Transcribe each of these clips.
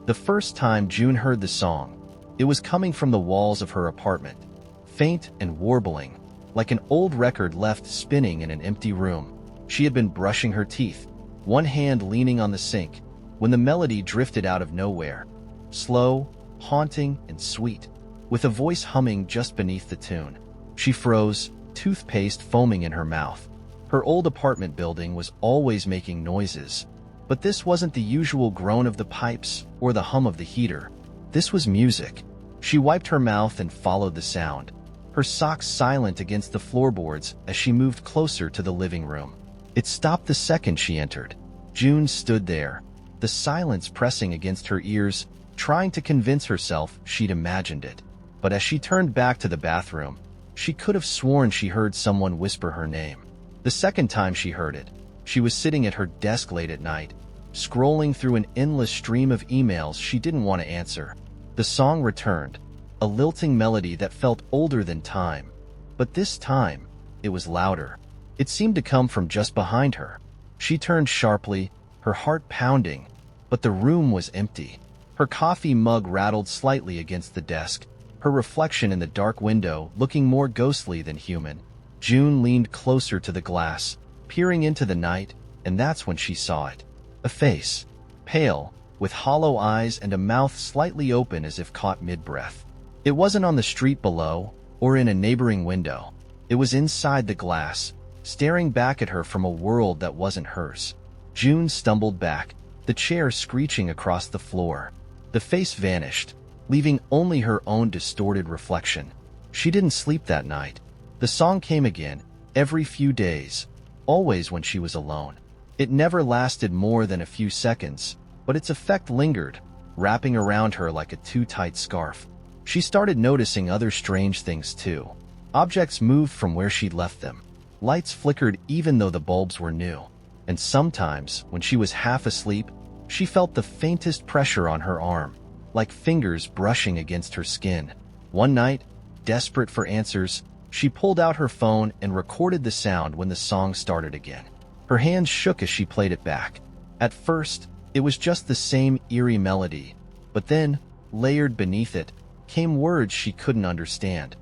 The first time June heard the song, it was coming from the walls of her apartment, faint and warbling, like an old record left spinning in an empty room. She had been brushing her teeth, one hand leaning on the sink, when the melody drifted out of nowhere, slow, haunting, and sweet, with a voice humming just beneath the tune. She froze, toothpaste foaming in her mouth. Her old apartment building was always making noises, but this wasn't the usual groan of the pipes or the hum of the heater. This was music. She wiped her mouth and followed the sound, her socks silent against the floorboards as she moved closer to the living room. It stopped the second she entered. June stood there, the silence pressing against her ears, trying to convince herself she'd imagined it. But as she turned back to the bathroom, she could have sworn she heard someone whisper her name. The second time she heard it, she was sitting at her desk late at night, scrolling through an endless stream of emails she didn't want to answer. The song returned, a lilting melody that felt older than time. But this time, it was louder. It seemed to come from just behind her. She turned sharply, her heart pounding, but the room was empty. Her coffee mug rattled slightly against the desk, her reflection in the dark window looking more ghostly than human. June leaned closer to the glass, peering into the night, and that's when she saw it. A face, pale, with hollow eyes and a mouth slightly open as if caught mid-breath. It wasn't on the street below, or in a neighboring window. It was inside the glass, staring back at her from a world that wasn't hers. June stumbled back, the chair screeching across the floor. The face vanished, leaving only her own distorted reflection. She didn't sleep that night. The song came again, every few days, always when she was alone. It never lasted more than a few seconds, but its effect lingered, wrapping around her like a too tight scarf. She started noticing other strange things too. Objects moved from where she'd left them. Lights flickered even though the bulbs were new. And sometimes, when she was half asleep, she felt the faintest pressure on her arm, like fingers brushing against her skin. One night, desperate for answers, she pulled out her phone and recorded the sound when the song started again. Her hands shook as she played it back. At first, it was just the same eerie melody, but then, layered beneath it, came words she couldn't understand.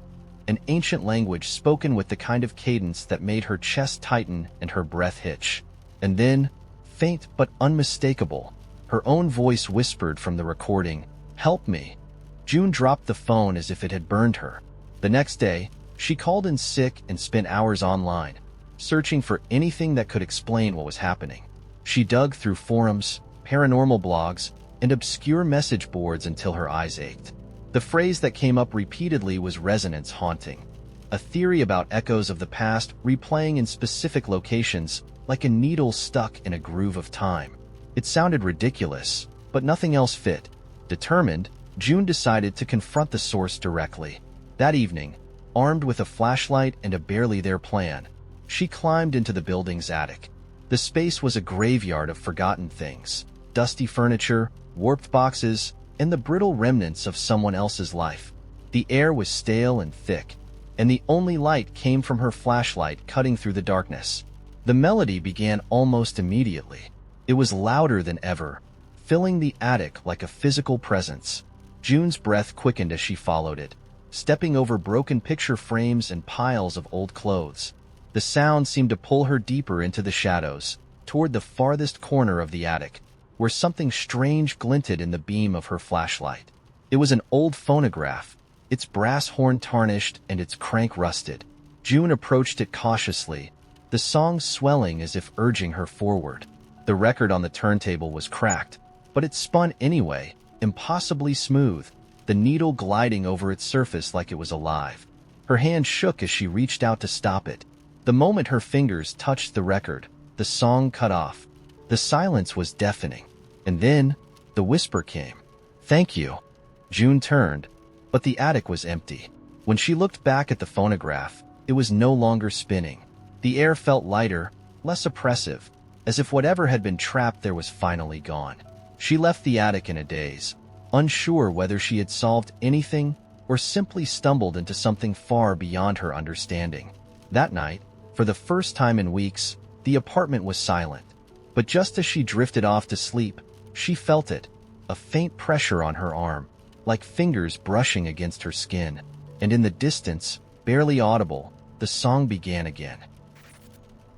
An ancient language spoken with the kind of cadence that made her chest tighten and her breath hitch. And then, faint but unmistakable, her own voice whispered from the recording, "Help me." June dropped the phone as if it had burned her. The next day, she called in sick and spent hours online, searching for anything that could explain what was happening. She dug through forums, paranormal blogs, and obscure message boards until her eyes ached. The phrase that came up repeatedly was resonance haunting, a theory about echoes of the past replaying in specific locations like a needle stuck in a groove of time. It sounded ridiculous, but nothing else fit. Determined, June decided to confront the source directly. That evening, armed with a flashlight and a barely there plan, she climbed into the building's attic. The space was a graveyard of forgotten things, dusty furniture, warped boxes, and the brittle remnants of someone else's life. The air was stale and thick, and the only light came from her flashlight cutting through the darkness. The melody began almost immediately. It was louder than ever, filling the attic like a physical presence. June's breath quickened as she followed it, stepping over broken picture frames and piles of old clothes. The sound seemed to pull her deeper into the shadows, toward the farthest corner of the attic, where something strange glinted in the beam of her flashlight. It was an old phonograph, its brass horn tarnished and its crank rusted. June approached it cautiously, the song swelling as if urging her forward. The record on the turntable was cracked, but it spun anyway, impossibly smooth, the needle gliding over its surface like it was alive. Her hand shook as she reached out to stop it. The moment her fingers touched the record, the song cut off. The silence was deafening. And then, the whisper came. "Thank you." June turned, but the attic was empty. When she looked back at the phonograph, it was no longer spinning. The air felt lighter, less oppressive, as if whatever had been trapped there was finally gone. She left the attic in a daze, unsure whether she had solved anything or simply stumbled into something far beyond her understanding. That night, for the first time in weeks, the apartment was silent. But just as she drifted off to sleep, she felt it, a faint pressure on her arm, like fingers brushing against her skin. And in the distance, barely audible, the song began again.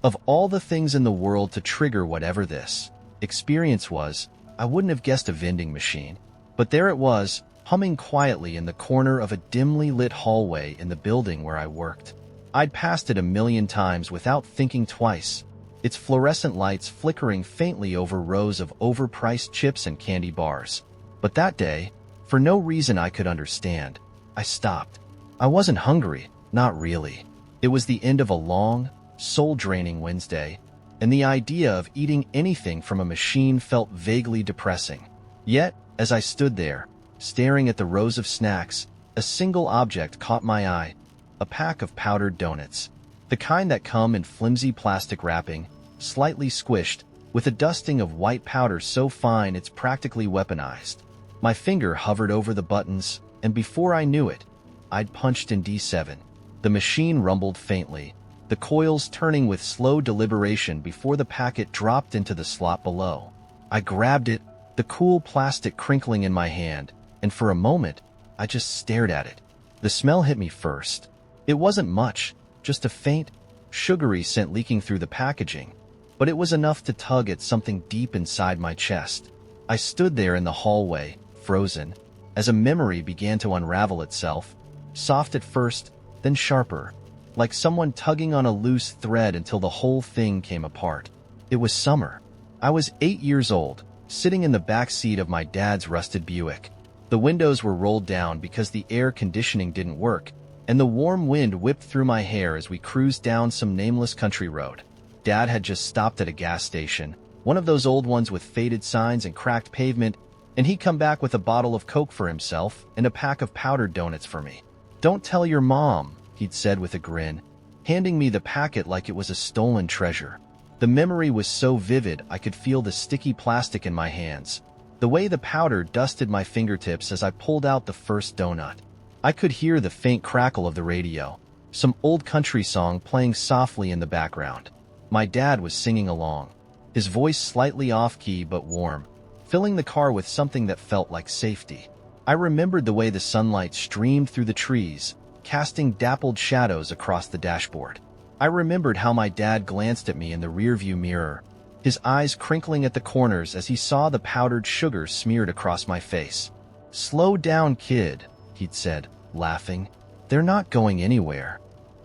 Of all the things in the world to trigger whatever this experience was, I wouldn't have guessed a vending machine. But there it was, humming quietly in the corner of a dimly lit hallway in the building where I worked. I'd passed it a million times without thinking twice, its fluorescent lights flickering faintly over rows of overpriced chips and candy bars. But that day, for no reason I could understand, I stopped. I wasn't hungry, not really. It was the end of a long, soul-draining Wednesday, and the idea of eating anything from a machine felt vaguely depressing. Yet, as I stood there, staring at the rows of snacks, a single object caught my eye: a pack of powdered donuts. The kind that come in flimsy plastic wrapping, slightly squished, with a dusting of white powder so fine it's practically weaponized. My finger hovered over the buttons, and before I knew it, I'd punched in D7. The machine rumbled faintly, the coils turning with slow deliberation before the packet dropped into the slot below. I grabbed it, the cool plastic crinkling in my hand, and for a moment, I just stared at it. The smell hit me first. It wasn't much, just a faint, sugary scent leaking through the packaging, but it was enough to tug at something deep inside my chest. I stood there in the hallway, frozen, as a memory began to unravel itself, soft at first, then sharper, like someone tugging on a loose thread until the whole thing came apart. It was summer. I was 8 years old, sitting in the back seat of my dad's rusted Buick. The windows were rolled down because the air conditioning didn't work, and the warm wind whipped through my hair as we cruised down some nameless country road. Dad had just stopped at a gas station, one of those old ones with faded signs and cracked pavement, and he'd come back with a bottle of Coke for himself and a pack of powdered donuts for me. "Don't tell your mom," he'd said with a grin, handing me the packet like it was a stolen treasure. The memory was so vivid I could feel the sticky plastic in my hands, the way the powder dusted my fingertips as I pulled out the first donut. I could hear the faint crackle of the radio, some old country song playing softly in the background. My dad was singing along, his voice slightly off-key but warm, filling the car with something that felt like safety. I remembered the way the sunlight streamed through the trees, casting dappled shadows across the dashboard. I remembered how my dad glanced at me in the rearview mirror, his eyes crinkling at the corners as he saw the powdered sugar smeared across my face. "Slow down, kid," he'd said, laughing. "They're not going anywhere."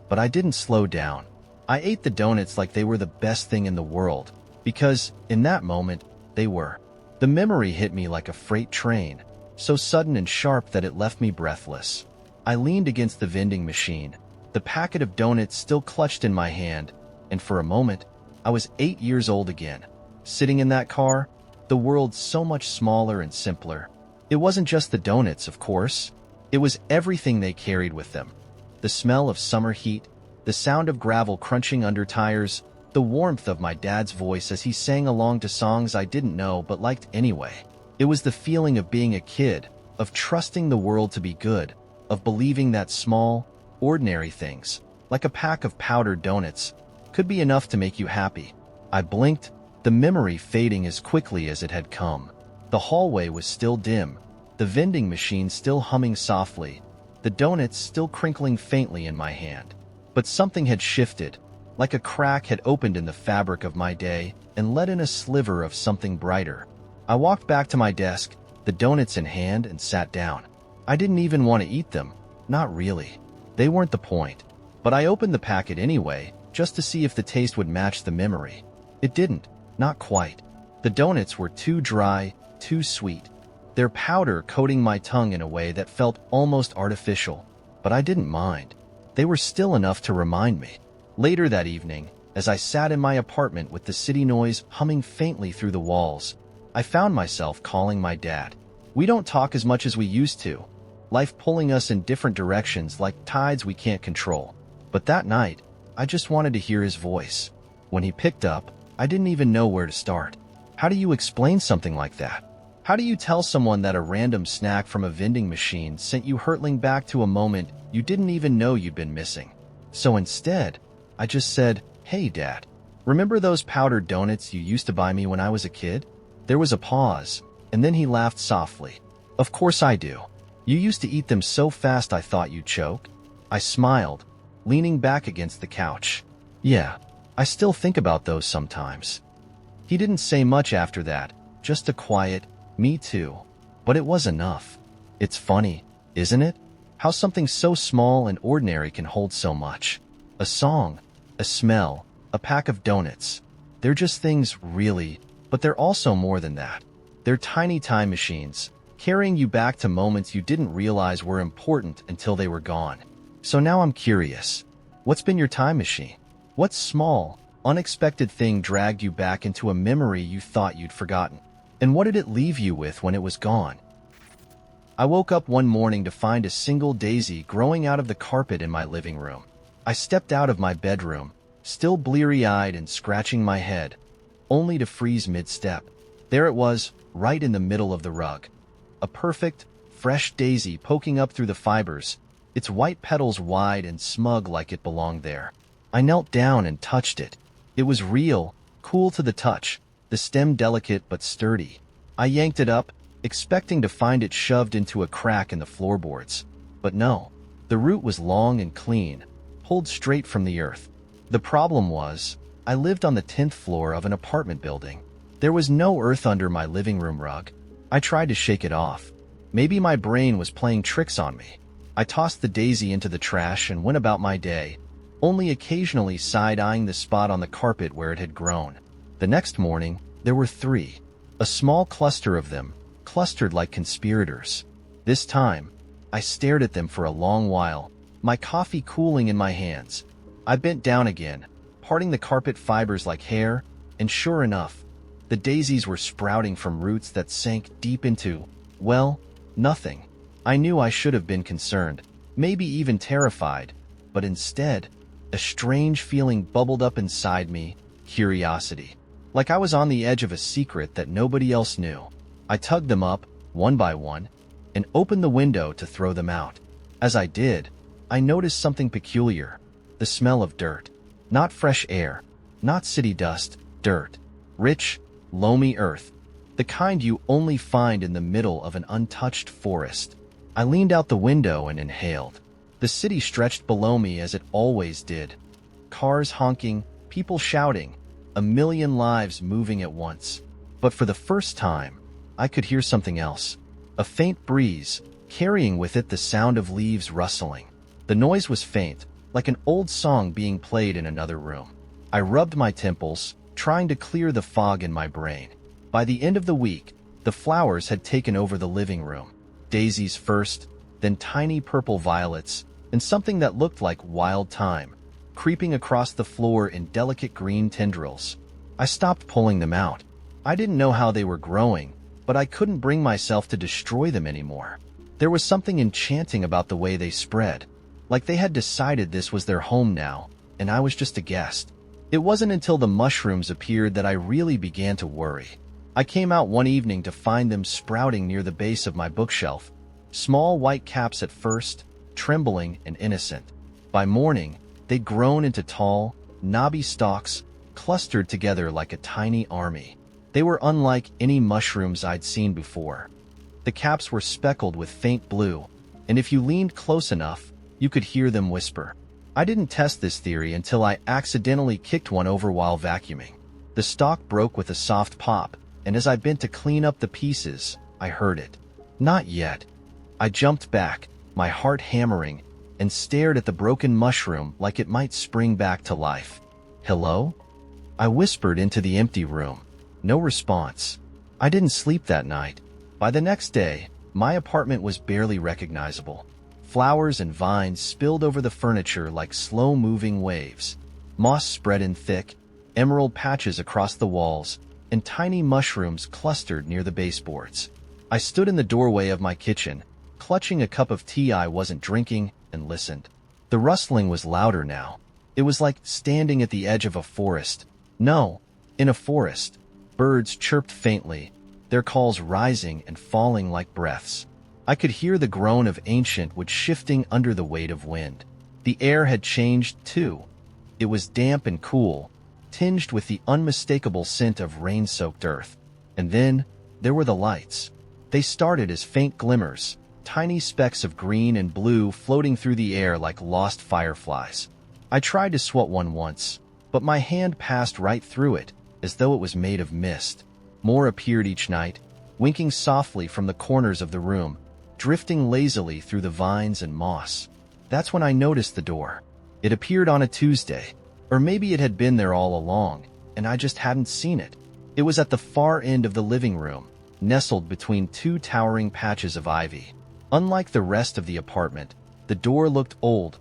But I didn't slow down. I ate the donuts like they were the best thing in the world, because, in that moment, they were. The memory hit me like a freight train, so sudden and sharp that it left me breathless. I leaned against the vending machine, the packet of donuts still clutched in my hand, and for a moment, I was 8 years old again. Sitting in that car, the world so much smaller and simpler. It wasn't just the donuts, of course. It was everything they carried with them. The smell of summer heat, the sound of gravel crunching under tires, the warmth of my dad's voice as he sang along to songs I didn't know but liked anyway. It was the feeling of being a kid, of trusting the world to be good, of believing that small, ordinary things, like a pack of powdered donuts, could be enough to make you happy. I blinked, the memory fading as quickly as it had come. The hallway was still dim, the vending machine still humming softly, the donuts still crinkling faintly in my hand. But something had shifted, like a crack had opened in the fabric of my day and let in a sliver of something brighter. I walked back to my desk, the donuts in hand, and sat down. I didn't even want to eat them, not really. They weren't the point. But I opened the packet anyway, just to see if the taste would match the memory. It didn't, not quite. The donuts were too dry, too sweet, their powder coating my tongue in a way that felt almost artificial. But I didn't mind. They were still enough to remind me. Later that evening, as I sat in my apartment with the city noise humming faintly through the walls, I found myself calling my dad. We don't talk as much as we used to, life pulling us in different directions like tides we can't control. But that night, I just wanted to hear his voice. When he picked up, I didn't even know where to start. How do you explain something like that? How do you tell someone that a random snack from a vending machine sent you hurtling back to a moment you didn't even know you'd been missing? So instead, I just said, "Hey, Dad, remember those powdered donuts you used to buy me when I was a kid?" There was a pause, And then he laughed softly. Of course I do. You used to eat them so fast I thought you'd choke. I smiled, leaning back against the couch. Yeah, I still think about those sometimes. He didn't say much after that, just a quiet, me too. But it was enough. It's funny, isn't it? How something so small and ordinary can hold so much. A song, a smell, a pack of donuts. They're just things, really, but they're also more than that. They're tiny time machines, carrying you back to moments you didn't realize were important until they were gone. So now I'm curious. What's been your time machine? What small, unexpected thing dragged you back into a memory you thought you'd forgotten? And what did it leave you with when it was gone? I woke up one morning to find a single daisy growing out of the carpet in my living room. I stepped out of my bedroom, still bleary-eyed and scratching my head, only to freeze mid-step. There it was, right in the middle of the rug. A perfect, fresh daisy poking up through the fibers, its white petals wide and smug like it belonged there. I knelt down and touched it. It was real, cool to the touch, the stem delicate but sturdy. I yanked it up, expecting to find it shoved into a crack in the floorboards. But no, the root was long and clean, pulled straight from the earth. The problem was, I lived on the 10th floor of an apartment building. There was no earth under my living room rug. I tried to shake it off. Maybe my brain was playing tricks on me. I tossed the daisy into the trash and went about my day, only occasionally side-eyeing the spot on the carpet where it had grown. The next morning, there were 3. A small cluster of them, clustered like conspirators. This time, I stared at them for a long while, my coffee cooling in my hands. I bent down again, parting the carpet fibers like hair, and sure enough, the daisies were sprouting from roots that sank deep into, well, nothing. I knew I should have been concerned, maybe even terrified, but instead, a strange feeling bubbled up inside me, curiosity. Like I was on the edge of a secret that nobody else knew. I tugged them up, one by one, and opened the window to throw them out. As I did, I noticed something peculiar. The smell of dirt. Not fresh air, not city dust, dirt. Rich, loamy earth. The kind you only find in the middle of an untouched forest. I leaned out the window and inhaled. The city stretched below me as it always did. Cars honking, people shouting, a million lives moving at once. But for the first time, I could hear something else. A faint breeze, carrying with it the sound of leaves rustling. The noise was faint, like an old song being played in another room. I rubbed my temples, trying to clear the fog in my brain. By the end of the week, the flowers had taken over the living room. Daisies first, then tiny purple violets, and something that looked like wild thyme, creeping across the floor in delicate green tendrils. I stopped pulling them out. I didn't know how they were growing, but I couldn't bring myself to destroy them anymore. There was something enchanting about the way they spread, like they had decided this was their home now, and I was just a guest. It wasn't until the mushrooms appeared that I really began to worry. I came out one evening to find them sprouting near the base of my bookshelf. Small white caps at first, trembling and innocent. By morning, they'd grown into tall, knobby stalks, clustered together like a tiny army. They were unlike any mushrooms I'd seen before. The caps were speckled with faint blue, and if you leaned close enough, you could hear them whisper. I didn't test this theory until I accidentally kicked one over while vacuuming. The stalk broke with a soft pop, and as I bent to clean up the pieces, I heard it. Not yet. I jumped back, my heart hammering, and stared at the broken mushroom like it might spring back to life. Hello? I whispered into the empty room. No response. I didn't sleep that night. By the next day, my apartment was barely recognizable. Flowers and vines spilled over the furniture like slow-moving waves. Moss spread in thick, emerald patches across the walls, and tiny mushrooms clustered near the baseboards. I stood in the doorway of my kitchen, clutching a cup of tea I wasn't drinking, and listened. The rustling was louder now. It was like standing at the edge of a forest. No, in a forest. Birds chirped faintly, their calls rising and falling like breaths. I could hear the groan of ancient wood shifting under the weight of wind. The air had changed, too. It was damp and cool, tinged with the unmistakable scent of rain-soaked earth. And then, There were the lights. They started as faint glimmers, tiny specks of green and blue floating through the air like lost fireflies. I tried to swat one once, but my hand passed right through it, as though it was made of mist. More appeared each night, winking softly from the corners of the room, drifting lazily through the vines and moss. That's when I noticed the door. It appeared on a Tuesday, or maybe it had been there all along, and I just hadn't seen it. It was at the far end of the living room, nestled between two towering patches of ivy. Unlike the rest of the apartment, the door looked old,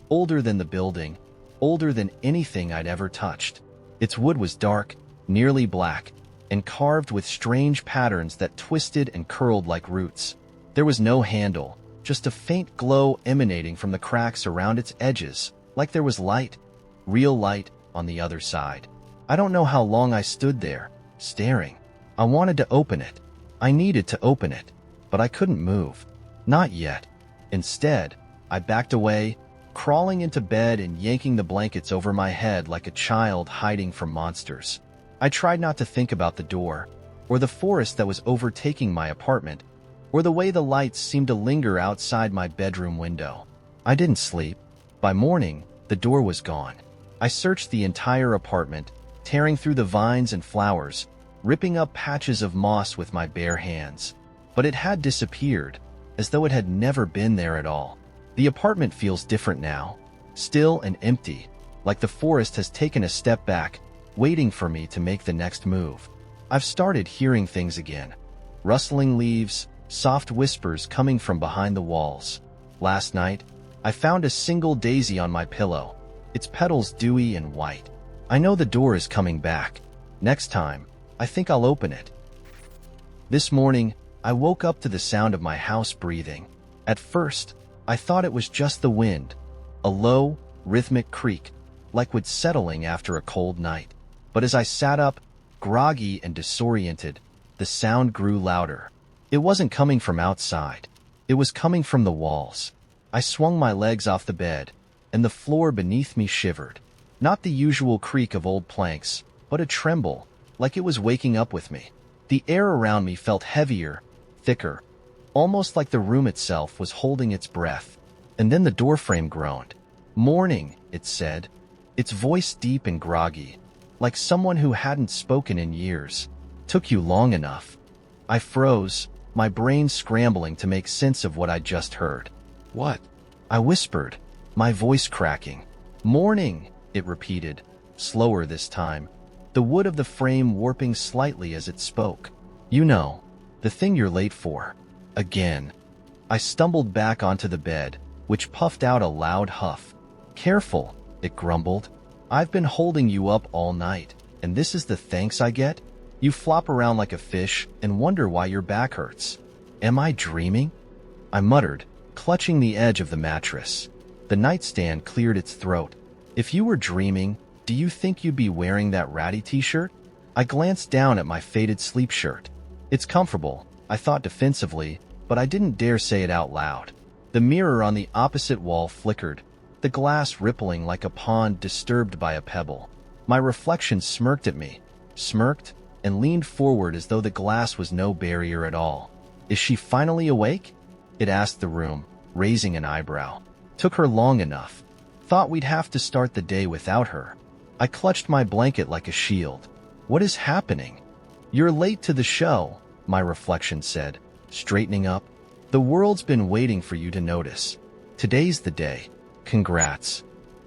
older than the building, older than anything I'd ever touched. Its wood was dark, nearly black, and carved with strange patterns that twisted and curled like roots. There was no handle, just a faint glow emanating from the cracks around its edges, like there was light, real light, on the other side. I don't know how long I stood there, staring. I wanted to open it. I needed to open it, but I couldn't move. Not yet. Instead, I backed away, crawling into bed and yanking the blankets over my head like a child hiding from monsters. I tried not to think about the door, or the forest that was overtaking my apartment, or the way the lights seemed to linger outside my bedroom window. I didn't sleep. By morning, the door was gone. I searched the entire apartment, tearing through the vines and flowers, ripping up patches of moss with my bare hands. But it had disappeared, as though it had never been there at all. The apartment feels different now, still and empty, like the forest has taken a step back, waiting for me to make the next move. I've started hearing things again. Rustling leaves, soft whispers coming from behind the walls. Last night, I found a single daisy on my pillow, its petals dewy and white. I know the door is coming back. Next time, I think I'll open it. This morning, I woke up to the sound of my house breathing. At first, I thought it was just the wind, a low, rhythmic creak, like wood settling after a cold night. But as I sat up, groggy and disoriented, the sound grew louder. It wasn't coming from outside. It was coming from the walls. I swung my legs off the bed, and the floor beneath me shivered. Not the usual creak of old planks, but a tremble, like it was waking up with me. The air around me felt heavier, thicker, almost like the room itself was holding its breath. And then the doorframe groaned. "Morning," it said, its voice deep and groggy, like someone who hadn't spoken in years. "Took you long enough." I froze, my brain scrambling to make sense of what I'd just heard. "What?" I whispered, my voice cracking. "Morning," it repeated, slower this time, the wood of the frame warping slightly as it spoke. "You know, the thing you're late for." Again. I stumbled back onto the bed, which puffed out a loud huff. "Careful," it grumbled. "I've been holding you up all night, and this is the thanks I get? You flop around like a fish and wonder why your back hurts." "Am I dreaming?" I muttered, clutching the edge of the mattress. The nightstand cleared its throat. "If you were dreaming, do you think you'd be wearing that ratty t-shirt?" I glanced down at my faded sleep shirt. "It's comfortable," I thought defensively, but I didn't dare say it out loud. The mirror on the opposite wall flickered, the glass rippling like a pond disturbed by a pebble. My reflection smirked at me, smirked, and leaned forward as though the glass was no barrier at all. "Is she finally awake?" it asked the room, raising an eyebrow. "Took her long enough. Thought we'd have to start the day without her." I clutched my blanket like a shield. "What is happening?" "You're late to the show," my reflection said, straightening up. "The world's been waiting for you to notice. Today's the day. Congrats."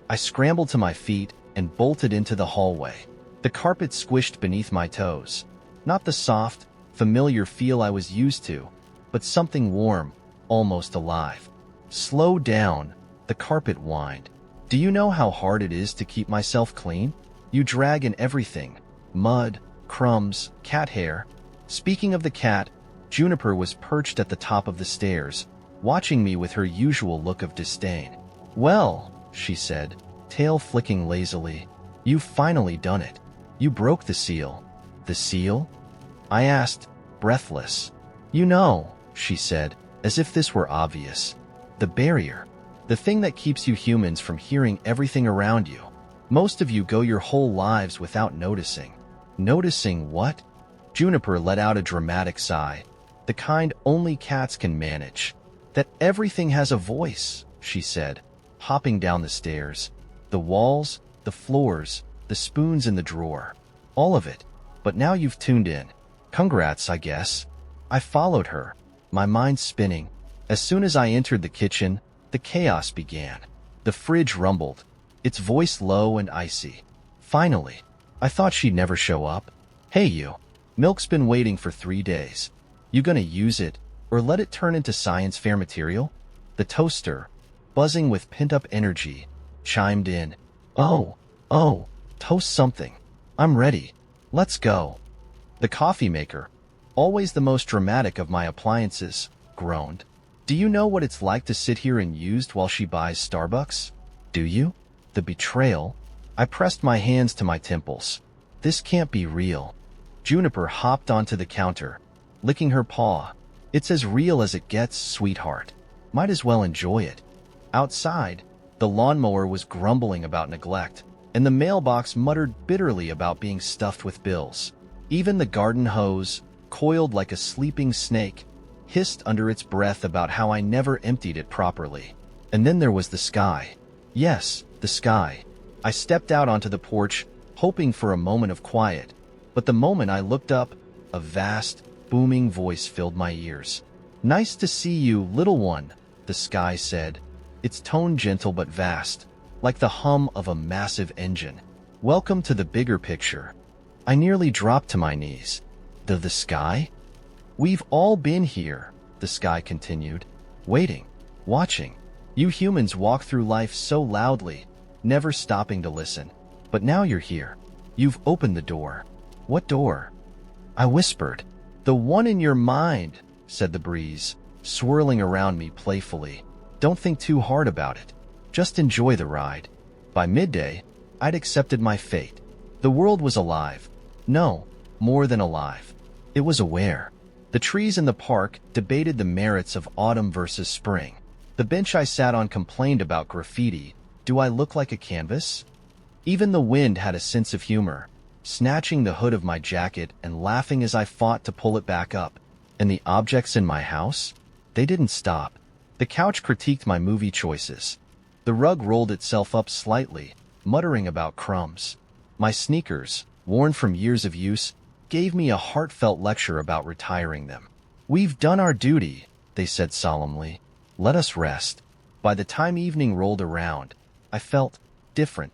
I scrambled to my feet and bolted into the hallway. The carpet squished beneath my toes. Not the soft, familiar feel I was used to, but something warm, almost alive. "Slow down," the carpet whined. "Do you know how hard it is to keep myself clean? You drag in everything. Mud, crumbs, cat hair." Speaking of the cat, Juniper was perched at the top of the stairs, watching me with her usual look of disdain. "Well," she said, tail flicking lazily, "you've finally done it. You broke the seal." "The seal?" I asked, breathless. "You know," she said, as if this were obvious. "The barrier. The thing that keeps you humans from hearing everything around you. Most of you go your whole lives without noticing." "Noticing what?" Juniper let out a dramatic sigh, the kind only cats can manage. That everything has a voice, she said, hopping down the stairs. The walls, the floors, the spoons in the drawer. All of it. But now you've tuned in. Congrats, I guess. I followed her, my mind spinning. As soon as I entered the kitchen, the chaos began. The fridge rumbled, its voice low and icy. Finally, I thought she'd never show up. Hey you, milk's been waiting for 3 days. You gonna use it, or let it turn into science fair material? The toaster, buzzing with pent-up energy, chimed in. Oh, toast something. I'm ready. Let's go. The coffee maker, always the most dramatic of my appliances, groaned. Do you know what it's like to sit here unused while she buys Starbucks? Do you? The betrayal. I pressed my hands to my temples. This can't be real. Juniper hopped onto the counter, licking her paw. It's as real as it gets, sweetheart. Might as well enjoy it. Outside, the lawnmower was grumbling about neglect, and the mailbox muttered bitterly about being stuffed with bills. Even the garden hose, coiled like a sleeping snake, hissed under its breath about how I never emptied it properly. And then there was the sky. Yes, the sky. I stepped out onto the porch, hoping for a moment of quiet, but the moment I looked up, a vast, booming voice filled my ears. Nice to see you, little one, the sky said, its tone gentle but vast, like the hum of a massive engine. Welcome to the bigger picture. I nearly dropped to my knees. The sky? We've all been here, the sky continued, waiting, watching. You humans walk through life so loudly, never stopping to listen. But now you're here. You've opened the door. What door? I whispered. The one in your mind, said the breeze, swirling around me playfully. Don't think too hard about it. Just enjoy the ride. By midday, I'd accepted my fate. The world was alive. No, more than alive. It was aware. The trees in the park debated the merits of autumn versus spring. The bench I sat on complained about graffiti. Do I look like a canvas? Even the wind had a sense of humor, snatching the hood of my jacket and laughing as I fought to pull it back up. And the objects in my house? They didn't stop. The couch critiqued my movie choices. The rug rolled itself up slightly, muttering about crumbs. My sneakers, worn from years of use, gave me a heartfelt lecture about retiring them. We've done our duty, they said solemnly. Let us rest. By the time evening rolled around, I felt different,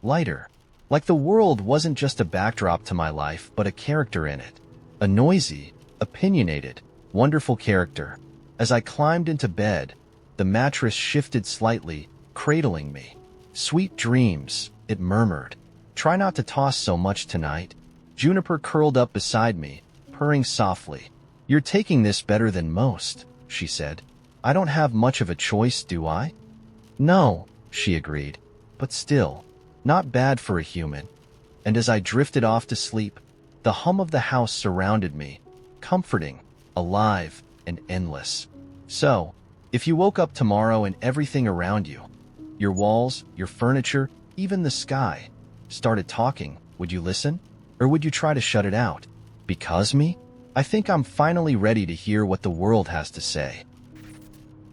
lighter. Like the world wasn't just a backdrop to my life, but a character in it. A noisy, opinionated, wonderful character. As I climbed into bed, the mattress shifted slightly, cradling me. Sweet dreams, it murmured. Try not to toss so much tonight. Juniper curled up beside me, purring softly. You're taking this better than most, she said. I don't have much of a choice, do I? No, she agreed. But still, not bad for a human. And as I drifted off to sleep, the hum of the house surrounded me, comforting, alive, and endless. So, if you woke up tomorrow and everything around you, your walls, your furniture, even the sky, started talking, would you listen? Or would you try to shut it out? Because me? I think I'm finally ready to hear what the world has to say.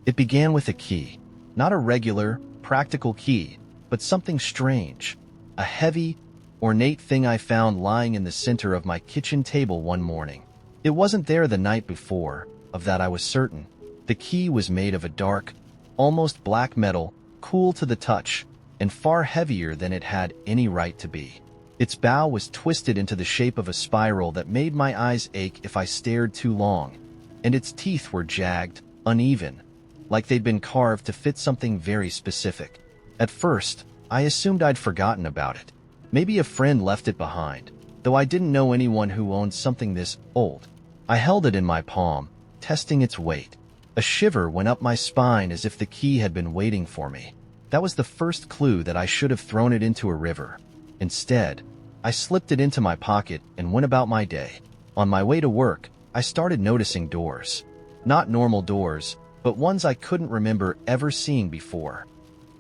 It began with a key. Not a regular, practical key, but something strange. A heavy, ornate thing I found lying in the center of my kitchen table one morning. It wasn't there the night before, of that I was certain. The key was made of a dark, almost black metal, cool to the touch, and far heavier than it had any right to be. Its bow was twisted into the shape of a spiral that made my eyes ache if I stared too long, and its teeth were jagged, uneven, like they'd been carved to fit something very specific. At first, I assumed I'd forgotten about it. Maybe a friend left it behind, though I didn't know anyone who owned something this old. I held it in my palm, testing its weight. A shiver went up my spine as if the key had been waiting for me. That was the first clue that I should have thrown it into a river. Instead, I slipped it into my pocket and went about my day. On my way to work, I started noticing doors. Not normal doors, but ones I couldn't remember ever seeing before.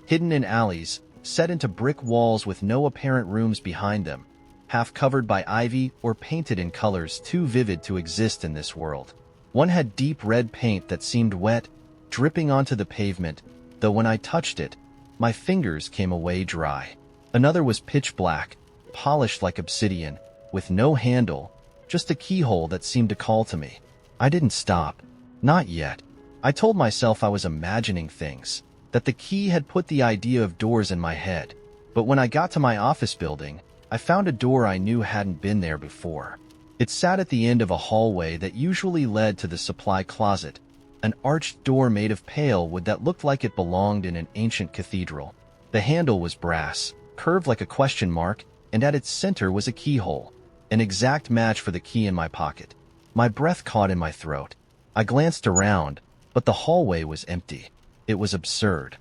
Hidden in alleys, set into brick walls with no apparent rooms behind them. half covered by ivy or painted in colors too vivid to exist in this world. One had deep red paint that seemed wet, dripping onto the pavement, though when I touched it, my fingers came away dry. Another was pitch black, polished like obsidian, with no handle, just a keyhole that seemed to call to me. I didn't stop. Not yet. I told myself I was imagining things, that the key had put the idea of doors in my head. But when I got to my office building, I found a door I knew hadn't been there before. It sat at the end of a hallway that usually led to the supply closet, an arched door made of pale wood that looked like it belonged in an ancient cathedral. The handle was brass, curved like a question mark, and at its center was a keyhole, an exact match for the key in my pocket. My breath caught in my throat. I glanced around, but the hallway was empty. It was absurd.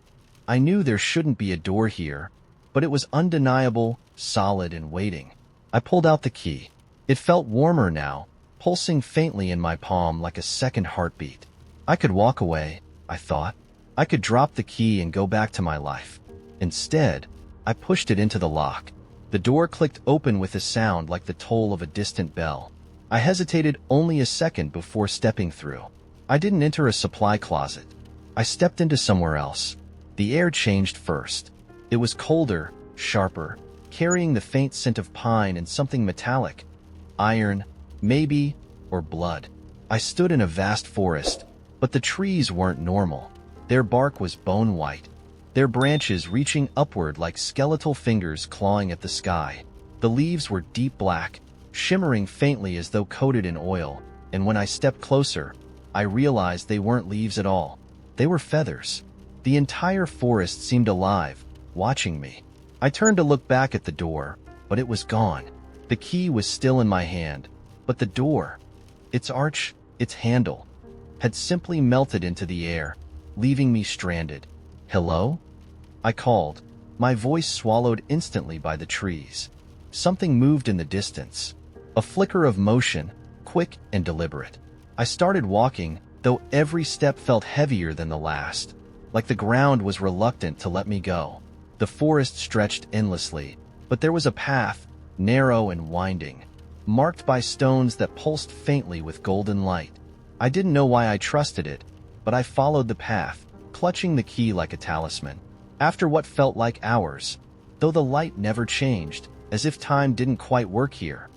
I knew there shouldn't be a door here, but it was undeniable, solid, and waiting. I pulled out the key. It felt warmer now, pulsing faintly in my palm like a second heartbeat. I could walk away, I thought. I could drop the key and go back to my life. Instead, I pushed it into the lock. The door clicked open with a sound like the toll of a distant bell. I hesitated only a second before stepping through. I didn't enter a supply closet. I stepped into somewhere else. The air changed first. It was colder, sharper, carrying the faint scent of pine and something metallic. Iron, maybe, or blood. I stood in a vast forest, but the trees weren't normal. Their bark was bone white, their branches reaching upward like skeletal fingers clawing at the sky. The leaves were deep black, shimmering faintly as though coated in oil, and when I stepped closer, I realized they weren't leaves at all. They were feathers. The entire forest seemed alive, watching me. I turned to look back at the door, but it was gone. The key was still in my hand, but the door, its arch, its handle, had simply melted into the air, leaving me stranded. "Hello?" I called, my voice swallowed instantly by the trees. Something moved in the distance, a flicker of motion, quick and deliberate. I started walking, though every step felt heavier than the last, like the ground was reluctant to let me go. The forest stretched endlessly, but there was a path, narrow and winding, marked by stones that pulsed faintly with golden light. I didn't know why I trusted it, but I followed the path, clutching the key like a talisman. After what felt like hours, though the light never changed, as if time didn't quite work here,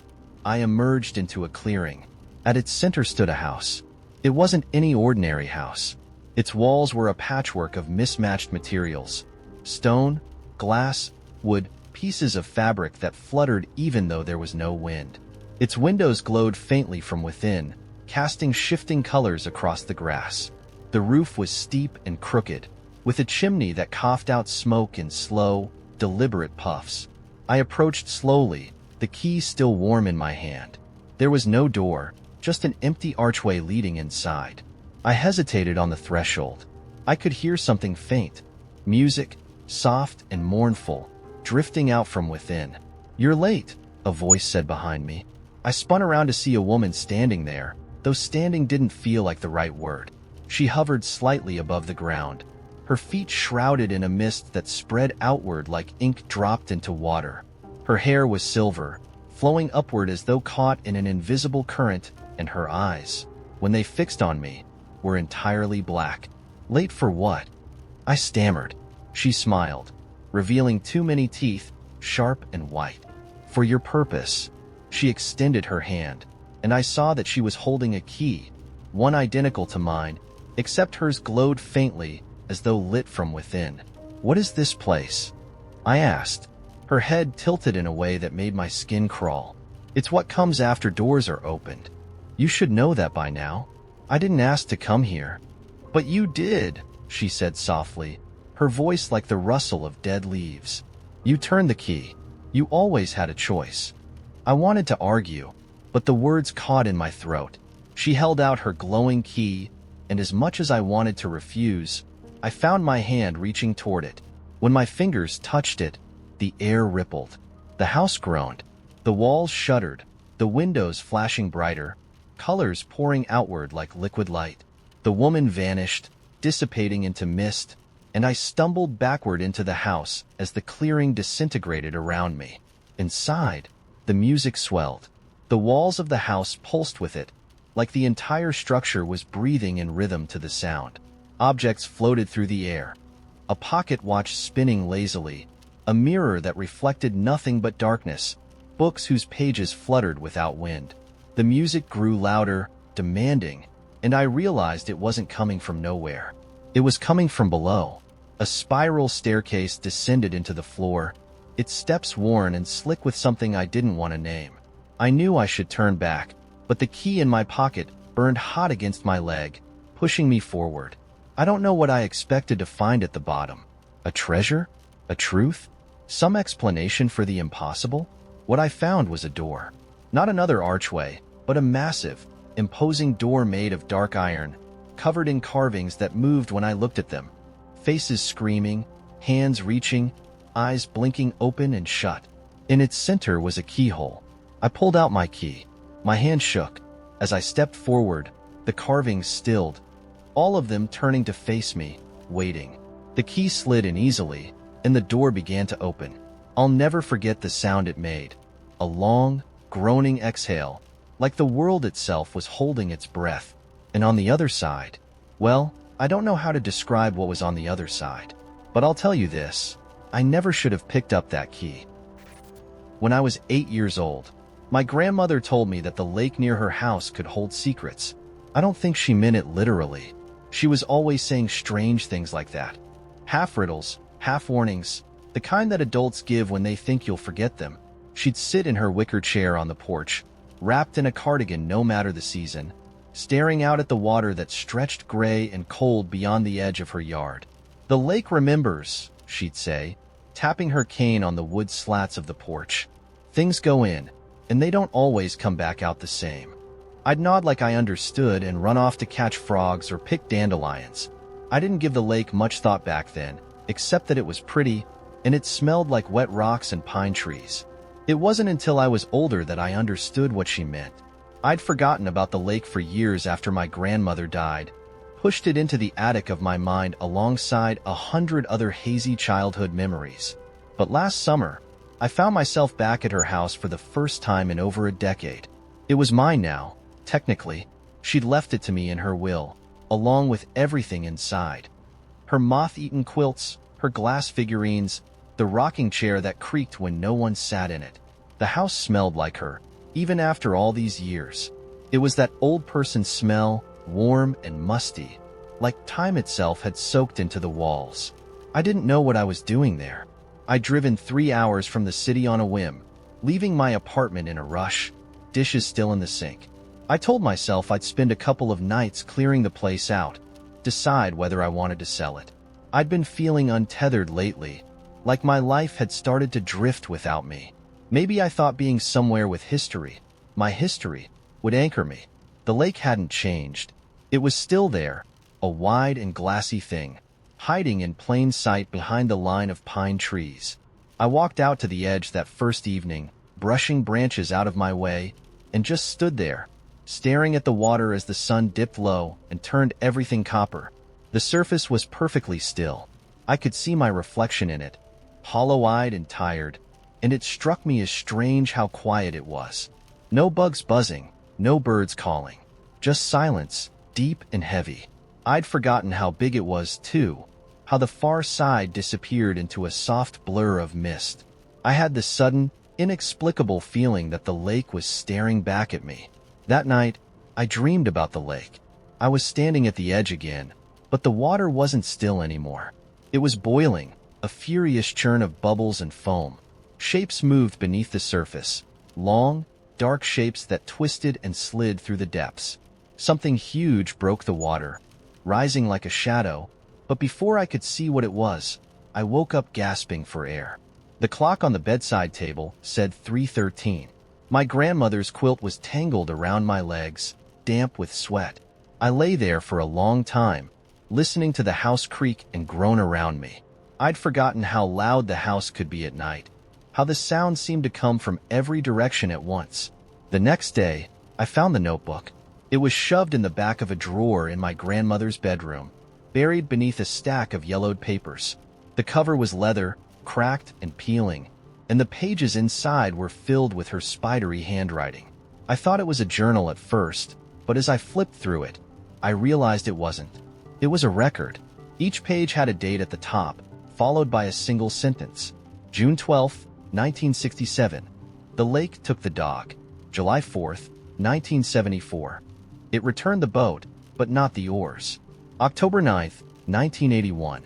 I emerged into a clearing. At its center stood a house. It wasn't any ordinary house. Its walls were a patchwork of mismatched materials: stone, glass, wood, pieces of fabric that fluttered even though there was no wind. Its windows glowed faintly from within, casting shifting colors across the grass. The roof was steep and crooked, with a chimney that coughed out smoke in slow, deliberate puffs. I approached slowly, the key still warm in my hand. There was no door, just an empty archway leading inside. I hesitated on the threshold. I could hear something faint, music, soft and mournful, drifting out from within. "You're late," a voice said behind me. I spun around to see a woman standing there, though standing didn't feel like the right word. She hovered slightly above the ground, her feet shrouded in a mist that spread outward like ink dropped into water. Her hair was silver, flowing upward as though caught in an invisible current, and her eyes, when they fixed on me, were entirely black. "Late for what?" I stammered. She smiled, revealing too many teeth, sharp and white. "For your purpose." She extended her hand, and I saw that she was holding a key, one identical to mine, except hers glowed faintly, as though lit from within. "What is this place?" I asked, her head tilted in a way that made my skin crawl. "It's what comes after doors are opened. You should know that by now. I didn't ask to come here." "But you did," she said softly, her voice like the rustle of dead leaves. "You turned the key. You always had a choice." I wanted to argue, but the words caught in my throat. She held out her glowing key, and as much as I wanted to refuse, I found my hand reaching toward it. When my fingers touched it, the air rippled. The house groaned. The walls shuddered, the windows flashing brighter, colors pouring outward like liquid light. The woman vanished, dissipating into mist, and I stumbled backward into the house as the clearing disintegrated around me. Inside, The music swelled. The walls of the house pulsed with it, like the entire structure was breathing in rhythm to the sound. Objects floated through the air. A pocket watch spinning lazily, a mirror that reflected nothing but darkness, books whose pages fluttered without wind. The music grew louder, demanding, and I realized it wasn't coming from nowhere. It was coming from below. A spiral staircase descended into the floor, its steps worn and slick with something I didn't want to name. I knew I should turn back, but the key in my pocket burned hot against my leg, pushing me forward. I don't know what I expected to find at the bottom. A treasure? A truth? Some explanation for the impossible? What I found was a door. Not another archway, but a massive, imposing door made of dark iron, covered in carvings that moved when I looked at them. Faces screaming, hands reaching, eyes blinking open and shut. In its center was a keyhole. I pulled out my key. My hand shook. As I stepped forward, the carvings stilled, all of them turning to face me, waiting. The key slid in easily, and the door began to open. I'll never forget the sound it made. A long, groaning exhale, like the world itself was holding its breath. And on the other side, well, I don't know how to describe what was on the other side. But I'll tell you this, I never should have picked up that key. When I was 8 years old, my grandmother told me that the lake near her house could hold secrets. I don't think she meant it literally. She was always saying strange things like that. Half riddles, half warnings, the kind that adults give when they think you'll forget them. She'd sit in her wicker chair on the porch, wrapped in a cardigan no matter the season, staring out at the water that stretched gray and cold beyond the edge of her yard. "The lake remembers," she'd say, tapping her cane on the wood slats of the porch. "Things go in, and they don't always come back out the same." I'd nod like I understood and run off to catch frogs or pick dandelions. I didn't give the lake much thought back then, except that it was pretty, and it smelled like wet rocks and pine trees. It wasn't until I was older that I understood what she meant. I'd forgotten about the lake for years after my grandmother died, pushed it into the attic of my mind alongside 100 other hazy childhood memories. But last summer, I found myself back at her house for the first time in over a decade. It was mine now. Technically, she'd left it to me in her will, along with everything inside. Her moth-eaten quilts, her glass figurines, the rocking chair that creaked when no one sat in it. The house smelled like her, even after all these years. It was that old person smell, warm and musty, like time itself had soaked into the walls. I didn't know what I was doing there. I'd driven 3 hours from the city on a whim, leaving my apartment in a rush, dishes still in the sink. I told myself I'd spend a couple of nights clearing the place out, decide whether I wanted to sell it. I'd been feeling untethered lately, like my life had started to drift without me. Maybe I thought being somewhere with history, my history, would anchor me. The lake hadn't changed. It was still there, a wide and glassy thing, hiding in plain sight behind the line of pine trees. I walked out to the edge that first evening, brushing branches out of my way, and just stood there, staring at the water as the sun dipped low and turned everything copper. The surface was perfectly still. I could see my reflection in it, hollow-eyed and tired, and it struck me as strange how quiet it was. No bugs buzzing, no birds calling, just silence, deep and heavy. I'd forgotten how big it was, too, how the far side disappeared into a soft blur of mist. I had this sudden, inexplicable feeling that the lake was staring back at me. That night, I dreamed about the lake. I was standing at the edge again, but the water wasn't still anymore. It was boiling, a furious churn of bubbles and foam. Shapes moved beneath the surface, long, dark shapes that twisted and slid through the depths. Something huge broke the water, rising like a shadow, but before I could see what it was, I woke up gasping for air. The clock on the bedside table said 3:13. My grandmother's quilt was tangled around my legs, damp with sweat. I lay there for a long time, listening to the house creak and groan around me. I'd forgotten how loud the house could be at night, how the sound seemed to come from every direction at once. The next day, I found the notebook. It was shoved in the back of a drawer in my grandmother's bedroom, buried beneath a stack of yellowed papers. The cover was leather, cracked and peeling, and the pages inside were filled with her spidery handwriting. I thought it was a journal at first, but as I flipped through it, I realized it wasn't. It was a record. Each page had a date at the top, followed by a single sentence. June 12, 1967. The lake took the dog. July 4th, 1974. It returned the boat, but not the oars. October 9th, 1981.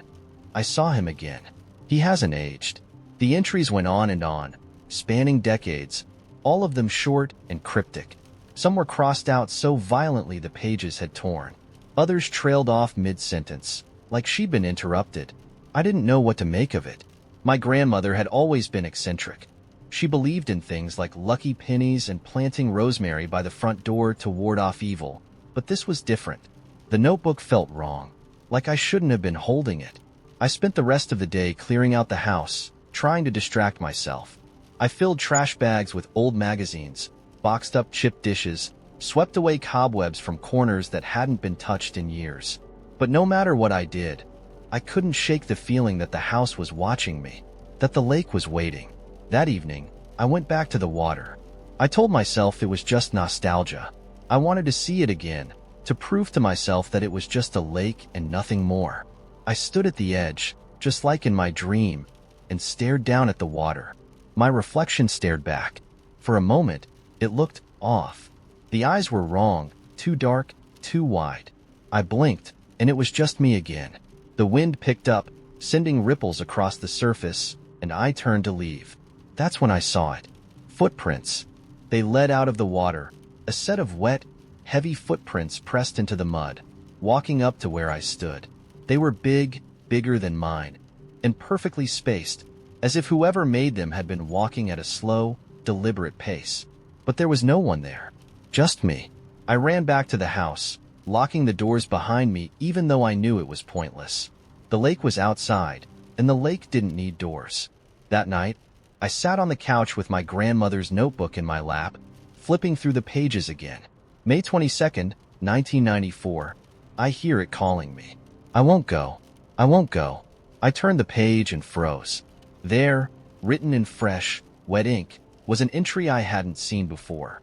I saw him again. He hasn't aged. The entries went on, spanning decades, all of them short and cryptic. Some were crossed out so violently the pages had torn. Others trailed off mid-sentence, like she'd been interrupted. I didn't know what to make of it. My grandmother had always been eccentric. She believed in things like lucky pennies and planting rosemary by the front door to ward off evil, but this was different. The notebook felt wrong, like I shouldn't have been holding it. I spent the rest of the day clearing out the house, trying to distract myself. I filled trash bags with old magazines, boxed up chipped dishes, swept away cobwebs from corners that hadn't been touched in years. But no matter what I did, I couldn't shake the feeling that the house was watching me, that the lake was waiting. That evening, I went back to the water. I told myself it was just nostalgia. I wanted to see it again, to prove to myself that it was just a lake and nothing more. I stood at the edge, just like in my dream, and stared down at the water. My reflection stared back. For a moment, it looked off. The eyes were wrong, too dark, too wide. I blinked, and it was just me again. The wind picked up, sending ripples across the surface, and I turned to leave. That's when I saw it. Footprints. They led out of the water, a set of wet, heavy footprints pressed into the mud, walking up to where I stood. They were big, bigger than mine, and perfectly spaced, as if whoever made them had been walking at a slow, deliberate pace. But there was no one there. Just me. I ran back to the house, locking the doors behind me even though I knew it was pointless. The lake was outside, and the lake didn't need doors. That night, I sat on the couch with my grandmother's notebook in my lap, flipping through the pages again. May 22nd, 1994. I hear it calling me. I won't go. I won't go. I turned the page and froze. There, written in fresh, wet ink, was an entry I hadn't seen before.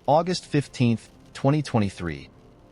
August 15th, 2023.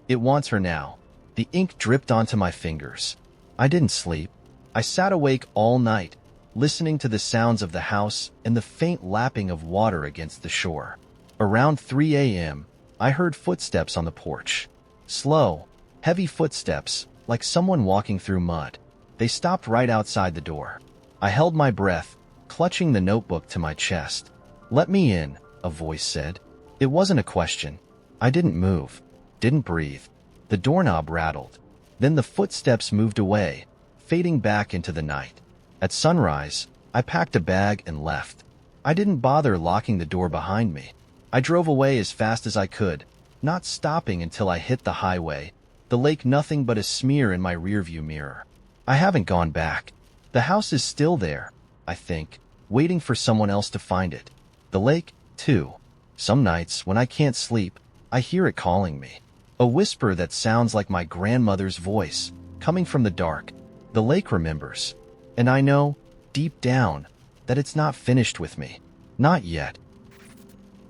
It wants her now. The ink dripped onto my fingers. I didn't sleep. I sat awake all night, listening to the sounds of the house and the faint lapping of water against the shore. Around 3 a.m., I heard footsteps on the porch. Slow, heavy footsteps, like someone walking through mud. They stopped right outside the door. I held my breath, clutching the notebook to my chest. "Let me in," a voice said. It wasn't a question. I didn't move, didn't breathe. The doorknob rattled. Then the footsteps moved away, fading back into the night. At sunrise, I packed a bag and left. I didn't bother locking the door behind me. I drove away as fast as I could, not stopping until I hit the highway, the lake nothing but a smear in my rearview mirror. I haven't gone back. The house is still there, I think, waiting for someone else to find it. The lake, too. Some nights, when I can't sleep, I hear it calling me. A whisper that sounds like my grandmother's voice, coming from the dark. The lake remembers. And I know, deep down, that it's not finished with me. Not yet.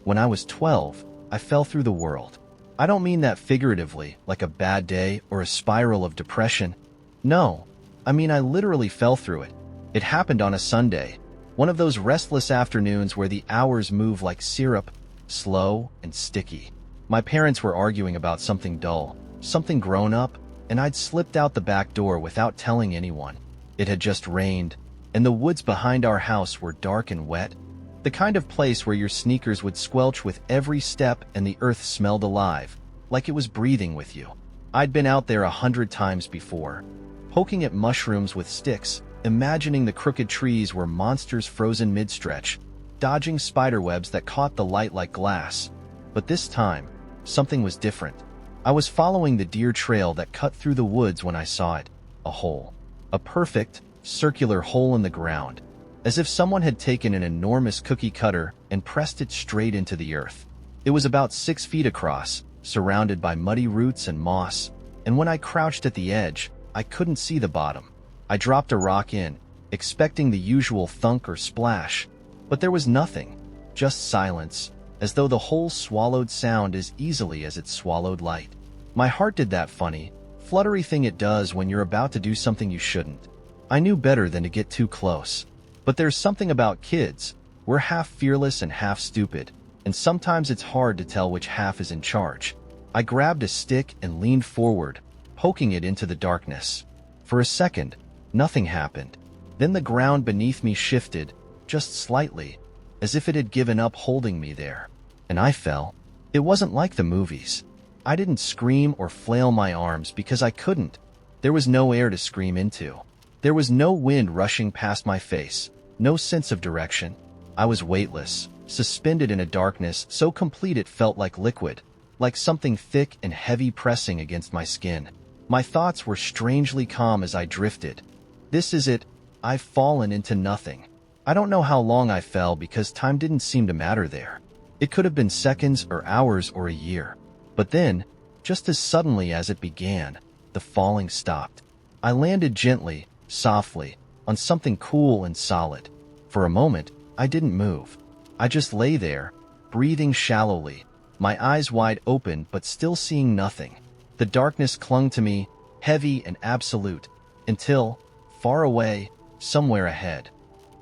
When I was 12, I fell through the world. I don't mean that figuratively, like a bad day or a spiral of depression. No, I mean I literally fell through it. It happened on a Sunday, one of those restless afternoons where the hours move like syrup, slow and sticky. My parents were arguing about something dull, something grown up, and I'd slipped out the back door without telling anyone. It had just rained, and the woods behind our house were dark and wet, the kind of place where your sneakers would squelch with every step and the earth smelled alive, like it was breathing with you. I'd been out there 100 times before, poking at mushrooms with sticks, imagining the crooked trees were monsters frozen mid-stretch, dodging spiderwebs that caught the light like glass. But this time, something was different. I was following the deer trail that cut through the woods when I saw it. A hole. A perfect, circular hole in the ground, as if someone had taken an enormous cookie cutter and pressed it straight into the earth. It was about 6 feet across, surrounded by muddy roots and moss, and when I crouched at the edge, I couldn't see the bottom. I dropped a rock in, expecting the usual thunk or splash, But there was nothing, just silence, as though the whole swallowed sound as easily as it swallowed light. My heart did that funny, fluttery thing it does when you're about to do something you shouldn't. I knew better than to get too close. But there's something about kids. We're half fearless and half stupid, and sometimes it's hard to tell which half is in charge. I grabbed a stick and leaned forward, poking it into the darkness. For a second, nothing happened. Then the ground beneath me shifted, just slightly, as if it had given up holding me there. And I fell. It wasn't like the movies. I didn't scream or flail my arms because I couldn't. There was no air to scream into. There was no wind rushing past my face, no sense of direction. I was weightless, suspended in a darkness so complete it felt like liquid, like something thick and heavy pressing against my skin. My thoughts were strangely calm as I drifted. This is it. I've fallen into nothing. I don't know how long I fell because time didn't seem to matter there. It could have been seconds or hours or a year. But then, just as suddenly as it began, the falling stopped. I landed gently, softly, on something cool and solid. For a moment, I didn't move. I just lay there, breathing shallowly, my eyes wide open but still seeing nothing. The darkness clung to me, heavy and absolute, until, far away, somewhere ahead,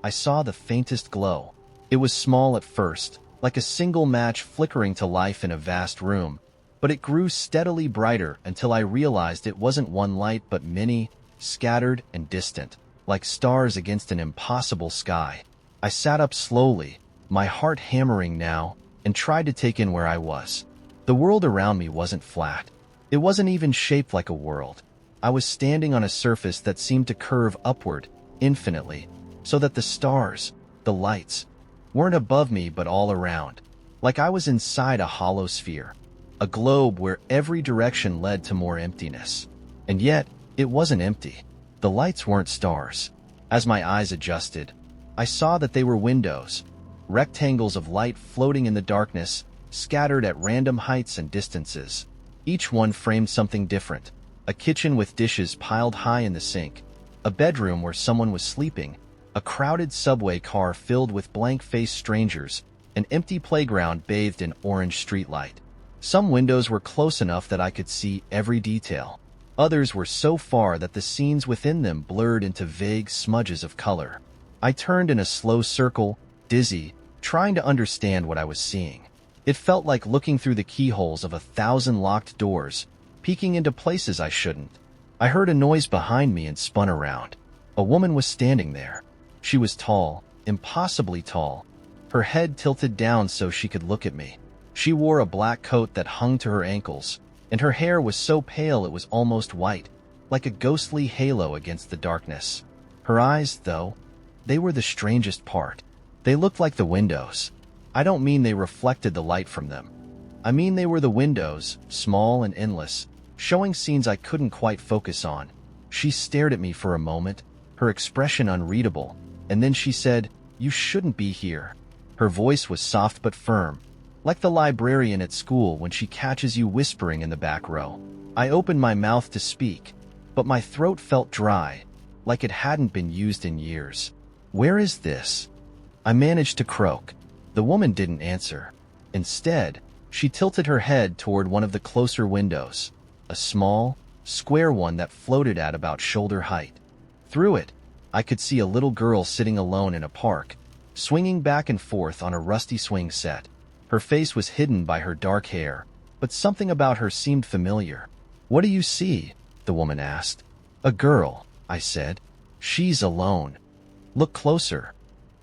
I saw the faintest glow. It was small at first, like a single match flickering to life in a vast room, but it grew steadily brighter until I realized it wasn't one light but many, scattered and distant, like stars against an impossible sky. I sat up slowly, my heart hammering now, and tried to take in where I was. The world around me wasn't flat. It wasn't even shaped like a world. I was standing on a surface that seemed to curve upward, infinitely, so that the stars, the lights, weren't above me but all around, like I was inside a hollow sphere, a globe where every direction led to more emptiness. And yet, it wasn't empty. The lights weren't stars. As my eyes adjusted, I saw that they were windows, rectangles of light floating in the darkness, scattered at random heights and distances. Each one framed something different: a kitchen with dishes piled high in the sink, a bedroom where someone was sleeping, a crowded subway car filled with blank-faced strangers, an empty playground bathed in orange streetlight. Some windows were close enough that I could see every detail. Others were so far that the scenes within them blurred into vague smudges of color. I turned in a slow circle, dizzy, trying to understand what I was seeing. It felt like looking through the keyholes of 1,000 locked doors, peeking into places I shouldn't. I heard a noise behind me and spun around. A woman was standing there. She was tall, impossibly tall, her head tilted down so she could look at me. She wore a black coat that hung to her ankles, and her hair was so pale it was almost white, like a ghostly halo against the darkness. Her eyes, though, they were the strangest part. They looked like the windows. I don't mean they reflected the light from them. I mean they were the windows, small and endless, showing scenes I couldn't quite focus on. She stared at me for a moment, her expression unreadable, and then she said, "You shouldn't be here." Her voice was soft but firm, like the librarian at school when she catches you whispering in the back row. I opened my mouth to speak, but my throat felt dry, like it hadn't been used in years. "Where is this?" I managed to croak. The woman didn't answer. Instead, she tilted her head toward one of the closer windows, a small, square one that floated at about shoulder height. Through it, I could see a little girl sitting alone in a park, swinging back and forth on a rusty swing set. Her face was hidden by her dark hair, but something about her seemed familiar. "What do you see?" the woman asked. "A girl," I said. "She's alone." "Look closer."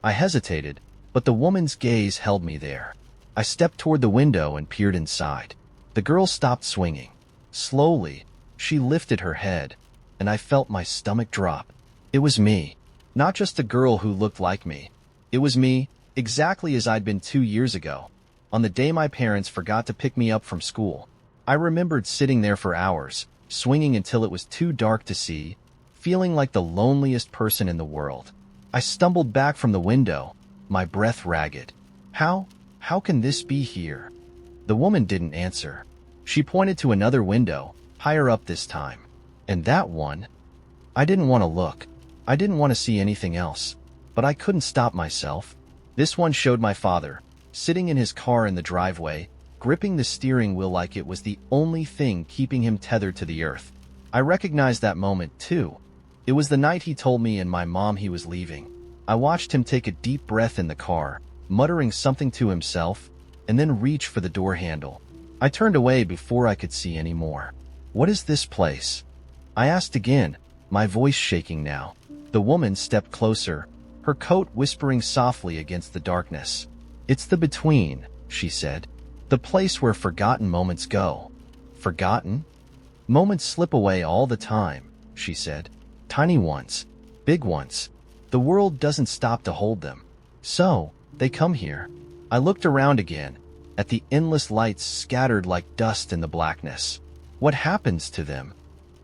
I hesitated, but the woman's gaze held me there. I stepped toward the window and peered inside. The girl stopped swinging. Slowly, she lifted her head, and I felt my stomach drop. It was me. Not just a girl who looked like me. It was me, exactly as I'd been 2 years ago, on the day my parents forgot to pick me up from school. I remembered sitting there for hours, swinging until it was too dark to see, feeling like the loneliest person in the world. I stumbled back from the window, my breath ragged. How can this be here?" The woman didn't answer. She pointed to another window, higher up this time. And that one? I didn't want to look. I didn't want to see anything else. But I couldn't stop myself. This one showed my father, sitting in his car in the driveway, gripping the steering wheel like it was the only thing keeping him tethered to the earth. I recognized that moment, too. It was the night he told me and my mom he was leaving. I watched him take a deep breath in the car, muttering something to himself, and then reach for the door handle. I turned away before I could see any more. "What is this place?" I asked again, my voice shaking now. The woman stepped closer, her coat whispering softly against the darkness. "It's the between," she said. "The place where forgotten moments go." "Forgotten?" "Moments slip away all the time," she said. "Tiny ones, big ones. The world doesn't stop to hold them. So, they come here." I looked around again, at the endless lights scattered like dust in the blackness. "What happens to them?"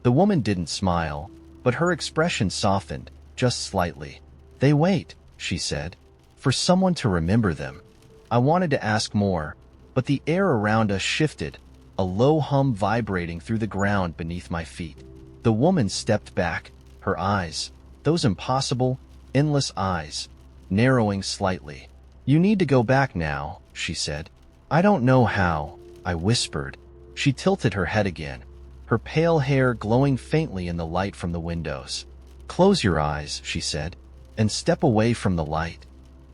The woman didn't smile, but her expression softened, just slightly. "They wait," she said, "for someone to remember them." I wanted to ask more, but the air around us shifted, a low hum vibrating through the ground beneath my feet. The woman stepped back, her eyes, those impossible, endless eyes, narrowing slightly. "You need to go back now," she said. "I don't know how," I whispered. She tilted her head again, her pale hair glowing faintly in the light from the windows. "Close your eyes," she said, "and step away from the light."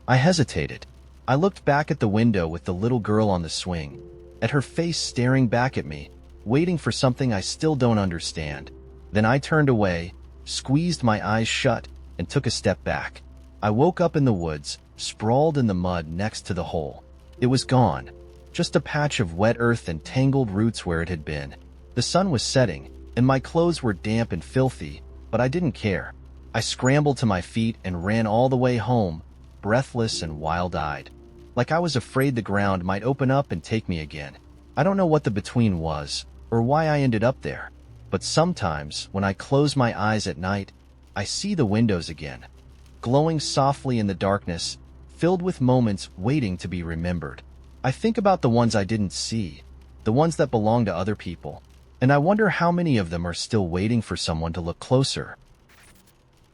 I hesitated. I looked back at the window with the little girl on the swing, at her face staring back at me, waiting for something I still don't understand. Then I turned away, squeezed my eyes shut, and took a step back. I woke up in the woods, sprawled in the mud next to the hole. It was gone, just a patch of wet earth and tangled roots where it had been. The sun was setting, and my clothes were damp and filthy, but I didn't care. I scrambled to my feet and ran all the way home, breathless and wild-eyed, like I was afraid the ground might open up and take me again. I don't know what the between was, or why I ended up there, but sometimes, when I close my eyes at night, I see the windows again, glowing softly in the darkness, filled with moments waiting to be remembered. I think about the ones I didn't see, the ones that belong to other people, and I wonder how many of them are still waiting for someone to look closer.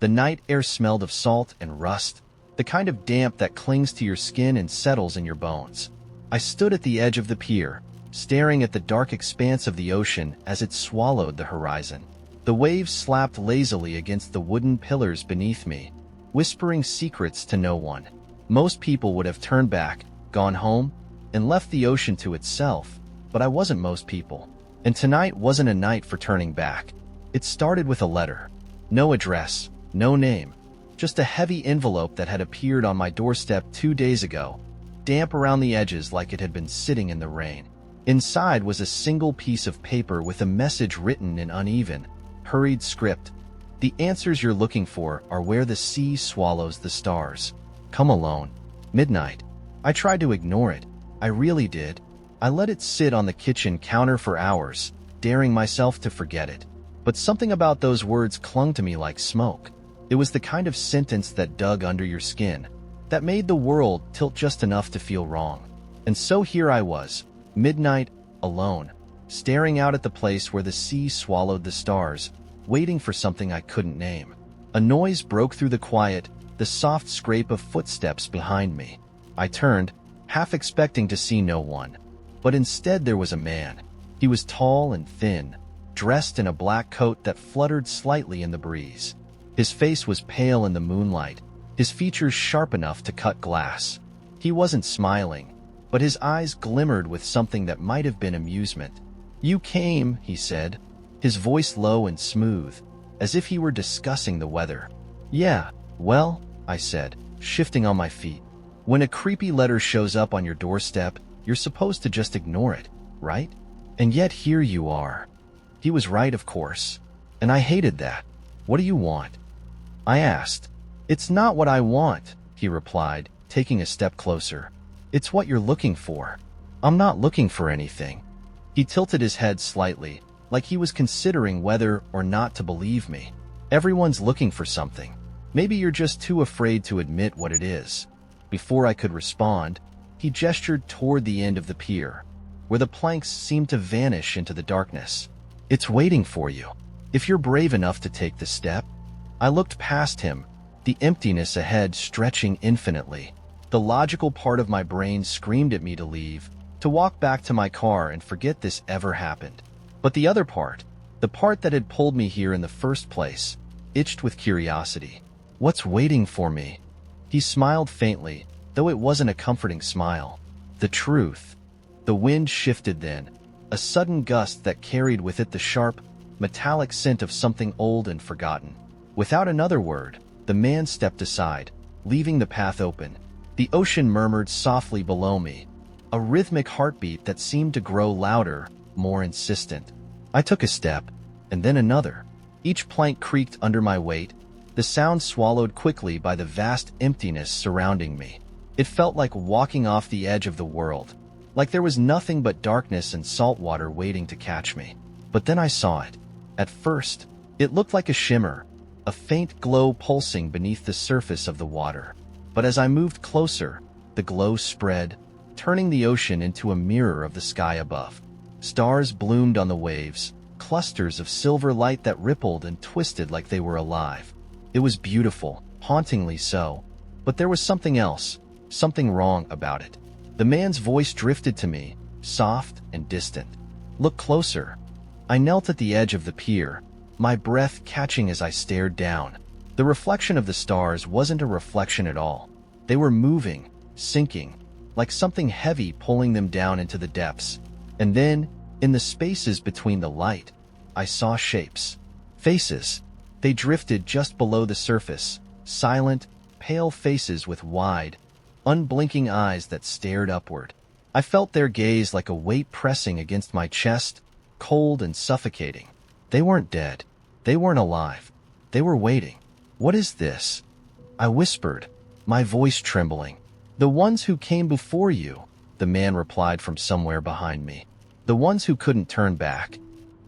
The night air smelled of salt and rust, the kind of damp that clings to your skin and settles in your bones. I stood at the edge of the pier, staring at the dark expanse of the ocean as it swallowed the horizon. The waves slapped lazily against the wooden pillars beneath me, whispering secrets to no one. Most people would have turned back, gone home, and left the ocean to itself, but I wasn't most people. And tonight wasn't a night for turning back. It started with a letter. No address, no name, just a heavy envelope that had appeared on my doorstep 2 days ago, damp around the edges like it had been sitting in the rain. Inside was a single piece of paper with a message written in uneven, hurried script. "The answers you're looking for are where the sea swallows the stars. Come alone. Midnight." I tried to ignore it. I really did. I let it sit on the kitchen counter for hours, daring myself to forget it. But something about those words clung to me like smoke. It was the kind of sentence that dug under your skin, that made the world tilt just enough to feel wrong. And so here I was, midnight, alone, staring out at the place where the sea swallowed the stars, waiting for something I couldn't name. A noise broke through the quiet, the soft scrape of footsteps behind me. I turned, half expecting to see no one. But instead there was a man. He was tall and thin, dressed in a black coat that fluttered slightly in the breeze. His face was pale in the moonlight, his features sharp enough to cut glass. He wasn't smiling, but his eyes glimmered with something that might have been amusement. "You came," he said, his voice low and smooth, as if he were discussing the weather. "Yeah, well," I said, shifting on my feet. "When a creepy letter shows up on your doorstep, you're supposed to just ignore it, right? And yet here you are." He was right, of course, and I hated that. "What do you want?" I asked. "It's not what I want," he replied, taking a step closer. "It's what you're looking for." "I'm not looking for anything." He tilted his head slightly, like he was considering whether or not to believe me. "Everyone's looking for something. Maybe you're just too afraid to admit what it is." Before I could respond, he gestured toward the end of the pier, where the planks seemed to vanish into the darkness. "It's waiting for you, if you're brave enough to take the step." I looked past him, the emptiness ahead stretching infinitely. The logical part of my brain screamed at me to leave, to walk back to my car and forget this ever happened. But the other part, the part that had pulled me here in the first place, itched with curiosity. What's waiting for me? He smiled faintly, though it wasn't a comforting smile. The truth. The wind shifted then, a sudden gust that carried with it the sharp, metallic scent of something old and forgotten. Without another word, the man stepped aside, leaving the path open. The ocean murmured softly below me, a rhythmic heartbeat that seemed to grow louder, more insistent. I took a step, and then another. Each plank creaked under my weight, the sound swallowed quickly by the vast emptiness surrounding me. It felt like walking off the edge of the world, like there was nothing but darkness and salt water waiting to catch me. But then I saw it. At first, it looked like a shimmer, a faint glow pulsing beneath the surface of the water. But as I moved closer, the glow spread, turning the ocean into a mirror of the sky above. Stars bloomed on the waves, clusters of silver light that rippled and twisted like they were alive. It was beautiful, hauntingly so, but there was something else, something wrong about it. The man's voice drifted to me, soft and distant. Look closer. I knelt at the edge of the pier, my breath catching as I stared down. The reflection of the stars wasn't a reflection at all. They were moving, sinking, like something heavy pulling them down into the depths. And then, in the spaces between the light, I saw shapes. Faces. They drifted just below the surface, silent, pale faces with wide, unblinking eyes that stared upward. I felt their gaze like a weight pressing against my chest, cold and suffocating. They weren't dead. They weren't alive. They were waiting. What is this? I whispered, my voice trembling. The ones who came before you, the man replied from somewhere behind me. The ones who couldn't turn back.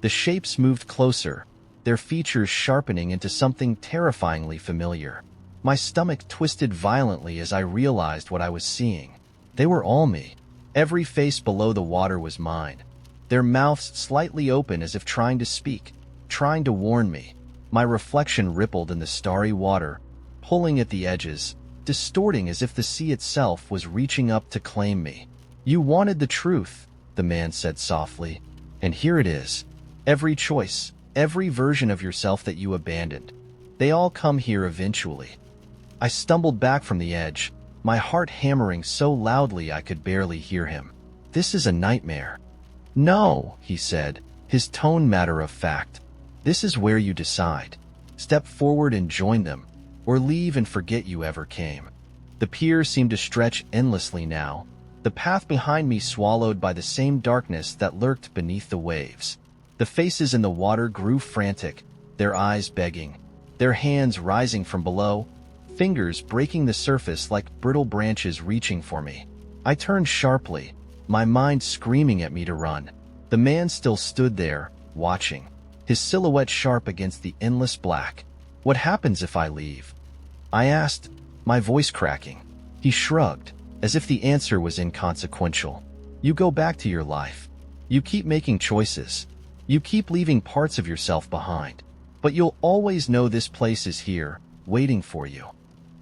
The shapes moved closer, their features sharpening into something terrifyingly familiar. My stomach twisted violently as I realized what I was seeing. They were all me. Every face below the water was mine, their mouths slightly open as if trying to speak, trying to warn me. My reflection rippled in the starry water, pulling at the edges, distorting as if the sea itself was reaching up to claim me. You wanted the truth, the man said softly, and here it is. Every choice, every version of yourself that you abandoned. They all come here eventually. I stumbled back from the edge, my heart hammering so loudly I could barely hear him. This is a nightmare. No, he said, his tone matter of fact. This is where you decide. Step forward and join them, or leave and forget you ever came. The pier seemed to stretch endlessly now, the path behind me swallowed by the same darkness that lurked beneath the waves. The faces in the water grew frantic, their eyes begging, their hands rising from below, fingers breaking the surface like brittle branches reaching for me. I turned sharply, my mind screaming at me to run. The man still stood there, watching, his silhouette sharp against the endless black. What happens if I leave? I asked, my voice cracking. He shrugged, as if the answer was inconsequential. You go back to your life. You keep making choices. You keep leaving parts of yourself behind. But you'll always know this place is here, waiting for you.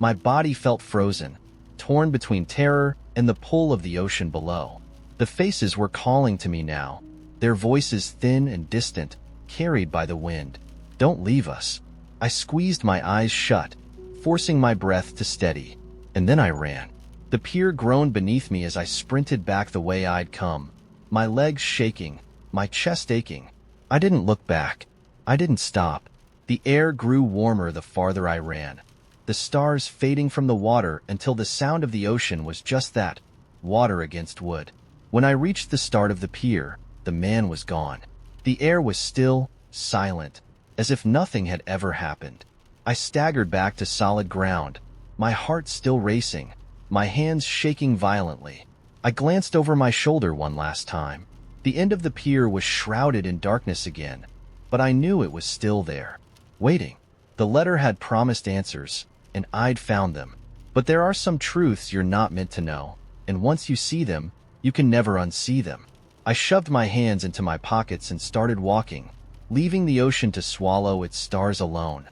My body felt frozen, torn between terror and the pull of the ocean below. The faces were calling to me now, their voices thin and distant, carried by the wind. Don't leave us. I squeezed my eyes shut, forcing my breath to steady. And then I ran. The pier groaned beneath me as I sprinted back the way I'd come, my legs shaking, my chest aching. I didn't look back. I didn't stop. The air grew warmer the farther I ran, the stars fading from the water until the sound of the ocean was just that, water against wood. When I reached the start of the pier, the man was gone. The air was still, silent, as if nothing had ever happened. I staggered back to solid ground, my heart still racing, my hands shaking violently. I glanced over my shoulder one last time. The end of the pier was shrouded in darkness again, but I knew it was still there, waiting. The letter had promised answers, and I'd found them. But there are some truths you're not meant to know, and once you see them, you can never unsee them. I shoved my hands into my pockets and started walking, leaving the ocean to swallow its stars alone.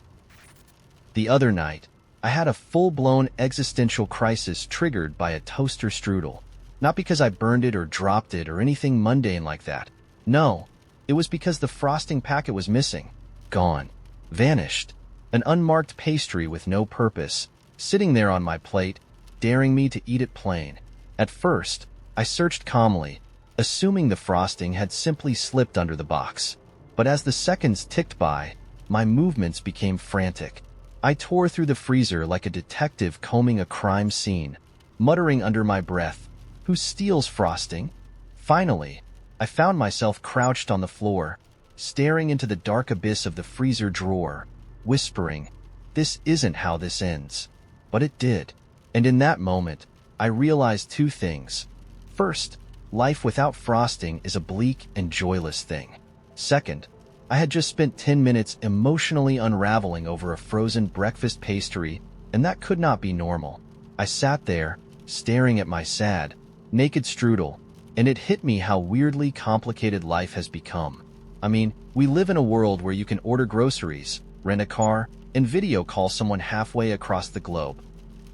The other night, I had a full-blown existential crisis triggered by a toaster strudel. Not because I burned it or dropped it or anything mundane like that. No, it was because the frosting packet was missing. Gone. Vanished. An unmarked pastry with no purpose, sitting there on my plate, daring me to eat it plain. At first, I searched calmly, assuming the frosting had simply slipped under the box. But as the seconds ticked by, my movements became frantic. I tore through the freezer like a detective combing a crime scene, muttering under my breath, "Who steals frosting?" Finally, I found myself crouched on the floor, staring into the dark abyss of the freezer drawer, whispering, "This isn't how this ends." But it did. And in that moment, I realized two things. First, life without frosting is a bleak and joyless thing. Second, I had just spent 10 minutes emotionally unraveling over a frozen breakfast pastry, and that could not be normal. I sat there, staring at my sad, naked strudel, and it hit me how weirdly complicated life has become. I mean, we live in a world where you can order groceries, rent a car, and video call someone halfway across the globe,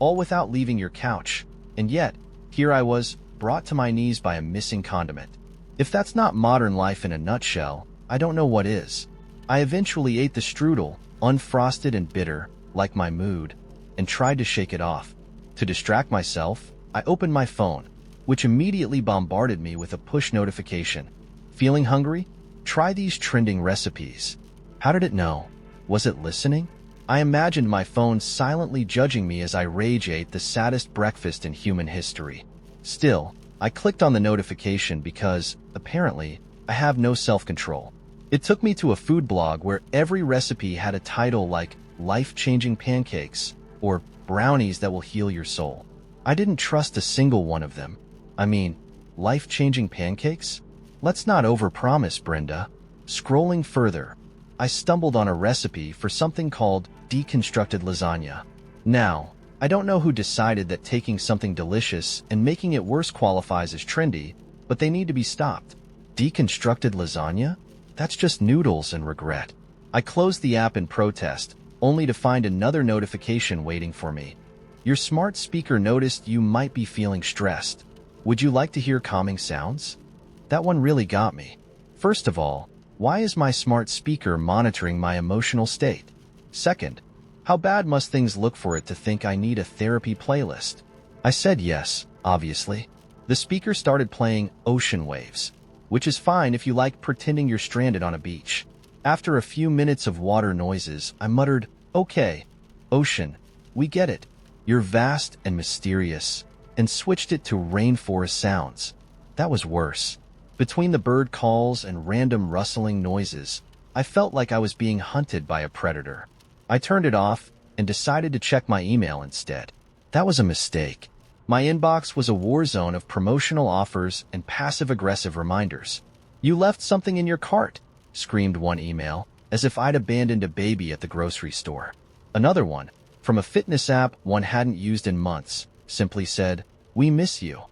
all without leaving your couch. And yet, here I was, brought to my knees by a missing condiment. If that's not modern life in a nutshell, I don't know what is. I eventually ate the strudel, unfrosted and bitter, like my mood, and tried to shake it off. To distract myself, I opened my phone, which immediately bombarded me with a push notification. Feeling hungry? Try these trending recipes. How did it know? Was it listening? I imagined my phone silently judging me as I rage ate the saddest breakfast in human history. Still, I clicked on the notification because, apparently, I have no self-control. It took me to a food blog where every recipe had a title like "Life-Changing Pancakes" or "Brownies that will heal your soul." I didn't trust a single one of them. I mean, life-changing pancakes? Let's not overpromise, Brenda. Scrolling further, I stumbled on a recipe for something called deconstructed lasagna. Now, I don't know who decided that taking something delicious and making it worse qualifies as trendy, but they need to be stopped. Deconstructed lasagna? That's just noodles and regret. I closed the app in protest, only to find another notification waiting for me. Your smart speaker noticed you might be feeling stressed. Would you like to hear calming sounds? That one really got me. First of all, why is my smart speaker monitoring my emotional state? Second, how bad must things look for it to think I need a therapy playlist? I said yes, obviously. The speaker started playing Ocean Waves, which is fine if you like pretending you're stranded on a beach. After a few minutes of water noises, I muttered, "Okay, ocean, we get it. You're vast and mysterious," and switched it to rainforest sounds. That was worse. Between the bird calls and random rustling noises, I felt like I was being hunted by a predator. I turned it off and decided to check my email instead. That was a mistake. My inbox was a war zone of promotional offers and passive-aggressive reminders. "You left something in your cart," screamed one email, as if I'd abandoned a baby at the grocery store. Another one, from a fitness app one hadn't used in months, simply said, "We miss you."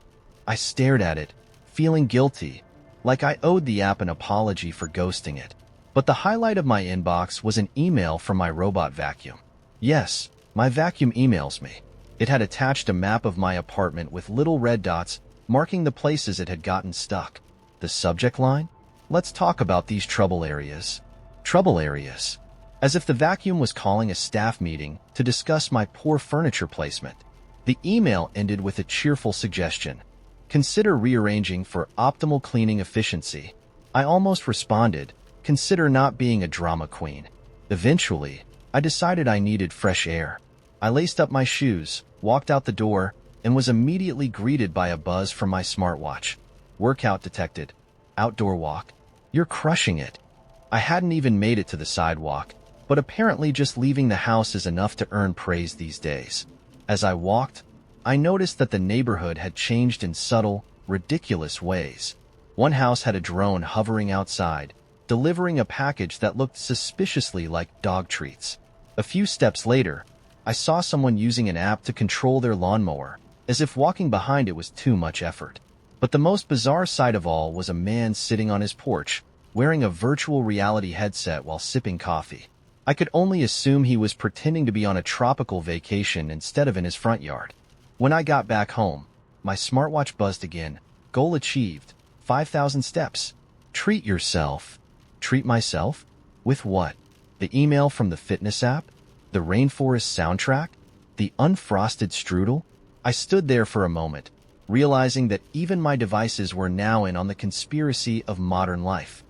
I stared at it, feeling guilty, like I owed the app an apology for ghosting it. But the highlight of my inbox was an email from my robot vacuum. Yes, my vacuum emails me. It had attached a map of my apartment with little red dots marking the places it had gotten stuck. The subject line? "Let's talk about these trouble areas." Trouble areas. As if the vacuum was calling a staff meeting to discuss my poor furniture placement. The email ended with a cheerful suggestion. "Consider rearranging for optimal cleaning efficiency." I almost responded, "Consider not being a drama queen." Eventually, I decided I needed fresh air. I laced up my shoes, walked out the door, and was immediately greeted by a buzz from my smartwatch. "Workout detected. Outdoor walk. You're crushing it." I hadn't even made it to the sidewalk, but apparently just leaving the house is enough to earn praise these days. As I walked, I noticed that the neighborhood had changed in subtle, ridiculous ways. One house had a drone hovering outside, delivering a package that looked suspiciously like dog treats. A few steps later, I saw someone using an app to control their lawnmower, as if walking behind it was too much effort. But the most bizarre sight of all was a man sitting on his porch, wearing a virtual reality headset while sipping coffee. I could only assume he was pretending to be on a tropical vacation instead of in his front yard. When I got back home, my smartwatch buzzed again. Goal achieved. 5,000 steps. Treat yourself. Treat myself? With what? The email from the fitness app? The rainforest soundtrack? The unfrosted strudel? I stood there for a moment, realizing that even my devices were now in on the conspiracy of modern life.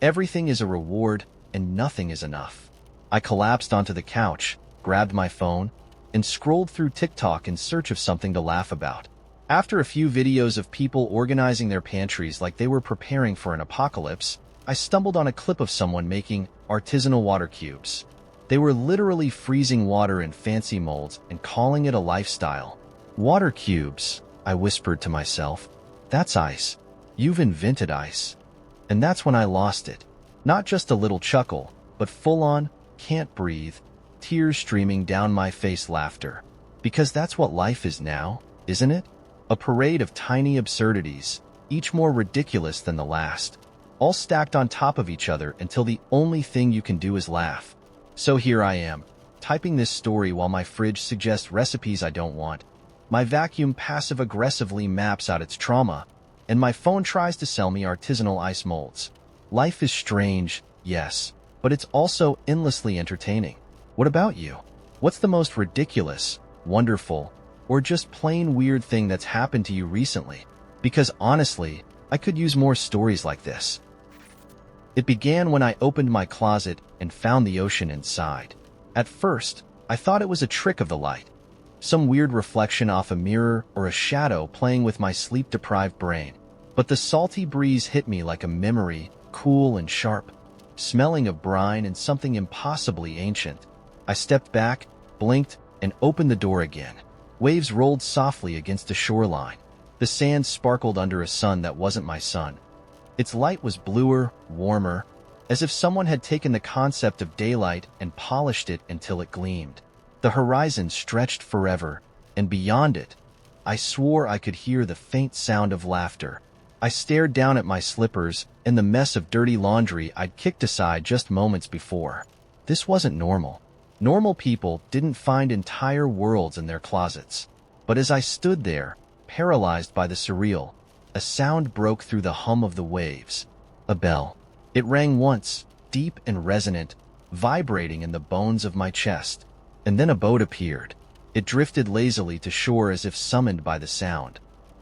Everything is a reward, and nothing is enough. I collapsed onto the couch, grabbed my phone, and scrolled through TikTok in search of something to laugh about. After a few videos of people organizing their pantries like they were preparing for an apocalypse, I stumbled on a clip of someone making artisanal water cubes. They were literally freezing water in fancy molds and calling it a lifestyle. Water cubes, I whispered to myself. That's ice. You've invented ice. And that's when I lost it. Not just a little chuckle, but full-on, can't breathe, tears streaming down my face laughter. Because that's what life is now, isn't it? A parade of tiny absurdities, each more ridiculous than the last, all stacked on top of each other until the only thing you can do is laugh. So here I am, typing this story while my fridge suggests recipes I don't want. My vacuum passive-aggressively maps out its trauma, and my phone tries to sell me artisanal ice molds. Life is strange, yes, but it's also endlessly entertaining. What about you? What's the most ridiculous, wonderful, or just plain weird thing that's happened to you recently? Because honestly, I could use more stories like this. It began when I opened my closet and found the ocean inside. At first, I thought it was a trick of the light, some weird reflection off a mirror or a shadow playing with my sleep-deprived brain. But the salty breeze hit me like a memory, cool and sharp, smelling of brine and something impossibly ancient. I stepped back, blinked, and opened the door again. Waves rolled softly against the shoreline. The sand sparkled under a sun that wasn't my sun. Its light was bluer, warmer, as if someone had taken the concept of daylight and polished it until it gleamed. The horizon stretched forever, and beyond it, I swore I could hear the faint sound of laughter. I stared down at my slippers and the mess of dirty laundry I'd kicked aside just moments before. This wasn't normal. Normal people didn't find entire worlds in their closets. But as I stood there, paralyzed by the surreal, a sound broke through the hum of the waves. A bell. It rang once, deep and resonant, vibrating in the bones of my chest. And then a boat appeared. It drifted lazily to shore as if summoned by the sound.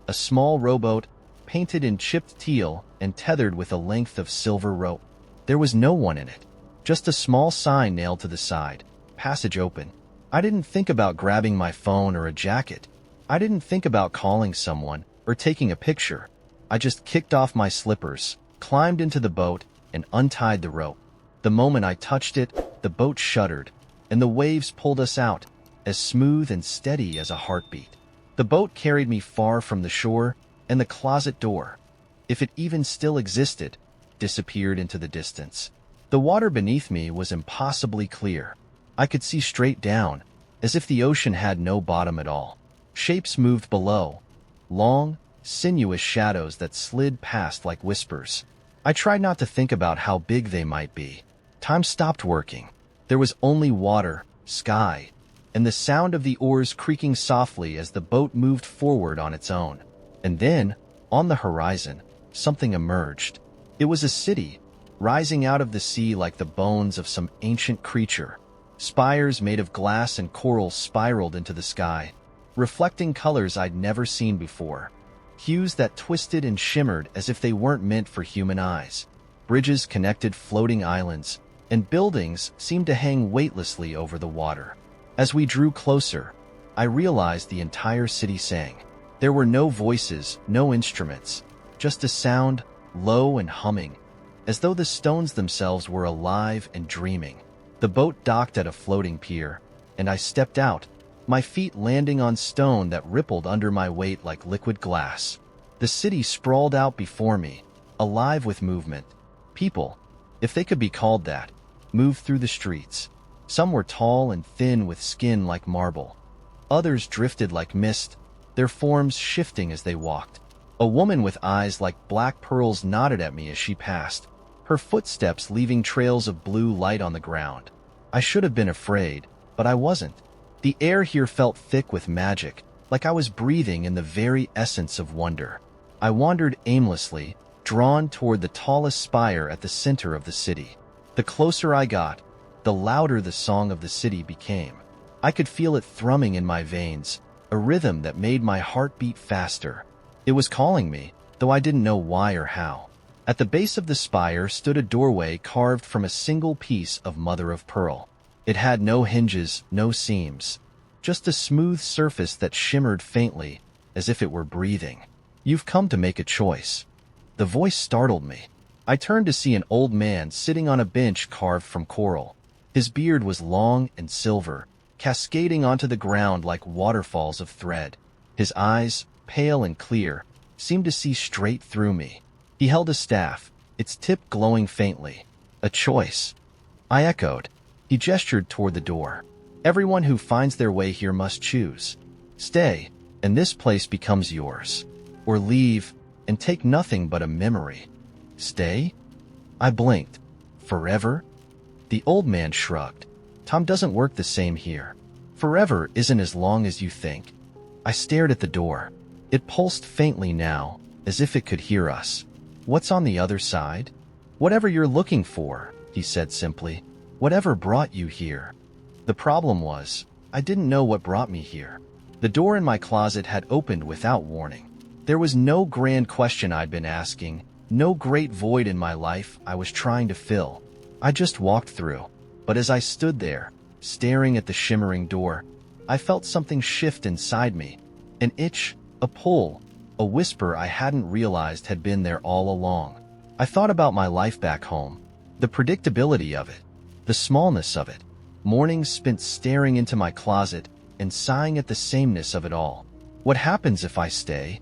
A small rowboat, painted in chipped teal and tethered with a length of silver rope. There was no one in it, just a small sign nailed to the side. Passage open. I didn't think about grabbing my phone or a jacket. I didn't think about calling someone or taking a picture. I just kicked off my slippers, climbed into the boat, and untied the rope. The moment I touched it, the boat shuddered, and the waves pulled us out, as smooth and steady as a heartbeat. The boat carried me far from the shore, and the closet door, if it even still existed, disappeared into the distance. The water beneath me was impossibly clear. I could see straight down, as if the ocean had no bottom at all. Shapes moved below, long, sinuous shadows that slid past like whispers. I tried not to think about how big they might be. Time stopped working. There was only water, sky, and the sound of the oars creaking softly as the boat moved forward on its own. And then, on the horizon, something emerged. It was a city, rising out of the sea like the bones of some ancient creature. Spires made of glass and coral spiraled into the sky, reflecting colors I'd never seen before. Hues that twisted and shimmered as if they weren't meant for human eyes. Bridges connected floating islands, and buildings seemed to hang weightlessly over the water. As we drew closer, I realized the entire city sang. There were no voices, no instruments, just a sound, low and humming, as though the stones themselves were alive and dreaming. The boat docked at a floating pier, and I stepped out, my feet landing on stone that rippled under my weight like liquid glass. The city sprawled out before me, alive with movement. People, if they could be called that, moved through the streets. Some were tall and thin with skin like marble. Others drifted like mist, their forms shifting as they walked. A woman with eyes like black pearls nodded at me as she passed, her footsteps leaving trails of blue light on the ground. I should have been afraid, but I wasn't. The air here felt thick with magic, like I was breathing in the very essence of wonder. I wandered aimlessly, drawn toward the tallest spire at the center of the city. The closer I got, the louder the song of the city became. I could feel it thrumming in my veins, a rhythm that made my heart beat faster. It was calling me, though I didn't know why or how. At the base of the spire stood a doorway carved from a single piece of mother of pearl. It had no hinges, no seams, just a smooth surface that shimmered faintly, as if it were breathing. "You've come to make a choice." The voice startled me. I turned to see an old man sitting on a bench carved from coral. His beard was long and silver, cascading onto the ground like waterfalls of thread. His eyes, pale and clear, seemed to see straight through me. He held a staff, its tip glowing faintly. "A choice," I echoed. He gestured toward the door. "Everyone who finds their way here must choose. Stay, and this place becomes yours. Or leave, and take nothing but a memory." "Stay?" I blinked. "Forever?" The old man shrugged. "Tom doesn't work the same here. Forever isn't as long as you think." I stared at the door. It pulsed faintly now, as if it could hear us. "What's on the other side?" "Whatever you're looking for," he said simply. "Whatever brought you here." The problem was, I didn't know what brought me here. The door in my closet had opened without warning. There was no grand question I'd been asking, no great void in my life I was trying to fill. I just walked through. But as I stood there, staring at the shimmering door, I felt something shift inside me. An itch, a pull, a whisper I hadn't realized had been there all along. I thought about my life back home, the predictability of it, the smallness of it, mornings spent staring into my closet and sighing at the sameness of it all. "What happens if I stay?"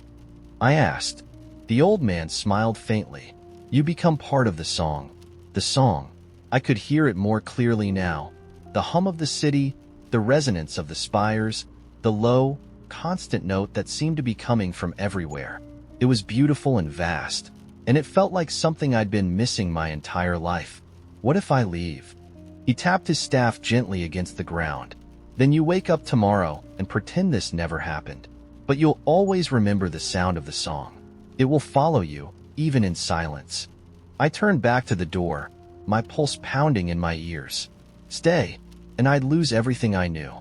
I asked. The old man smiled faintly. "You become part of the song." The song. I could hear it more clearly now. The hum of the city, the resonance of the spires, the low, constant note that seemed to be coming from everywhere. It was beautiful and vast, and it felt like something I'd been missing my entire life. "What if I leave?" He tapped his staff gently against the ground. "Then you wake up tomorrow and pretend this never happened. But you'll always remember the sound of the song. It will follow you, even in silence." I turned back to the door, my pulse pounding in my ears. Stay, and I'd lose everything I knew.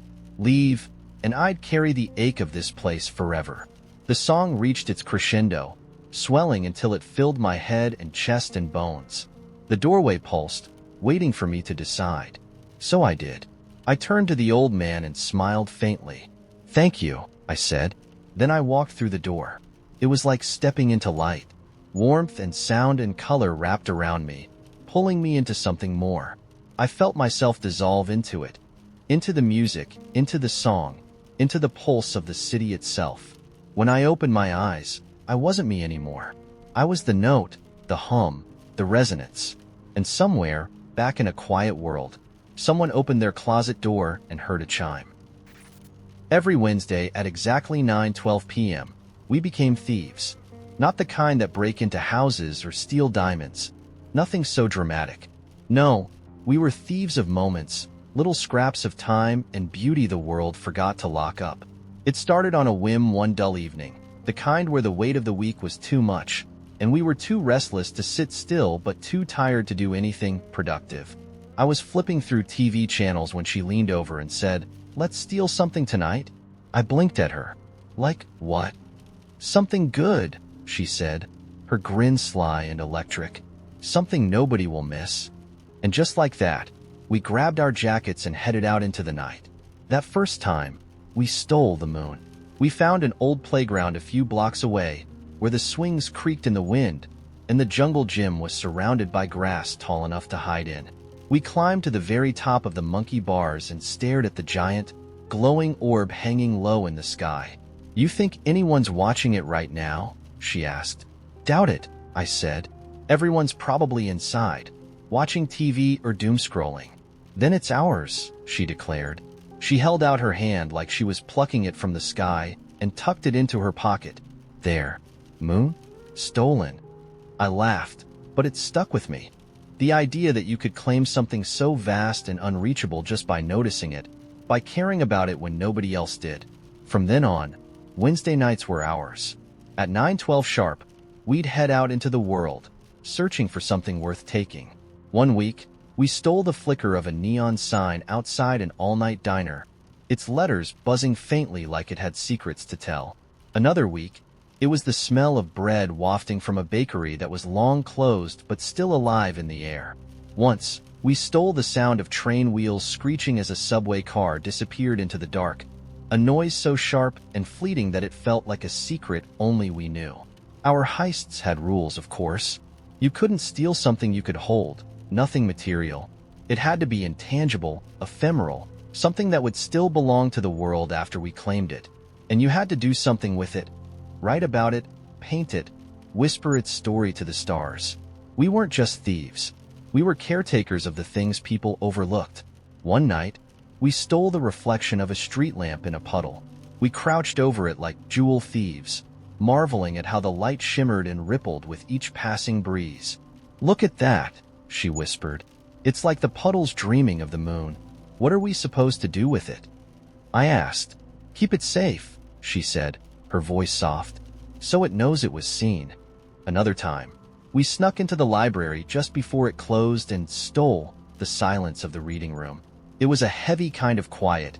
Leave, and I'd carry the ache of this place forever. The song reached its crescendo, swelling until it filled my head and chest and bones. The doorway pulsed, waiting for me to decide. So I did. I turned to the old man and smiled faintly. "Thank you," I said. Then I walked through the door. It was like stepping into light. Warmth and sound and color wrapped around me, pulling me into something more. I felt myself dissolve into it, into the music, into the song, into the pulse of the city itself. When I opened my eyes, I wasn't me anymore. I was the note, the hum, the resonance. And somewhere, back in a quiet world, someone opened their closet door and heard a chime. Every Wednesday at exactly 9:12 p.m., we became thieves. Not the kind that break into houses or steal diamonds. Nothing so dramatic. No, we were thieves of moments, little scraps of time and beauty the world forgot to lock up. It started on a whim one dull evening, the kind where the weight of the week was too much, and we were too restless to sit still but too tired to do anything productive. I was flipping through TV channels when she leaned over and said, "Let's steal something tonight?" I blinked at her. "Like what?" "Something good," she said, her grin sly and electric. "Something nobody will miss." And just like that, we grabbed our jackets and headed out into the night. That first time, we stole the moon. We found an old playground a few blocks away, where the swings creaked in the wind, and the jungle gym was surrounded by grass tall enough to hide in. We climbed to the very top of the monkey bars and stared at the giant, glowing orb hanging low in the sky. "You think anyone's watching it right now?" she asked. "Doubt it," I said. "Everyone's probably inside, watching TV or doom-scrolling." "Then it's ours," she declared. She held out her hand like she was plucking it from the sky and tucked it into her pocket. "There. Moon? Stolen." I laughed, but it stuck with me. The idea that you could claim something so vast and unreachable just by noticing it, by caring about it when nobody else did. From then on, Wednesday nights were ours. At 9:12 sharp, we'd head out into the world, searching for something worth taking. One week, we stole the flicker of a neon sign outside an all-night diner, its letters buzzing faintly like it had secrets to tell. Another week, it was the smell of bread wafting from a bakery that was long closed but still alive in the air. Once, we stole the sound of train wheels screeching as a subway car disappeared into the dark, a noise so sharp and fleeting that it felt like a secret only we knew. Our heists had rules, of course. You couldn't steal something you could hold, nothing material. It had to be intangible, ephemeral, something that would still belong to the world after we claimed it. And you had to do something with it. Write about it, paint it, whisper its story to the stars. We weren't just thieves. We were caretakers of the things people overlooked. One night, we stole the reflection of a street lamp in a puddle. We crouched over it like jewel thieves, marveling at how the light shimmered and rippled with each passing breeze. "Look at that," she whispered. "It's like the puddle's dreaming of the moon. What are we supposed to do with it?" I asked. "Keep it safe," she said, her voice soft, "so it knows it was seen." Another time, we snuck into the library just before it closed and stole the silence of the reading room. It was a heavy kind of quiet,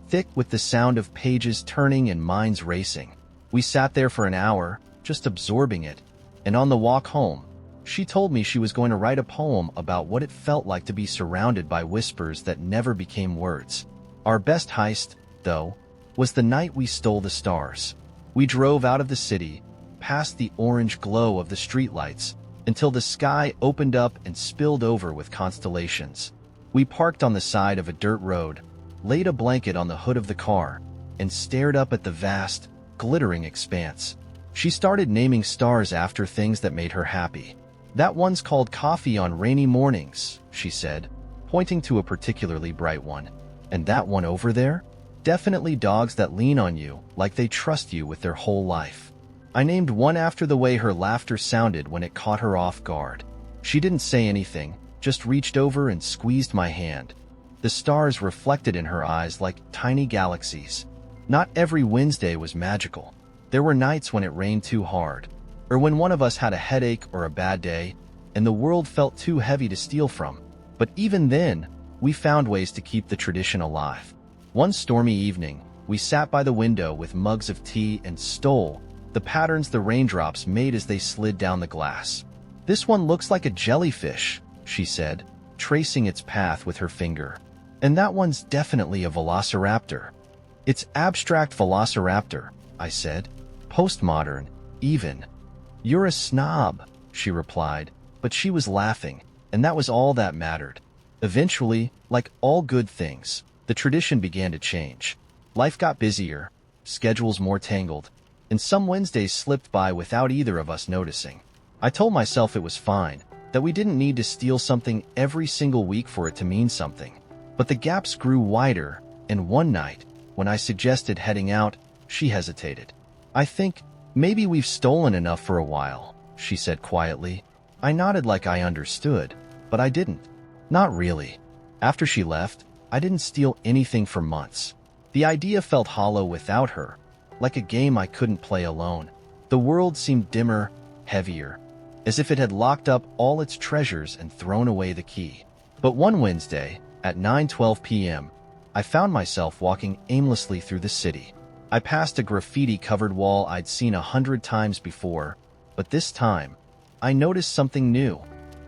thick with the sound of pages turning and minds racing. We sat there for an hour, just absorbing it, and on the walk home, she told me she was going to write a poem about what it felt like to be surrounded by whispers that never became words. Our best heist, though, was the night we stole the stars. We drove out of the city, past the orange glow of the streetlights, until the sky opened up and spilled over with constellations. We parked on the side of a dirt road, laid a blanket on the hood of the car, and stared up at the vast, glittering expanse. She started naming stars after things that made her happy. "That one's called Coffee on Rainy Mornings," she said, pointing to a particularly bright one. "And that one over there? Definitely dogs that lean on you like they trust you with their whole life." I named one after the way her laughter sounded when it caught her off guard. She didn't say anything, just reached over and squeezed my hand. The stars reflected in her eyes like tiny galaxies. Not every Wednesday was magical. There were nights when it rained too hard, or when one of us had a headache or a bad day, and the world felt too heavy to steal from. But even then, we found ways to keep the tradition alive. One stormy evening, we sat by the window with mugs of tea and stole the patterns the raindrops made as they slid down the glass. "This one looks like a jellyfish," she said, tracing its path with her finger. "And that one's definitely a velociraptor." "It's abstract velociraptor," I said. "Postmodern, even." "You're a snob," she replied, but she was laughing, and that was all that mattered. Eventually, like all good things, the tradition began to change. Life got busier, schedules more tangled, and some Wednesdays slipped by without either of us noticing. I told myself it was fine, that we didn't need to steal something every single week for it to mean something. But the gaps grew wider, and one night, when I suggested heading out, she hesitated. "I think maybe we've stolen enough for a while," she said quietly. I nodded like I understood, but I didn't. Not really. After she left, I didn't steal anything for months. The idea felt hollow without her, like a game I couldn't play alone. The world seemed dimmer, heavier, as if it had locked up all its treasures and thrown away the key. But one Wednesday, at 9:12 p.m., I found myself walking aimlessly through the city. I passed a graffiti-covered wall I'd seen 100 times before, but this time, I noticed something new.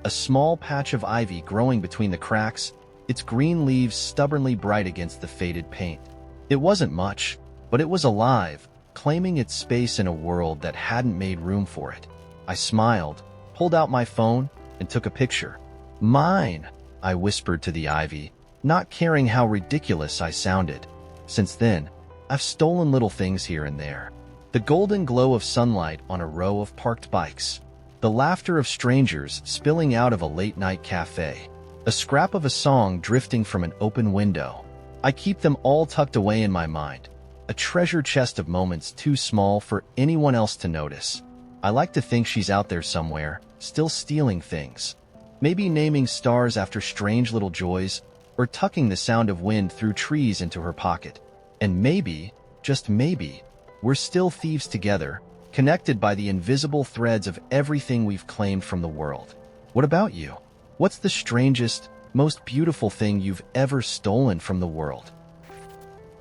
A small patch of ivy growing between the cracks, its green leaves stubbornly bright against the faded paint. It wasn't much, but it was alive, claiming its space in a world that hadn't made room for it. I smiled, pulled out my phone, and took a picture. "Mine," I whispered to the ivy, not caring how ridiculous I sounded. Since then, I've stolen little things here and there. The golden glow of sunlight on a row of parked bikes. The laughter of strangers spilling out of a late-night cafe. A scrap of a song drifting from an open window. I keep them all tucked away in my mind. A treasure chest of moments too small for anyone else to notice. I like to think she's out there somewhere, still stealing things. Maybe naming stars after strange little joys, or tucking the sound of wind through trees into her pocket. And maybe, just maybe, we're still thieves together, connected by the invisible threads of everything we've claimed from the world. What about you? What's the strangest, most beautiful thing you've ever stolen from the world?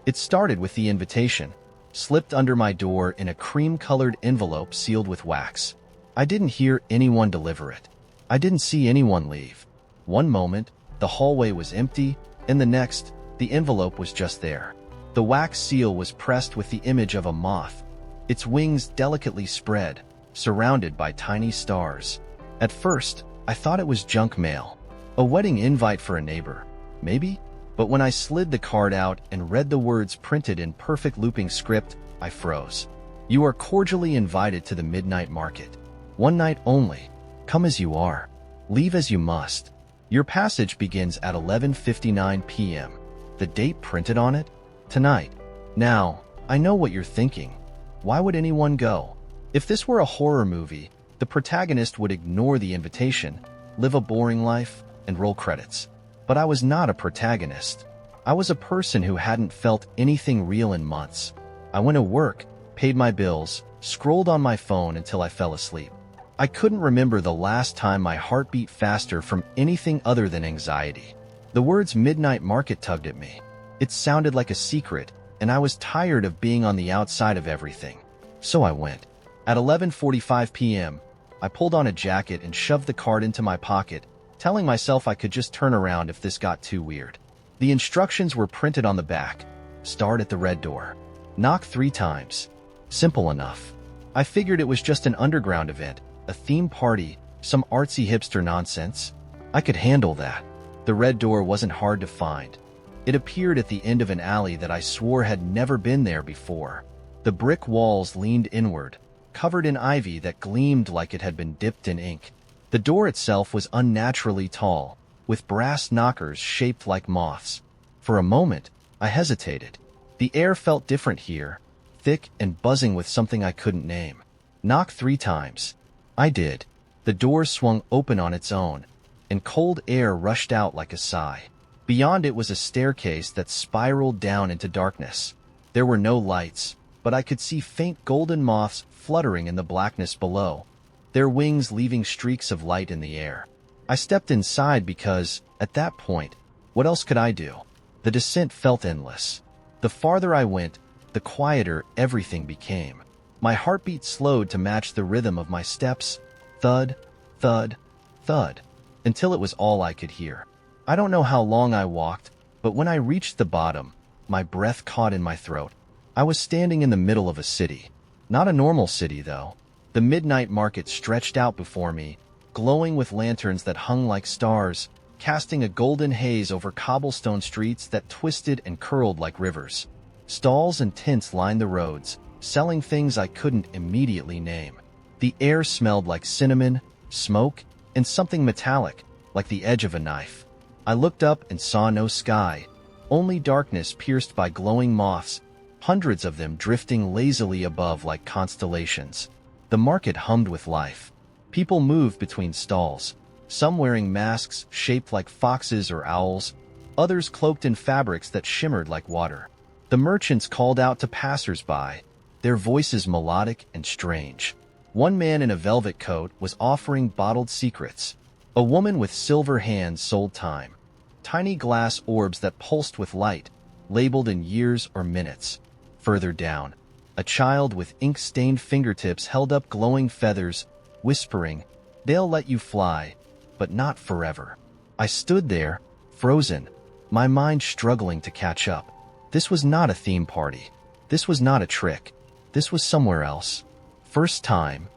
It started with the invitation, slipped under my door in a cream-colored envelope sealed with wax. I didn't hear anyone deliver it. I didn't see anyone leave. One moment, the hallway was empty, and the next, the envelope was just there. The wax seal was pressed with the image of a moth, its wings delicately spread, surrounded by tiny stars. At first, I thought it was junk mail, a wedding invite for a neighbor, maybe? But when I slid the card out and read the words printed in perfect looping script, I froze. You are cordially invited to the midnight market. One night only. Come as you are. Leave as you must. Your passage begins at 11:59 p.m. The date printed on it? Tonight. Now, I know what you're thinking. Why would anyone go? If this were a horror movie, the protagonist would ignore the invitation, live a boring life, and roll credits. But I was not a protagonist. I was a person who hadn't felt anything real in months. I went to work, paid my bills, scrolled on my phone until I fell asleep. I couldn't remember the last time my heart beat faster from anything other than anxiety. The words midnight market tugged at me. It sounded like a secret, and I was tired of being on the outside of everything. So I went. At 11:45 p.m., I pulled on a jacket and shoved the card into my pocket, telling myself I could just turn around if this got too weird. The instructions were printed on the back. Start at the red door. Knock 3 times. Simple enough. I figured it was just an underground event, a theme party, some artsy hipster nonsense. I could handle that. The red door wasn't hard to find. It appeared at the end of an alley that I swore had never been there before. The brick walls leaned inward, covered in ivy that gleamed like it had been dipped in ink. The door itself was unnaturally tall, with brass knockers shaped like moths. For a moment, I hesitated. The air felt different here, thick and buzzing with something I couldn't name. Knock 3 times. I did. The door swung open on its own, and cold air rushed out like a sigh. Beyond it was a staircase that spiraled down into darkness. There were no lights, but I could see faint golden moths fluttering in the blackness below, their wings leaving streaks of light in the air. I stepped inside because, at that point, what else could I do? The descent felt endless. The farther I went, the quieter everything became. My heartbeat slowed to match the rhythm of my steps, thud, thud, thud, until it was all I could hear. I don't know how long I walked, but when I reached the bottom, my breath caught in my throat. I was standing in the middle of a city. Not a normal city, though. The midnight market stretched out before me, glowing with lanterns that hung like stars, casting a golden haze over cobblestone streets that twisted and curled like rivers. Stalls and tents lined the roads, selling things I couldn't immediately name. The air smelled like cinnamon, smoke, and something metallic, like the edge of a knife. I looked up and saw no sky, only darkness pierced by glowing moths, hundreds of them drifting lazily above like constellations. The market hummed with life. People moved between stalls, some wearing masks shaped like foxes or owls, others cloaked in fabrics that shimmered like water. The merchants called out to passers-by, their voices melodic and strange. One man in a velvet coat was offering bottled secrets. A woman with silver hands sold time. Tiny glass orbs that pulsed with light, labeled in years or minutes. Further down, a child with ink-stained fingertips held up glowing feathers, whispering, "They'll let you fly, but not forever." I stood there, frozen, my mind struggling to catch up. This was not a theme party. This was not a trick. This was somewhere else. First time,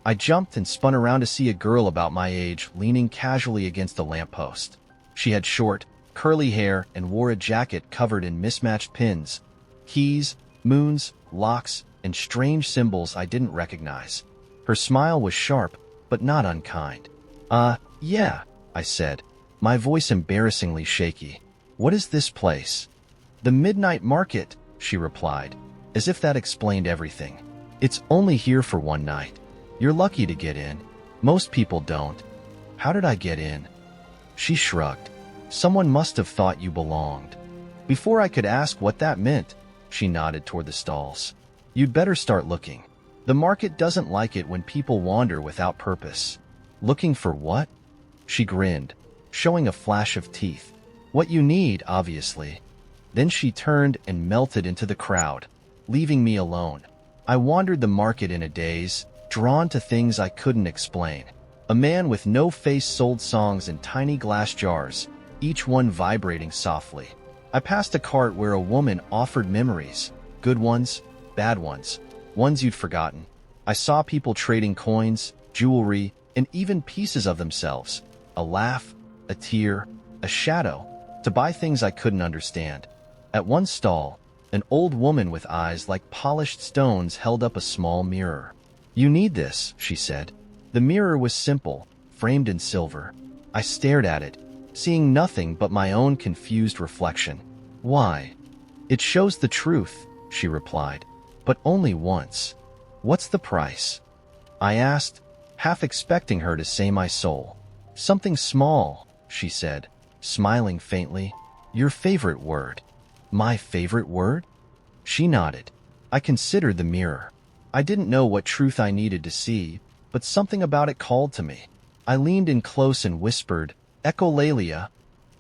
I jumped and spun around to see a girl about my age leaning casually against a lamppost. She had short, curly hair and wore a jacket covered in mismatched pins, keys, moons, locks, and strange symbols I didn't recognize. Her smile was sharp, but not unkind. Yeah, I said, my voice embarrassingly shaky. "What is this place?" "The midnight market," she replied, as if that explained everything. "It's only here for one night. You're lucky to get in. Most people don't." How did I get in? She shrugged. Someone must have thought you belonged. Before I could ask what that meant, she nodded toward the stalls. You'd better start looking. The market doesn't like it when people wander without purpose. Looking for what? She grinned, showing a flash of teeth. What you need, obviously. Then she turned and melted into the crowd, leaving me alone. I wandered the market in a daze, drawn to things I couldn't explain. A man with no face sold songs in tiny glass jars, each one vibrating softly. I passed a cart where a woman offered memories, good ones, bad ones, ones you'd forgotten. I saw people trading coins, jewelry, and even pieces of themselves. A laugh, a tear, a shadow, to buy things I couldn't understand. At one stall, an old woman with eyes like polished stones held up a small mirror. You need this, she said. The mirror was simple, framed in silver. I stared at it, seeing nothing but my own confused reflection. Why? It shows the truth, she replied, but only once. What's the price? I asked, half expecting her to say my soul. Something small, she said, smiling faintly. Your favorite word. My favorite word? She nodded. I considered the mirror. I didn't know what truth I needed to see, but something about it called to me. I leaned in close and whispered, echolalia.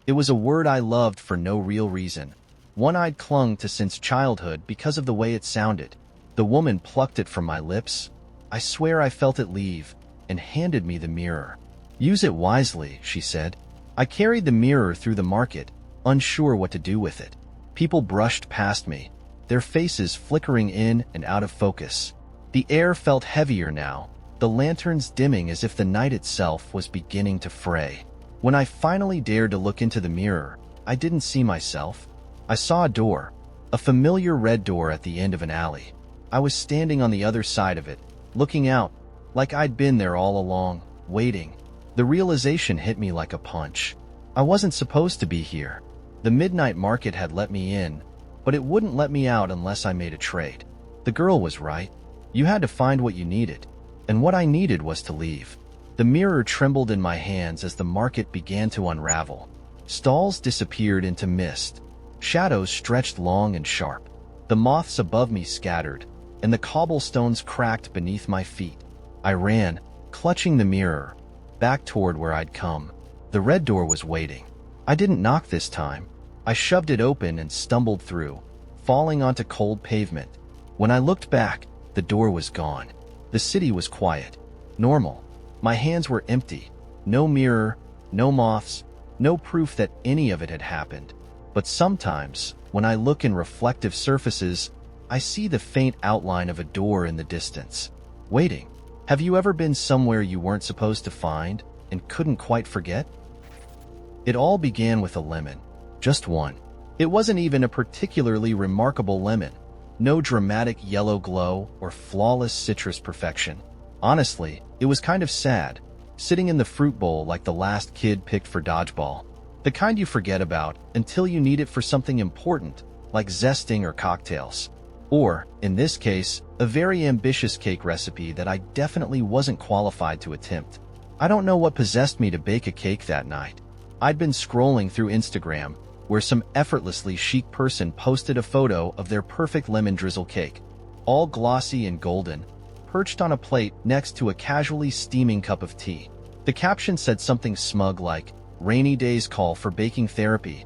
It was a word I loved for no real reason, one I'd clung to since childhood because of the way it sounded. The woman plucked it from my lips. I swear I felt it leave, and handed me the mirror. Use it wisely, she said. I carried the mirror through the market, unsure what to do with it. People brushed past me, their faces flickering in and out of focus. The air felt heavier now, the lanterns dimming as if the night itself was beginning to fray. When I finally dared to look into the mirror, I didn't see myself. I saw a door, a familiar red door at the end of an alley. I was standing on the other side of it, looking out, like I'd been there all along, waiting. The realization hit me like a punch. I wasn't supposed to be here. The midnight market had let me in, but it wouldn't let me out unless I made a trade. The girl was right. You had to find what you needed, and what I needed was to leave. The mirror trembled in my hands as the market began to unravel. Stalls disappeared into mist. Shadows stretched long and sharp. The moths above me scattered, and the cobblestones cracked beneath my feet. I ran, clutching the mirror, back toward where I'd come. The red door was waiting. I didn't knock this time. I shoved it open and stumbled through, falling onto cold pavement. When I looked back, the door was gone. The city was quiet, normal. My hands were empty. No mirror, no moths, no proof that any of it had happened. But sometimes, when I look in reflective surfaces, I see the faint outline of a door in the distance, waiting. Have you ever been somewhere you weren't supposed to find and couldn't quite forget? It all began with a lemon, just one. It wasn't even a particularly remarkable lemon. No dramatic yellow glow or flawless citrus perfection. Honestly, it was kind of sad, sitting in the fruit bowl like the last kid picked for dodgeball. The kind you forget about until you need it for something important, like zesting or cocktails. Or, in this case, a very ambitious cake recipe that I definitely wasn't qualified to attempt. I don't know what possessed me to bake a cake that night. I'd been scrolling through Instagram, where some effortlessly chic person posted a photo of their perfect lemon drizzle cake, all glossy and golden, perched on a plate next to a casually steaming cup of tea. The caption said something smug like, "Rainy days call for baking therapy."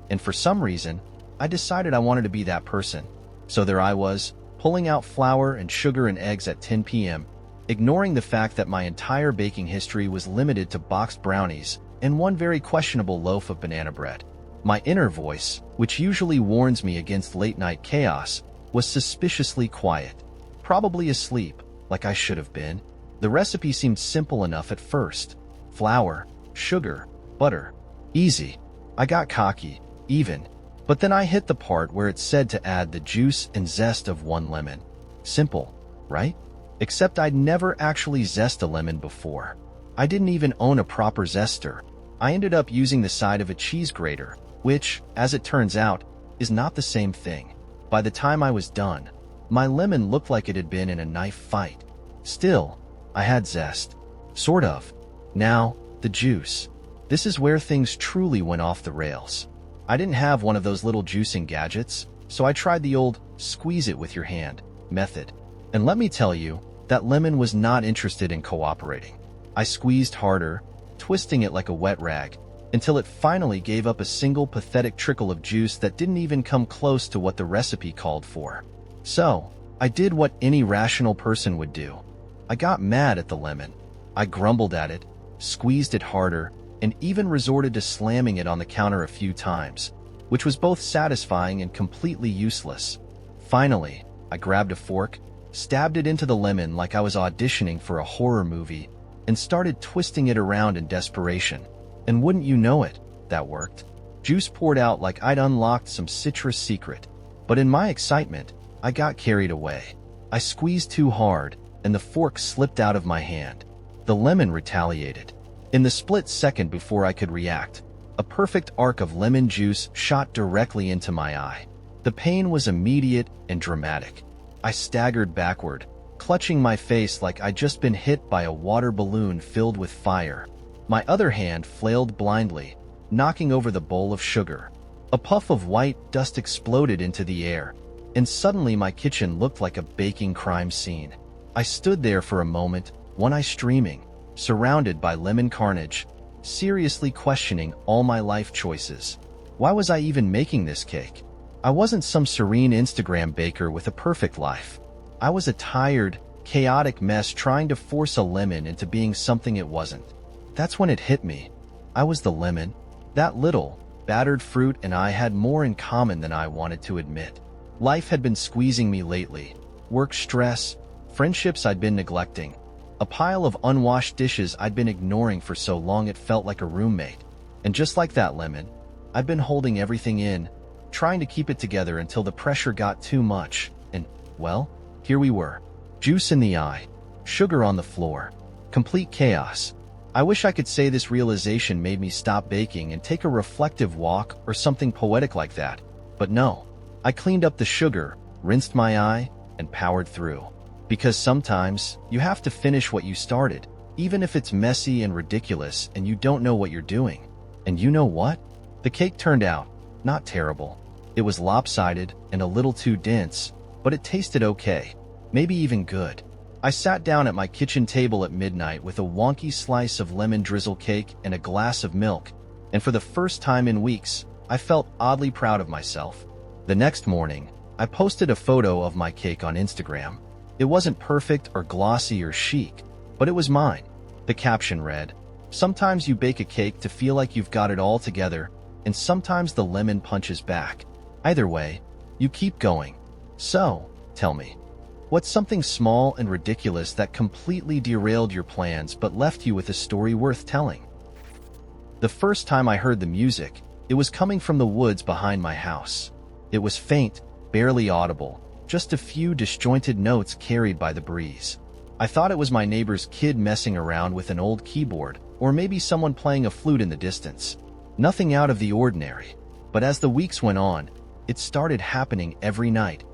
And for some reason, I decided I wanted to be that person. So there I was, pulling out flour and sugar and eggs at 10 p.m., ignoring the fact that my entire baking history was limited to boxed brownies and one very questionable loaf of banana bread. My inner voice, which usually warns me against late-night chaos, was suspiciously quiet, probably asleep, like I should have been. The recipe seemed simple enough at first. Flour, sugar, butter. Easy. I got cocky, even. But then I hit the part where it said to add the juice and zest of one lemon. Simple, right? Except I'd never actually zest a lemon before. I didn't even own a proper zester. I ended up using the side of a cheese grater, which, as it turns out, is not the same thing. By the time I was done, my lemon looked like it had been in a knife fight. Still, I had zest. Sort of. Now, The juice. This is where things truly went off the rails. I didn't have one of those little juicing gadgets, so I tried the old squeeze it with your hand method. And let me tell you, that lemon was not interested in cooperating. I squeezed harder, twisting it like a wet rag, until it finally gave up a single pathetic trickle of juice that didn't even come close to what the recipe called for. So, I did what any rational person would do. I got mad at the lemon. I grumbled at it, squeezed it harder, and even resorted to slamming it on the counter a few times, which was both satisfying and completely useless. Finally, I grabbed a fork, stabbed it into the lemon like I was auditioning for a horror movie, and started twisting it around in desperation. And wouldn't you know it, that worked. Juice poured out like I'd unlocked some citrus secret. But in my excitement, I got carried away. I squeezed too hard, and the fork slipped out of my hand. The lemon retaliated. In the split second before I could react, a perfect arc of lemon juice shot directly into my eye. The pain was immediate and dramatic. I staggered backward, clutching my face like I'd just been hit by a water balloon filled with fire. My other hand flailed blindly, knocking over the bowl of sugar. A puff of white dust exploded into the air, and suddenly my kitchen looked like a baking crime scene. I stood there for a moment, one eye streaming, surrounded by lemon carnage, seriously questioning all my life choices. Why was I even making this cake? I wasn't some serene Instagram baker with a perfect life. I was a tired, chaotic mess trying to force a lemon into being something it wasn't. That's when it hit me. I was the lemon. That little, battered fruit and I had more in common than I wanted to admit. Life had been squeezing me lately. Work stress, friendships I'd been neglecting, a pile of unwashed dishes I'd been ignoring for so long it felt like a roommate. And just like that lemon, I'd been holding everything in, trying to keep it together until the pressure got too much. And, well, here we were. Juice in the eye, sugar on the floor, complete chaos. I wish I could say this realization made me stop baking and take a reflective walk or something poetic like that. But no. I cleaned up the sugar, rinsed my eye, and powered through. Because sometimes, you have to finish what you started, even if it's messy and ridiculous and you don't know what you're doing. And you know what? The cake turned out not terrible. It was lopsided and a little too dense, but it tasted okay, maybe even good. I sat down at my kitchen table at midnight with a wonky slice of lemon drizzle cake and a glass of milk, and for the first time in weeks, I felt oddly proud of myself. The next morning, I posted a photo of my cake on Instagram. It wasn't perfect or glossy or chic, but it was mine. The caption read, "Sometimes you bake a cake to feel like you've got it all together, and sometimes the lemon punches back. Either way, you keep going." So, tell me, what's something small and ridiculous that completely derailed your plans but left you with a story worth telling? The first time I heard the music, it was coming from the woods behind my house. It was faint, barely audible, just a few disjointed notes carried by the breeze. I thought it was my neighbor's kid messing around with an old keyboard, or maybe someone playing a flute in the distance. Nothing out of the ordinary. But as the weeks went on, it started happening every night,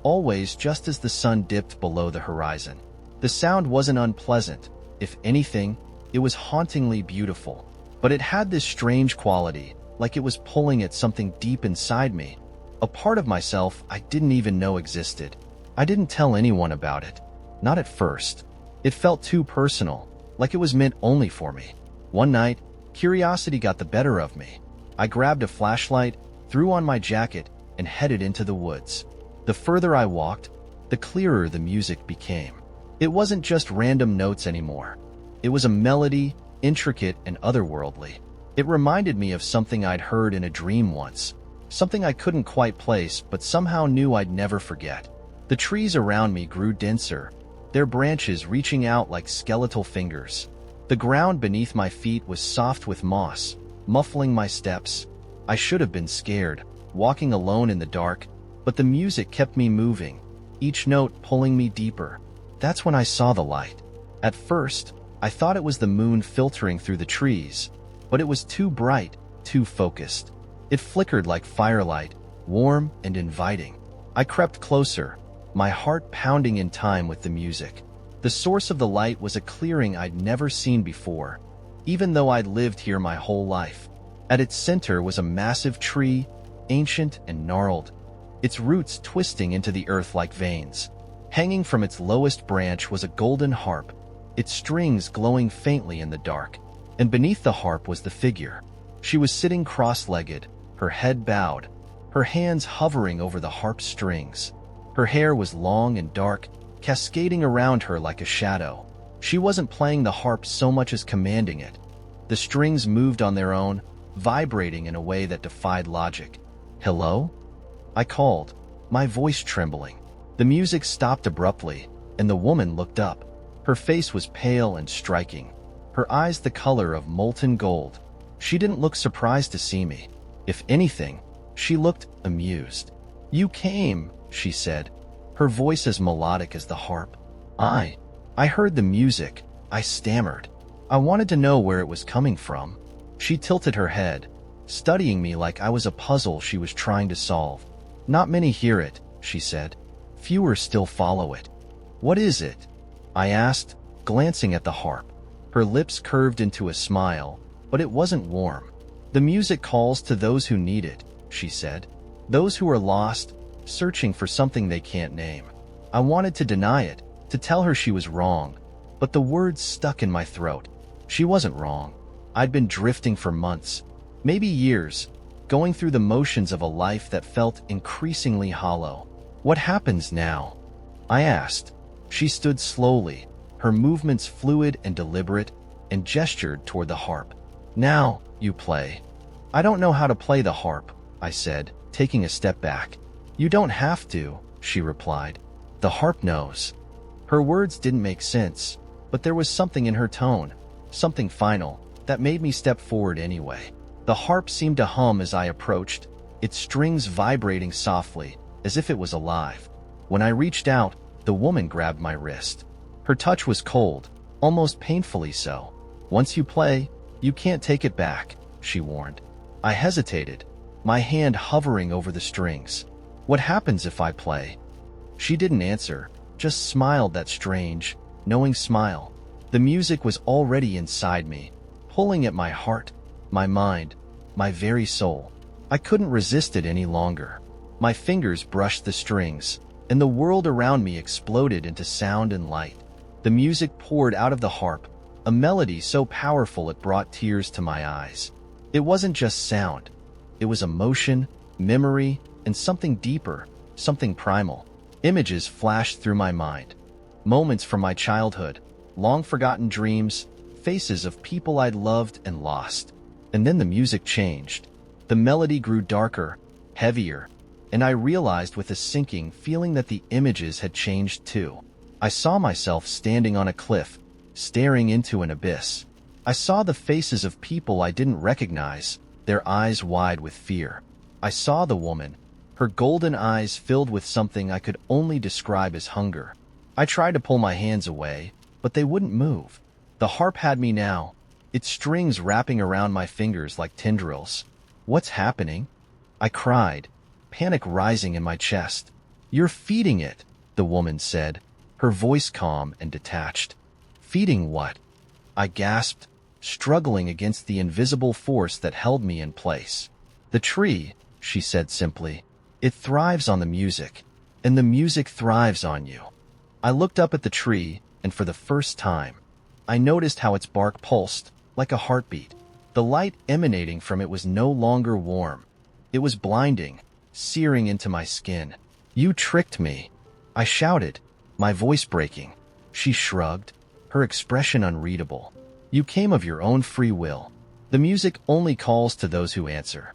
always just as the sun dipped below the horizon. The sound wasn't unpleasant. If anything, it was hauntingly beautiful. But it had this strange quality, like it was pulling at something deep inside me. A part of myself I didn't even know existed. I didn't tell anyone about it. Not at first. It felt too personal, like it was meant only for me. One night, curiosity got the better of me. I grabbed a flashlight, threw on my jacket, and headed into the woods. The further I walked, the clearer the music became. It wasn't just random notes anymore. It was a melody, intricate and otherworldly. It reminded me of something I'd heard in a dream once. Something I couldn't quite place, but somehow knew I'd never forget. The trees around me grew denser, their branches reaching out like skeletal fingers. The ground beneath my feet was soft with moss, muffling my steps. I should have been scared, walking alone in the dark, but the music kept me moving, each note pulling me deeper. That's when I saw the light. At first, I thought it was the moon filtering through the trees, but it was too bright, too focused. It flickered like firelight, warm and inviting. I crept closer, my heart pounding in time with the music. The source of the light was a clearing I'd never seen before. even though I'd lived here my whole life. At its center was a massive tree, ancient and gnarled, its roots twisting into the earth like veins. Hanging from its lowest branch was a golden harp, its strings glowing faintly in the dark. And beneath the harp was the figure. She was sitting cross-legged, her head bowed, her hands hovering over the harp's strings. Her hair was long and dark, cascading around her like a shadow. She wasn't playing the harp so much as commanding it. The strings moved on their own, vibrating in a way that defied logic. "Hello?" I called, my voice trembling. The music stopped abruptly, and the woman looked up. Her face was pale and striking, her eyes the color of molten gold. She didn't look surprised to see me. If anything, she looked amused. "You came," she said, her voice as melodic as the harp. I heard the music," I stammered. I wanted to know where it was coming from. She tilted her head, studying me like I was a puzzle she was trying to solve. "Not many hear it," she said. "Fewer still follow it." "What is it?" I asked, glancing at the harp. Her lips curved into a smile, but it wasn't warm. "The music calls to those who need it," she said. "Those who are lost, searching for something they can't name." I wanted to deny it, to tell her she was wrong, but the words stuck in my throat. She wasn't wrong. I'd been drifting for months, maybe years, going through the motions of a life that felt increasingly hollow. "What happens now?" I asked. She stood slowly, her movements fluid and deliberate, and gestured toward the harp. "Now, you play." "I don't know how to play the harp," I said, taking a step back. "You don't have to," she replied. "The harp knows." Her words didn't make sense, but there was something in her tone, something final, that made me step forward anyway. The harp seemed to hum as I approached, its strings vibrating softly, as if it was alive. When I reached out, the woman grabbed my wrist. Her touch was cold, almost painfully so. "Once you play, you can't take it back," she warned. I hesitated, my hand hovering over the strings. "What happens if I play?" She didn't answer, just smiled that strange, knowing smile. The music was already inside me, pulling at my heart, my mind, my very soul. I couldn't resist it any longer. My fingers brushed the strings, and the world around me exploded into sound and light. The music poured out of the harp, a melody so powerful it brought tears to my eyes. It wasn't just sound. It was emotion, memory, and something deeper, something primal. Images flashed through my mind. Moments from my childhood, long-forgotten dreams, faces of people I'd loved and lost. And then the music changed. The melody grew darker, heavier, and I realized with a sinking feeling that the images had changed too. I saw myself standing on a cliff, staring into an abyss. I saw the faces of people I didn't recognize, their eyes wide with fear. I saw the woman, her golden eyes filled with something I could only describe as hunger. I tried to pull my hands away, but they wouldn't move. The harp had me now, its strings wrapping around my fingers like tendrils. "What's happening?" I cried, panic rising in my chest. "You're feeding it," the woman said, her voice calm and detached. "Feeding what?" I gasped, struggling against the invisible force that held me in place. "The tree," she said simply. "It thrives on the music, and the music thrives on you." I looked up at the tree, and for the first time, I noticed how its bark pulsed, like a heartbeat. The light emanating from it was no longer warm. It was blinding, searing into my skin. "You tricked me," I shouted, my voice breaking. She shrugged, her expression unreadable. "You came of your own free will. The music only calls to those who answer."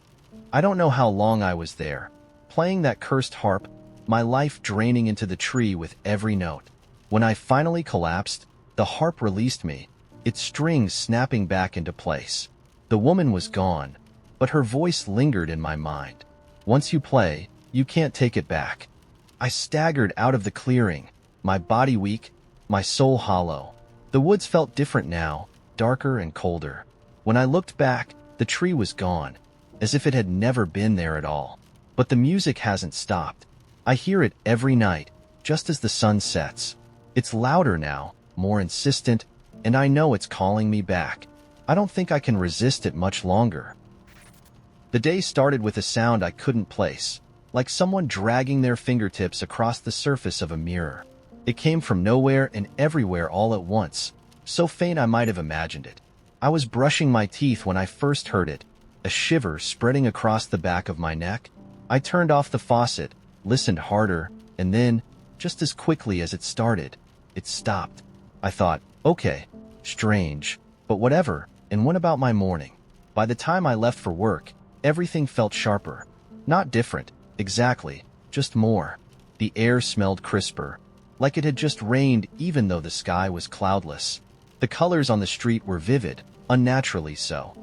I don't know how long I was there, playing that cursed harp, my life draining into the tree with every note. When I finally collapsed, the harp released me, its strings snapping back into place. The woman was gone, but her voice lingered in my mind. "Once you play, you can't take it back." I staggered out of the clearing, my body weak, my soul hollow. The woods felt different now, darker and colder. When I looked back, the tree was gone, as if it had never been there at all. But the music hasn't stopped. I hear it every night, just as the sun sets. It's louder now, more insistent, and I know it's calling me back. I don't think I can resist it much longer. The day started with a sound I couldn't place, like someone dragging their fingertips across the surface of a mirror. It came from nowhere and everywhere all at once, so faint I might have imagined it. I was brushing my teeth when I first heard it, a shiver spreading across the back of my neck. I turned off the faucet, listened harder, and then, just as quickly as it started, it stopped. I thought, okay, strange, but whatever, and went about my morning. By the time I left for work, everything felt sharper. Not different, exactly, just more. The air smelled crisper, like it had just rained even though the sky was cloudless. The colors on the street were vivid, unnaturally so.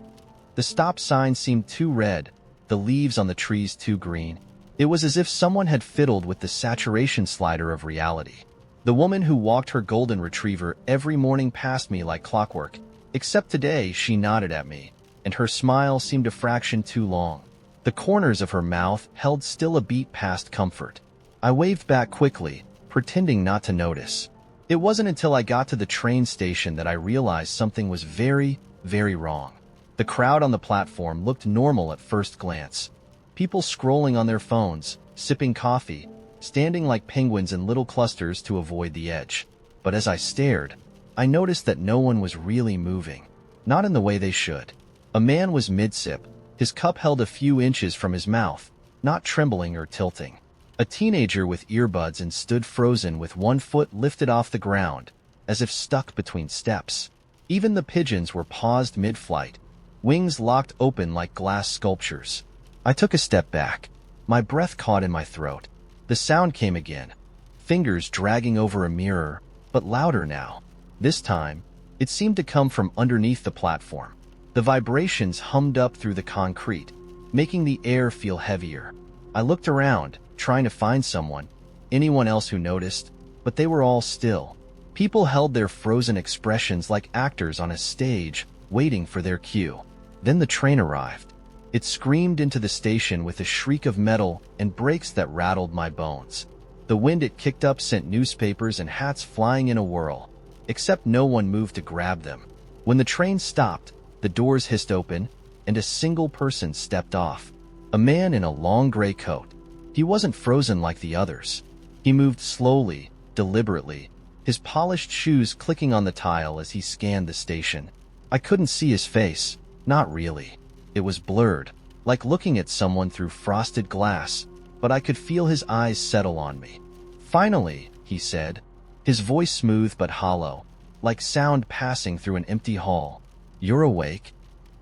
The stop sign seemed too red, the leaves on the trees too green. It was as if someone had fiddled with the saturation slider of reality. The woman who walked her golden retriever every morning passed me like clockwork, except today she nodded at me, and her smile seemed a fraction too long. The corners of her mouth held still a beat past comfort. I waved back quickly, pretending not to notice. It wasn't until I got to the train station that I realized something was very, very wrong. The crowd on the platform looked normal at first glance. People scrolling on their phones, sipping coffee, standing like penguins in little clusters to avoid the edge. But as I stared, I noticed that no one was really moving. Not in the way they should. A man was mid-sip, his cup held a few inches from his mouth, not trembling or tilting. A teenager with earbuds and stood frozen with one foot lifted off the ground, as if stuck between steps. Even the pigeons were paused mid-flight, wings locked open like glass sculptures. I took a step back, my breath caught in my throat. The sound came again, fingers dragging over a mirror, but louder now. This time, it seemed to come from underneath the platform. The vibrations hummed up through the concrete, making the air feel heavier. I looked around, trying to find someone, anyone else who noticed, but they were all still. People held their frozen expressions like actors on a stage, waiting for their cue. Then the train arrived. It screamed into the station with a shriek of metal and brakes that rattled my bones. The wind it kicked up sent newspapers and hats flying in a whirl, except no one moved to grab them. When the train stopped, the doors hissed open, and a single person stepped off. A man in a long gray coat. He wasn't frozen like the others. He moved slowly, deliberately, his polished shoes clicking on the tile as he scanned the station. I couldn't see his face, not really. It was blurred, like looking at someone through frosted glass, but I could feel his eyes settle on me. "Finally," he said, his voice smooth but hollow, like sound passing through an empty hall. "You're awake?"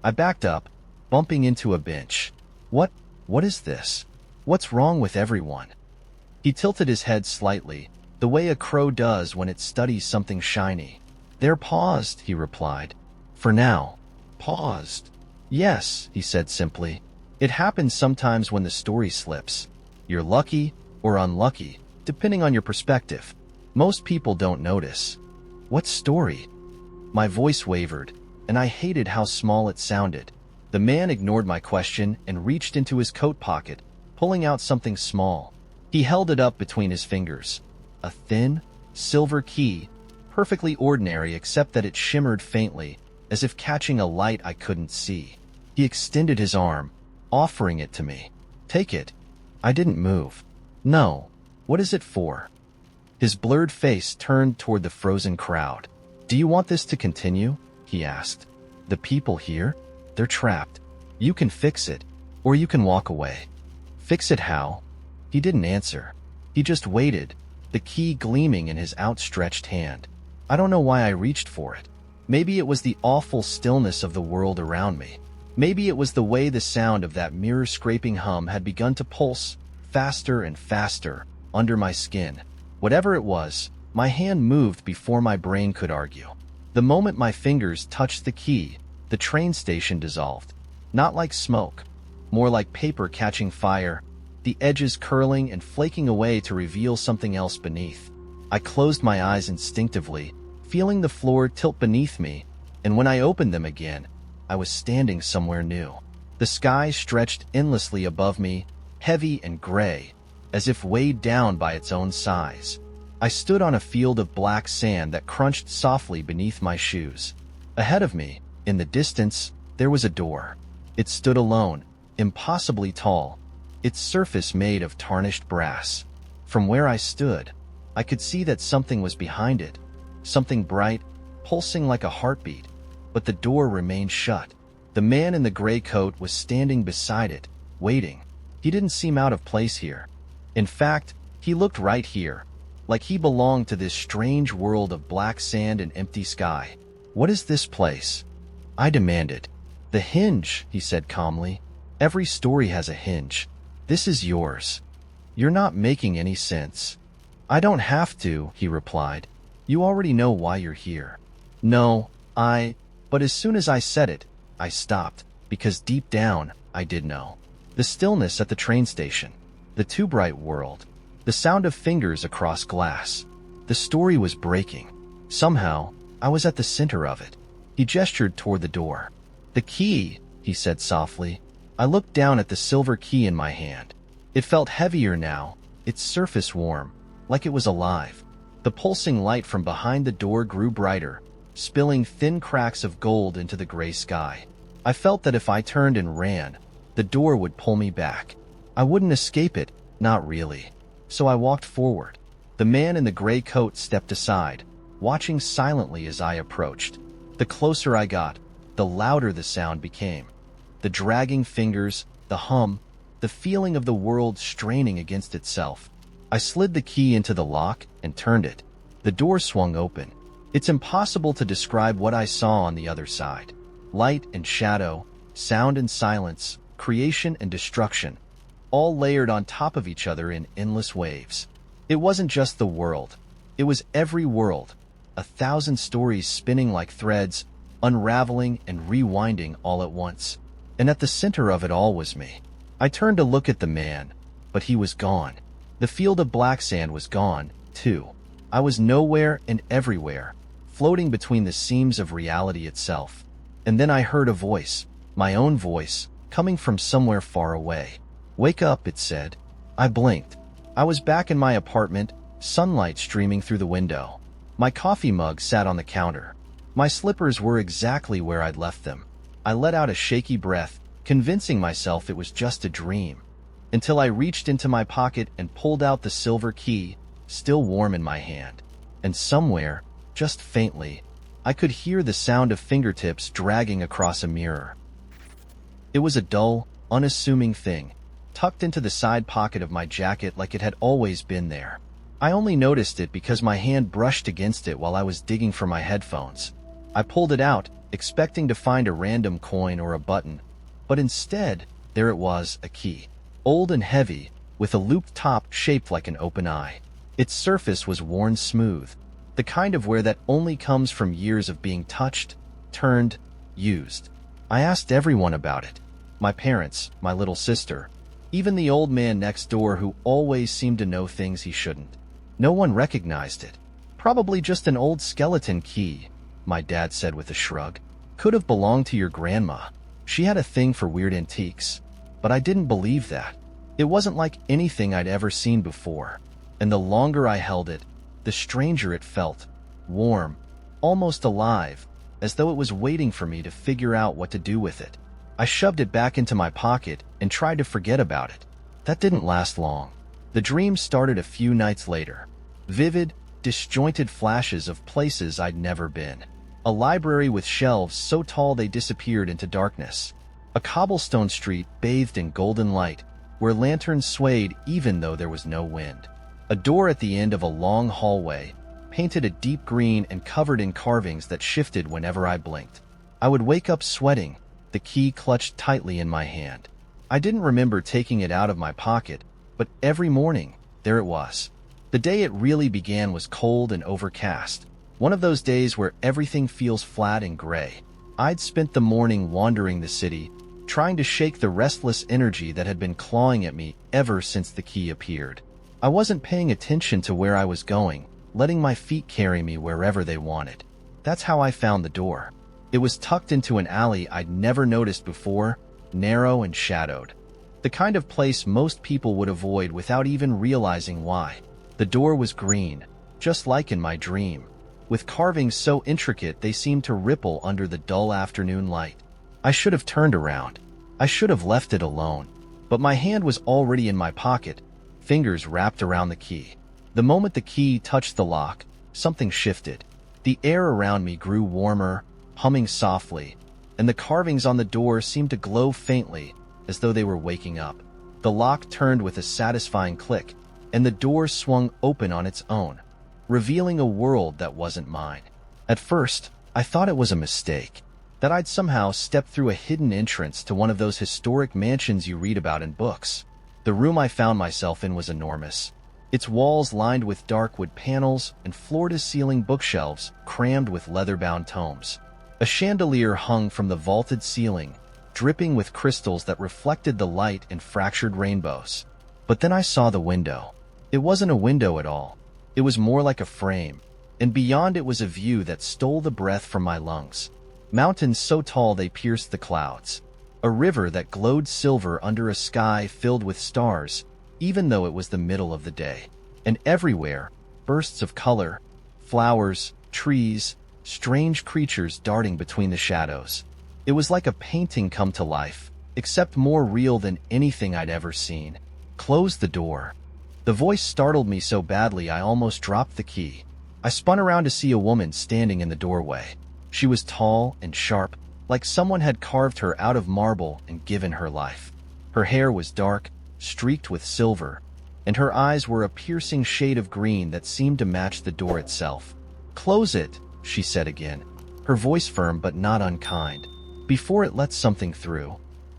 I backed up, bumping into a bench. What is this? What's wrong with everyone?" He tilted his head slightly, the way a crow does when it studies something shiny. "They're paused," he replied. "For now." "Paused?" "Yes," he said simply. "It happens sometimes when the story slips. You're lucky or unlucky, depending on your perspective. Most people don't notice." "What story?" My voice wavered, and I hated how small it sounded. The man ignored my question and reached into his coat pocket, pulling out something small. He held it up between his fingers. A thin, silver key, perfectly ordinary except that it shimmered faintly, as if catching a light I couldn't see. He extended his arm, offering it to me. "Take it." I didn't move. "No. What is it for?" His blurred face turned toward the frozen crowd. "Do you want this to continue?" he asked. "The people here? They're trapped. You can fix it, or you can walk away." "Fix it how?" He didn't answer. He just waited, the key gleaming in his outstretched hand. I don't know why I reached for it. Maybe it was the awful stillness of the world around me. Maybe it was the way the sound of that mirror-scraping hum had begun to pulse, faster and faster, under my skin. Whatever it was, my hand moved before my brain could argue. The moment my fingers touched the key, the train station dissolved. Not like smoke, more like paper catching fire, the edges curling and flaking away to reveal something else beneath. I closed my eyes instinctively, feeling the floor tilt beneath me, and when I opened them again, I was standing somewhere new. The sky stretched endlessly above me, heavy and gray, as if weighed down by its own size. I stood on a field of black sand that crunched softly beneath my shoes. Ahead of me, In the distance, there was a door. It stood alone, impossibly tall, its surface made of tarnished brass. From where I stood, I could see that something was behind it, something bright, pulsing like a heartbeat, but the door remained shut. The man in the gray coat was standing beside it, waiting. He didn't seem out of place here. In fact, he looked right here, like he belonged to this strange world of black sand and empty sky. "What is this place?" I demanded. "The hinge," he said calmly. "Every story has a hinge. This is yours." "You're not making any sense." "I don't have to," he replied. "You already know why you're here." "No, But as soon as I said it, I stopped, because deep down, I did know. The stillness at the train station, the too bright world, the sound of fingers across glass. The story was breaking. Somehow, I was at the center of it. He gestured toward the door. "The key," he said softly. I looked down at the silver key in my hand. It felt heavier now, its surface warm, like it was alive. The pulsing light from behind the door grew brighter, spilling thin cracks of gold into the gray sky. I felt that if I turned and ran, the door would pull me back. I wouldn't escape it, not really. So I walked forward. The man in the gray coat stepped aside, watching silently as I approached. The closer I got, the louder the sound became. The dragging fingers, the hum, the feeling of the world straining against itself. I slid the key into the lock and turned it. The door swung open. It's impossible to describe what I saw on the other side. Light and shadow, sound and silence, creation and destruction, all layered on top of each other in endless waves. It wasn't just the world. It was every world, 1,000 stories spinning like threads, unraveling and rewinding all at once. And at the center of it all was me. I turned to look at the man, but he was gone. The field of black sand was gone, too. I was nowhere and everywhere, floating between the seams of reality itself. And then I heard a voice, my own voice, coming from somewhere far away. "Wake up," it said. I blinked. I was back in my apartment, sunlight streaming through the window. My coffee mug sat on the counter. My slippers were exactly where I'd left them. I let out a shaky breath, convincing myself it was just a dream, until I reached into my pocket and pulled out the silver key, still warm in my hand. And somewhere, just faintly, I could hear the sound of fingertips dragging across a mirror. It was a dull, unassuming thing, tucked into the side pocket of my jacket like it had always been there. I only noticed it because my hand brushed against it while I was digging for my headphones. I pulled it out, expecting to find a random coin or a button, but instead, there it was, a key. Old and heavy, with a looped top shaped like an open eye. Its surface was worn smooth, the kind of wear that only comes from years of being touched, turned, used. I asked everyone about it. My parents, my little sister, even the old man next door who always seemed to know things he shouldn't. No one recognized it. "Probably just an old skeleton key," my dad said with a shrug. "Could have belonged to your grandma. She had a thing for weird antiques." But I didn't believe that. It wasn't like anything I'd ever seen before. And the longer I held it, the stranger it felt. Warm, almost alive, as though it was waiting for me to figure out what to do with it. I shoved it back into my pocket and tried to forget about it. That didn't last long. The dream started a few nights later. Vivid, disjointed flashes of places I'd never been. A library with shelves so tall they disappeared into darkness. A cobblestone street bathed in golden light, where lanterns swayed even though there was no wind. A door at the end of a long hallway, painted a deep green and covered in carvings that shifted whenever I blinked. I would wake up sweating, the key clutched tightly in my hand. I didn't remember taking it out of my pocket, but every morning, there it was. The day it really began was cold and overcast, one of those days where everything feels flat and gray. I'd spent the morning wandering the city, trying to shake the restless energy that had been clawing at me ever since the key appeared. I wasn't paying attention to where I was going, letting my feet carry me wherever they wanted. That's how I found the door. It was tucked into an alley I'd never noticed before, narrow and shadowed. The kind of place most people would avoid without even realizing why. The door was green, just like in my dream, with carvings so intricate they seemed to ripple under the dull afternoon light. I should have turned around. I should have left it alone. But my hand was already in my pocket, fingers wrapped around the key. The moment the key touched the lock, something shifted. The air around me grew warmer, humming softly, and the carvings on the door seemed to glow faintly, as though they were waking up. The lock turned with a satisfying click, and the door swung open on its own, revealing a world that wasn't mine. At first, I thought it was a mistake, that I'd somehow stepped through a hidden entrance to one of those historic mansions you read about in books. The room I found myself in was enormous, its walls lined with dark wood panels and floor-to-ceiling bookshelves crammed with leather-bound tomes. A chandelier hung from the vaulted ceiling, dripping with crystals that reflected the light in fractured rainbows. But then I saw the window. It wasn't a window at all. It was more like a frame, and beyond it was a view that stole the breath from my lungs. Mountains so tall they pierced the clouds. A river that glowed silver under a sky filled with stars, even though it was the middle of the day. And everywhere, bursts of color, flowers, trees, strange creatures darting between the shadows. It was like a painting come to life, except more real than anything I'd ever seen. Close the door. The voice startled me so badly I almost dropped the key. I spun around to see a woman standing in the doorway. She was tall and sharp, like someone had carved her out of marble and given her life. Her hair was dark, streaked with silver, and her eyes were a piercing shade of green that seemed to match the door itself. "Close it," she said again, her voice firm but not unkind, "before it lets something through."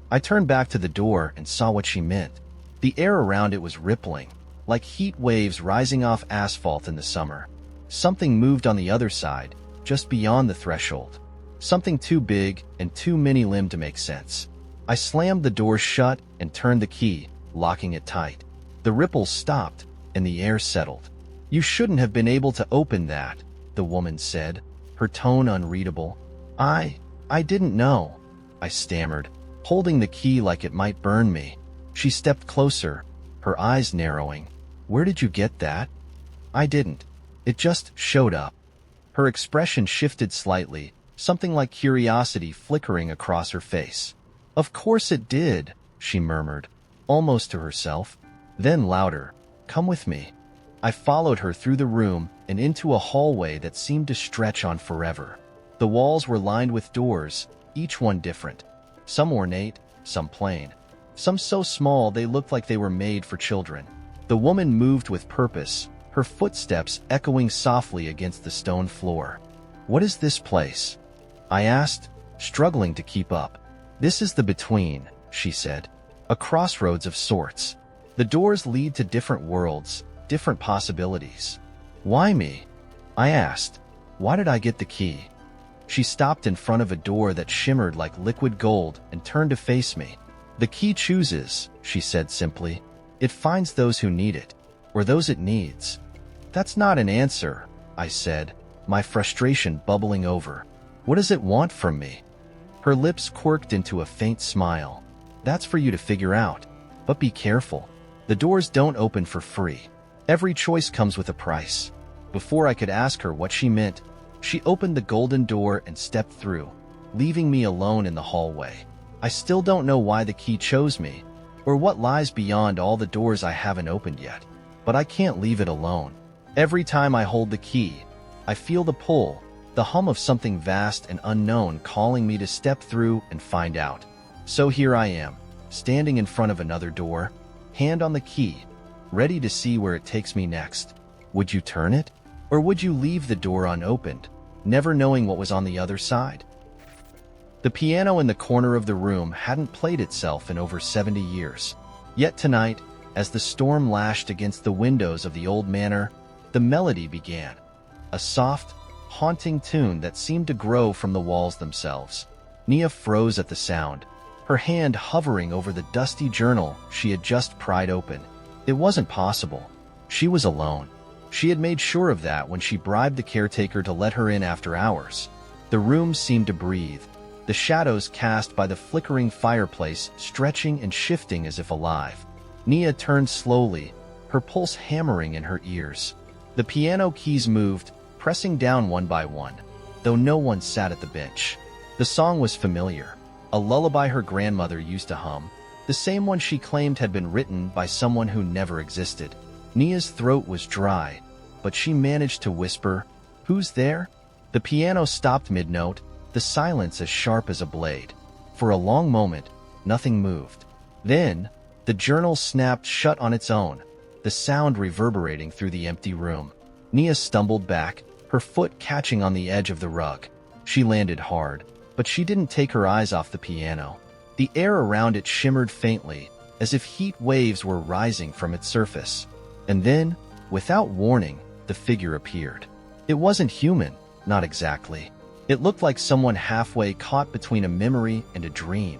I turned back to the door and saw what she meant. The air around it was rippling, like heat waves rising off asphalt in the summer. Something moved on the other side, just beyond the threshold. Something too big and too many-limbed to make sense. I slammed the door shut and turned the key, locking it tight. The ripples stopped, and the air settled. "You shouldn't have been able to open that," the woman said, her tone unreadable. I didn't know," I stammered, holding the key like it might burn me. She stepped closer, her eyes narrowing. "Where did you get that?" "I didn't. It just showed up." Her expression shifted slightly, something like curiosity flickering across her face. "Of course it did," she murmured, almost to herself. Then louder, "Come with me." I followed her through the room and into a hallway that seemed to stretch on forever. The walls were lined with doors, each one different. Some ornate, some plain. Some so small they looked like they were made for children. The woman moved with purpose, her footsteps echoing softly against the stone floor. "What is this place?" I asked, struggling to keep up. "This is the Between," she said. "A crossroads of sorts. The doors lead to different worlds, different possibilities." "Why me?" I asked. "Why did I get the key?" She stopped in front of a door that shimmered like liquid gold and turned to face me. "The key chooses," she said simply. "It finds those who need it, or those it needs." "That's not an answer," I said, my frustration bubbling over. "What does it want from me?" Her lips quirked into a faint smile. "That's for you to figure out. But be careful. The doors don't open for free. Every choice comes with a price." Before I could ask her what she meant, she opened the golden door and stepped through, leaving me alone in the hallway. I still don't know why the key chose me, or what lies beyond all the doors I haven't opened yet. But I can't leave it alone. Every time I hold the key, I feel the pull, the hum of something vast and unknown calling me to step through and find out. So here I am, standing in front of another door, hand on the key, ready to see where it takes me next. Would you turn it? Or would you leave the door unopened, never knowing what was on the other side? The piano in the corner of the room hadn't played itself in over 70 years. Yet tonight, as the storm lashed against the windows of the old manor, the melody began. A soft, haunting tune that seemed to grow from the walls themselves. Nia froze at the sound, her hand hovering over the dusty journal she had just pried open. It wasn't possible. She was alone. She had made sure of that when she bribed the caretaker to let her in after hours. The room seemed to breathe, the shadows cast by the flickering fireplace stretching and shifting as if alive. Nia turned slowly, her pulse hammering in her ears. The piano keys moved, pressing down one by one, though no one sat at the bench. The song was familiar, a lullaby her grandmother used to hum, the same one she claimed had been written by someone who never existed. Nia's throat was dry, but she managed to whisper, "Who's there?" The piano stopped mid-note, the silence as sharp as a blade. For a long moment, nothing moved. Then, the journal snapped shut on its own, the sound reverberating through the empty room. Nia stumbled back, her foot catching on the edge of the rug. She landed hard, but she didn't take her eyes off the piano. The air around it shimmered faintly, as if heat waves were rising from its surface. And then, without warning, the figure appeared. It wasn't human, not exactly. It looked like someone halfway caught between a memory and a dream.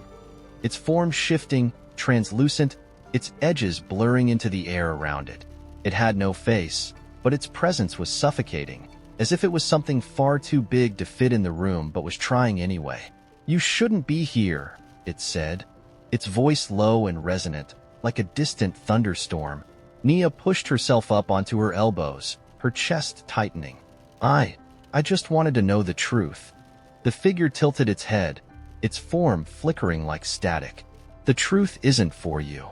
Its form shifting, translucent, its edges blurring into the air around it. It had no face, but its presence was suffocating, as if it was something far too big to fit in the room but was trying anyway. "You shouldn't be here," it said, its voice low and resonant, like a distant thunderstorm. Nia pushed herself up onto her elbows, her chest tightening. I just wanted to know the truth." The figure tilted its head, its form flickering like static. "The truth isn't for you."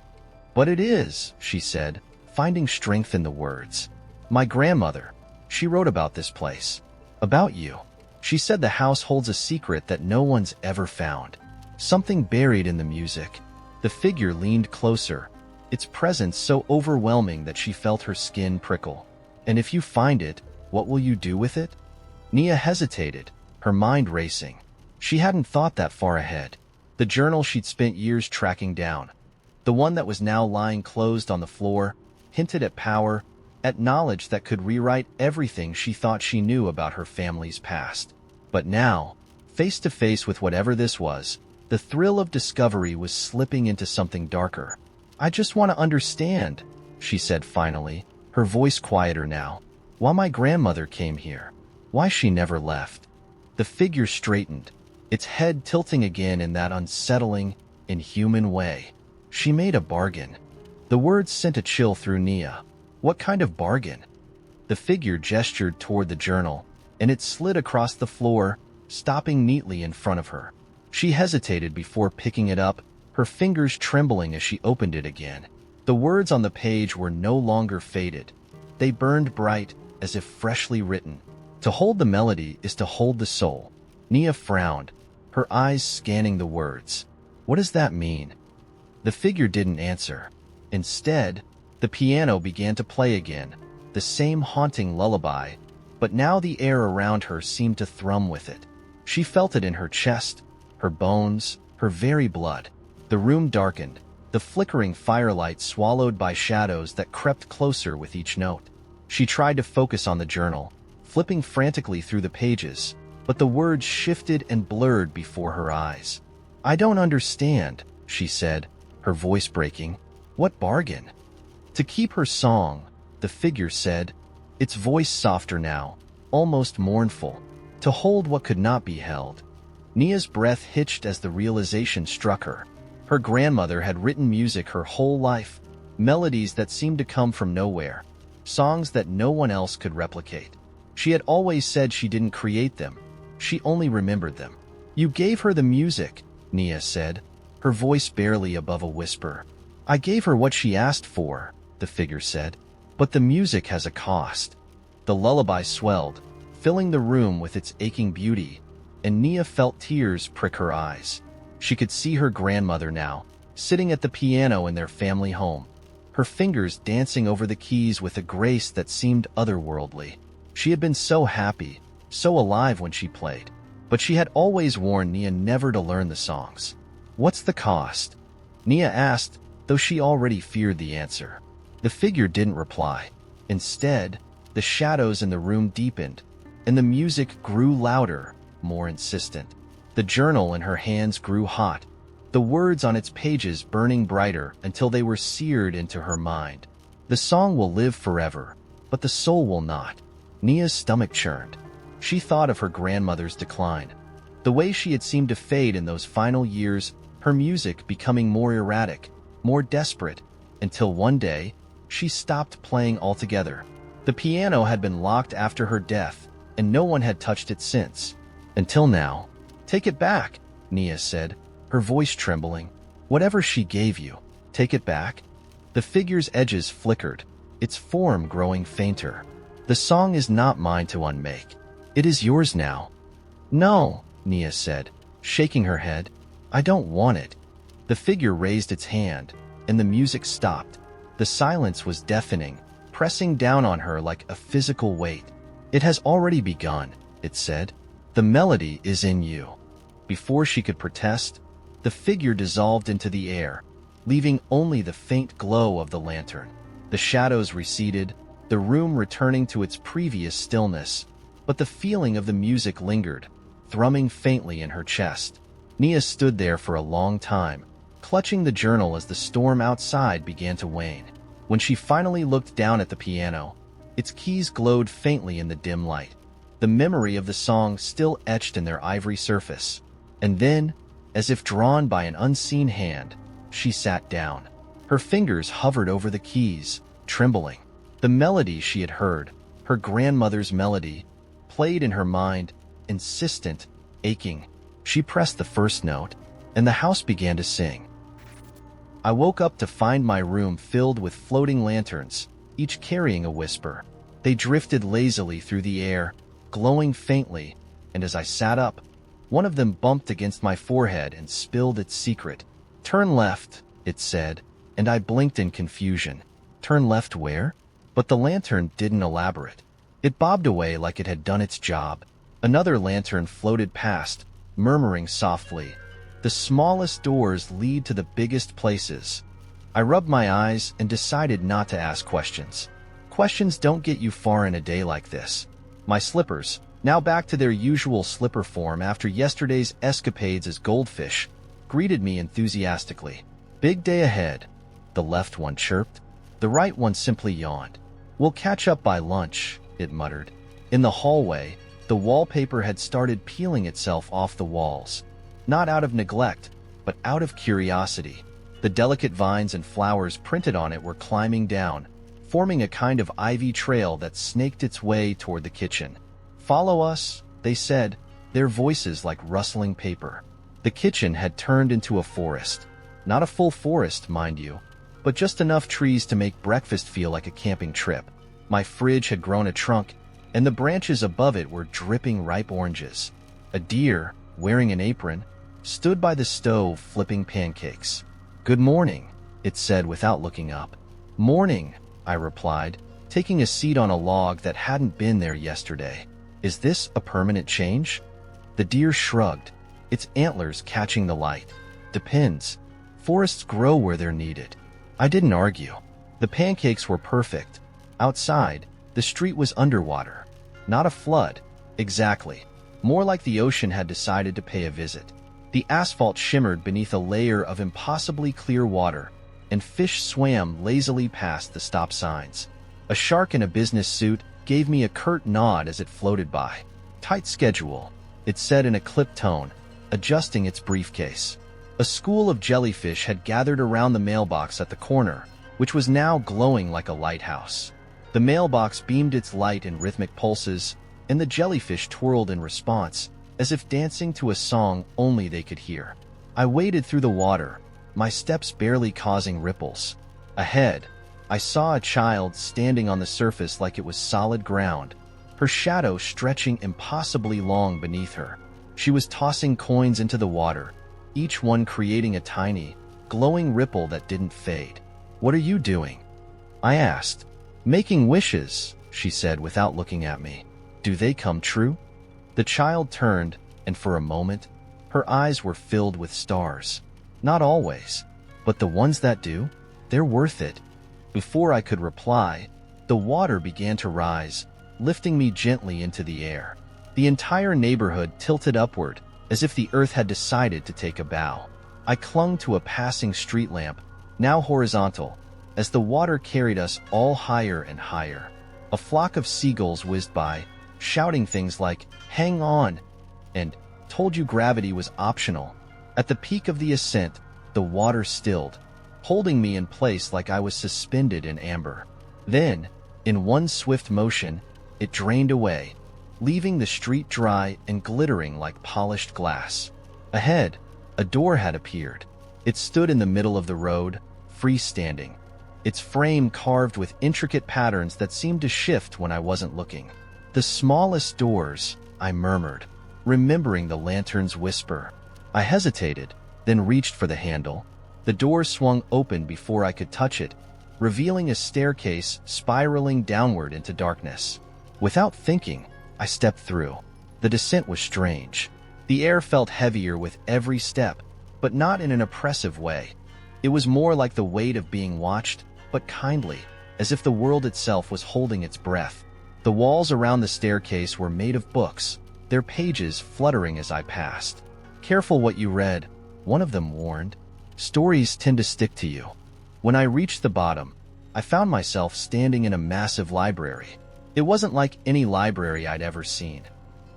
"But it is," she said, finding strength in the words. "My grandmother, she wrote about this place. About you. She said the house holds a secret that no one's ever found. Something buried in the music." The figure leaned closer, its presence so overwhelming that she felt her skin prickle. "And if you find it, what will you do with it?" Nia hesitated, her mind racing. She hadn't thought that far ahead. The journal she'd spent years tracking down, the one that was now lying closed on the floor, hinted at power, at knowledge that could rewrite everything she thought she knew about her family's past. But now, face to face with whatever this was, the thrill of discovery was slipping into something darker. "I just want to understand," she said finally, her voice quieter now. "Why my grandmother came here. Why she never left." The figure straightened, its head tilting again in that unsettling, inhuman way. "She made a bargain." The words sent a chill through Nia. What kind of bargain? The figure gestured toward the journal, and it slid across the floor, stopping neatly in front of her. She hesitated before picking it up, her fingers trembling as she opened it again. The words on the page were no longer faded. They burned bright, as if freshly written. "To hold the melody is to hold the soul." Nia frowned, her eyes scanning the words. "What does that mean?" The figure didn't answer. Instead, the piano began to play again, the same haunting lullaby, but now the air around her seemed to thrum with it. She felt it in her chest, her bones, her very blood. The room darkened, the flickering firelight swallowed by shadows that crept closer with each note. She tried to focus on the journal, flipping frantically through the pages, but the words shifted and blurred before her eyes. "I don't understand," she said, her voice breaking. "What bargain?" "To keep her song," the figure said, its voice softer now, almost mournful. "To hold what could not be held." Nia's breath hitched as the realization struck her. Her grandmother had written music her whole life, melodies that seemed to come from nowhere, songs that no one else could replicate. She had always said she didn't create them, she only remembered them. "You gave her the music," Nia said, her voice barely above a whisper. "I gave her what she asked for," the figure said, "but the music has a cost." The lullaby swelled, filling the room with its aching beauty, and Nia felt tears prick her eyes. She could see her grandmother now, sitting at the piano in their family home, her fingers dancing over the keys with a grace that seemed otherworldly. She had been so happy, so alive when she played, but she had always warned Nia never to learn the songs. "What's the cost?" Nia asked, though she already feared the answer. The figure didn't reply. Instead, the shadows in the room deepened, and the music grew louder, more insistent. The journal in her hands grew hot, the words on its pages burning brighter until they were seared into her mind. "The song will live forever, but the soul will not." Nia's stomach churned. She thought of her grandmother's decline, the way she had seemed to fade in those final years, her music becoming more erratic, more desperate, until one day, she stopped playing altogether. The piano had been locked after her death, and no one had touched it since. Until now. Take it back, Nia said, her voice trembling. Whatever she gave you, take it back? The figure's edges flickered, its form growing fainter. The song is not mine to unmake. It is yours now. No, Nia said, shaking her head. I don't want it. The figure raised its hand, and the music stopped. The silence was deafening, pressing down on her like a physical weight. It has already begun, it said. The melody is in you. Before she could protest, the figure dissolved into the air, leaving only the faint glow of the lantern. The shadows receded, the room returning to its previous stillness, but the feeling of the music lingered, thrumming faintly in her chest. Nia stood there for a long time, clutching the journal as the storm outside began to wane. When she finally looked down at the piano, its keys glowed faintly in the dim light, the memory of the song still etched in their ivory surface. And then, as if drawn by an unseen hand, she sat down. Her fingers hovered over the keys, trembling. The melody she had heard, her grandmother's melody, played in her mind, insistent, aching. She pressed the first note, and the house began to sing. I woke up to find my room filled with floating lanterns, each carrying a whisper. They drifted lazily through the air, glowing faintly, and as I sat up, one of them bumped against my forehead and spilled its secret. Turn left, it said, and I blinked in confusion. Turn left where? But the lantern didn't elaborate. It bobbed away like it had done its job. Another lantern floated past, murmuring softly, "The smallest doors lead to the biggest places." I rubbed my eyes and decided not to ask questions. Questions don't get you far in a day like this. My slippers, now back to their usual slipper form after yesterday's escapades as goldfish, greeted me enthusiastically. Big day ahead, the left one chirped. The right one simply yawned. We'll catch up by lunch, it muttered. In the hallway, the wallpaper had started peeling itself off the walls, not out of neglect, but out of curiosity. The delicate vines and flowers printed on it were climbing down, forming a kind of ivy trail that snaked its way toward the kitchen. "Follow us," they said, their voices like rustling paper. The kitchen had turned into a forest. Not a full forest, mind you, but just enough trees to make breakfast feel like a camping trip. My fridge had grown a trunk, and the branches above it were dripping ripe oranges. A deer, wearing an apron, stood by the stove flipping pancakes. "Good morning," it said without looking up. "Morning," I replied, taking a seat on a log that hadn't been there yesterday. "Is this a permanent change?" The deer shrugged, its antlers catching the light. "Depends. Forests grow where they're needed." I didn't argue. The pancakes were perfect. Outside, the street was underwater. Not a flood, exactly. More like the ocean had decided to pay a visit. The asphalt shimmered beneath a layer of impossibly clear water, and fish swam lazily past the stop signs. A shark in a business suit gave me a curt nod as it floated by. "Tight schedule," it said in a clipped tone, adjusting its briefcase. A school of jellyfish had gathered around the mailbox at the corner, which was now glowing like a lighthouse. The mailbox beamed its light in rhythmic pulses, and the jellyfish twirled in response, as if dancing to a song only they could hear. I waded through the water, my steps barely causing ripples. Ahead, I saw a child standing on the surface like it was solid ground, her shadow stretching impossibly long beneath her. She was tossing coins into the water, each one creating a tiny, glowing ripple that didn't fade. "What are you doing?" I asked. "Making wishes," she said without looking at me. "Do they come true?" The child turned, and for a moment, her eyes were filled with stars. "Not always, but the ones that do, they're worth it." Before I could reply, the water began to rise, lifting me gently into the air. The entire neighborhood tilted upward, as if the earth had decided to take a bow. I clung to a passing street lamp, now horizontal, as the water carried us all higher and higher. A flock of seagulls whizzed by, shouting things like, "Hang on," and "Told you gravity was optional." At the peak of the ascent, the water stilled, holding me in place like I was suspended in amber. Then, in one swift motion, it drained away, leaving the street dry and glittering like polished glass. Ahead, a door had appeared. It stood in the middle of the road, freestanding, its frame carved with intricate patterns that seemed to shift when I wasn't looking. "The smallest doors," I murmured, remembering the lantern's whisper. I hesitated, then reached for the handle. The door swung open before I could touch it, revealing a staircase spiraling downward into darkness. Without thinking, I stepped through. The descent was strange. The air felt heavier with every step, but not in an oppressive way. It was more like the weight of being watched, but kindly, as if the world itself was holding its breath. The walls around the staircase were made of books, their pages fluttering as I passed. "Careful what you read," one of them warned. "Stories tend to stick to you." When I reached the bottom, I found myself standing in a massive library. It wasn't like any library I'd ever seen.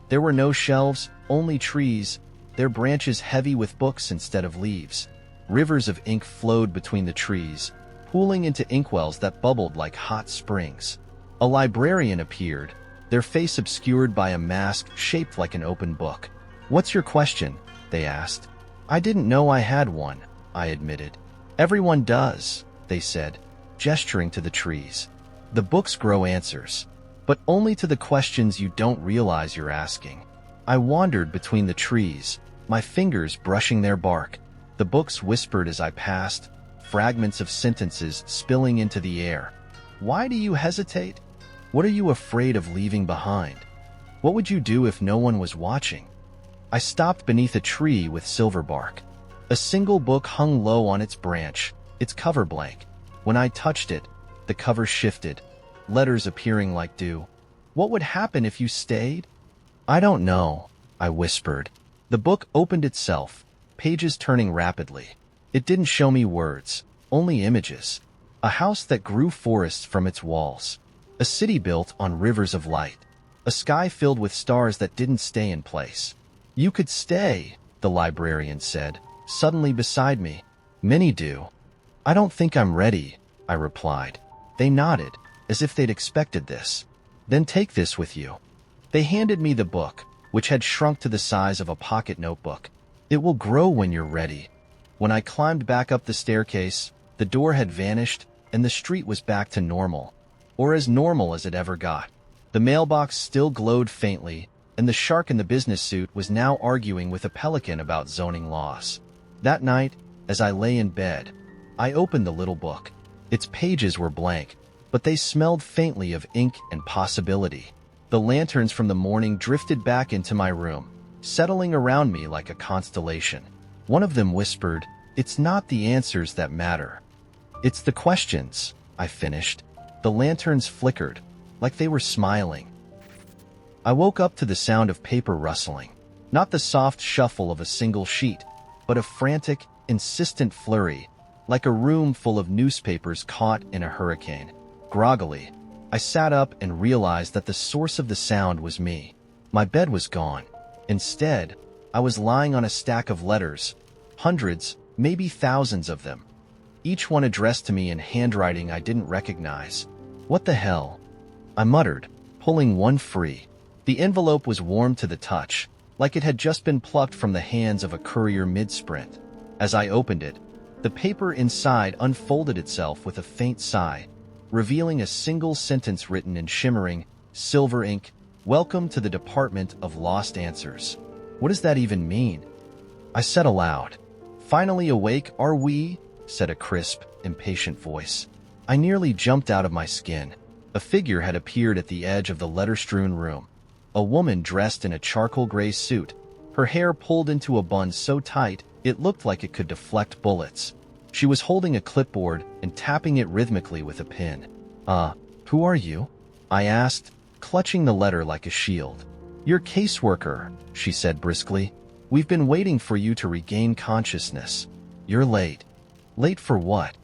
There were no shelves, only trees, their branches heavy with books instead of leaves. Rivers of ink flowed between the trees, pooling into inkwells that bubbled like hot springs. A librarian appeared, their face obscured by a mask shaped like an open book. "What's your question?" they asked. "I didn't know I had one," I admitted. "Everyone does," they said, gesturing to the trees. "The books grow answers, but only to the questions you don't realize you're asking." I wandered between the trees, my fingers brushing their bark. The books whispered as I passed, fragments of sentences spilling into the air. "Why do you hesitate? What are you afraid of leaving behind? What would you do if no one was watching?" I stopped beneath a tree with silver bark. A single book hung low on its branch, its cover blank. When I touched it, the cover shifted, letters appearing like dew. "What would happen if you stayed?" "I don't know," I whispered. The book opened itself, pages turning rapidly. It didn't show me words, only images. A house that grew forests from its walls. A city built on rivers of light. A sky filled with stars that didn't stay in place. "You could stay," the librarian said, suddenly beside me. "Many do." "I don't think I'm ready," I replied. They nodded, as if they'd expected this. "Then take this with you." They handed me the book, which had shrunk to the size of a pocket notebook. "It will grow when you're ready." When I climbed back up the staircase, the door had vanished and the street was back to normal, or as normal as it ever got. The mailbox still glowed faintly, and the shark in the business suit was now arguing with a pelican about zoning laws. That night, as I lay in bed, I opened the little book. Its pages were blank, but they smelled faintly of ink and possibility. The lanterns from the morning drifted back into my room, settling around me like a constellation. One of them whispered, "It's not the answers that matter. It's the questions," I finished. The lanterns flickered, like they were smiling. I woke up to the sound of paper rustling, not the soft shuffle of a single sheet, but a frantic, insistent flurry, like a room full of newspapers caught in a hurricane. Groggily, I sat up and realized that the source of the sound was me. My bed was gone. Instead, I was lying on a stack of letters, hundreds, maybe thousands of them, each one addressed to me in handwriting I didn't recognize. "What the hell?" I muttered, pulling one free. The envelope was warm to the touch, like it had just been plucked from the hands of a courier mid-sprint. As I opened it, the paper inside unfolded itself with a faint sigh, revealing a single sentence written in shimmering, silver ink, "Welcome to the Department of Lost Answers." What does that even mean? I said aloud. "Finally awake, are we?" said a crisp, impatient voice. I nearly jumped out of my skin. A figure had appeared at the edge of the letter-strewn room. A woman dressed in a charcoal gray suit, her hair pulled into a bun so tight it looked like it could deflect bullets. She was holding a clipboard and tapping it rhythmically with a pen. Who are you?" I asked, clutching the letter like a shield. "Your caseworker," she said briskly. "We've been waiting for you to regain consciousness. You're late." "Late for what?"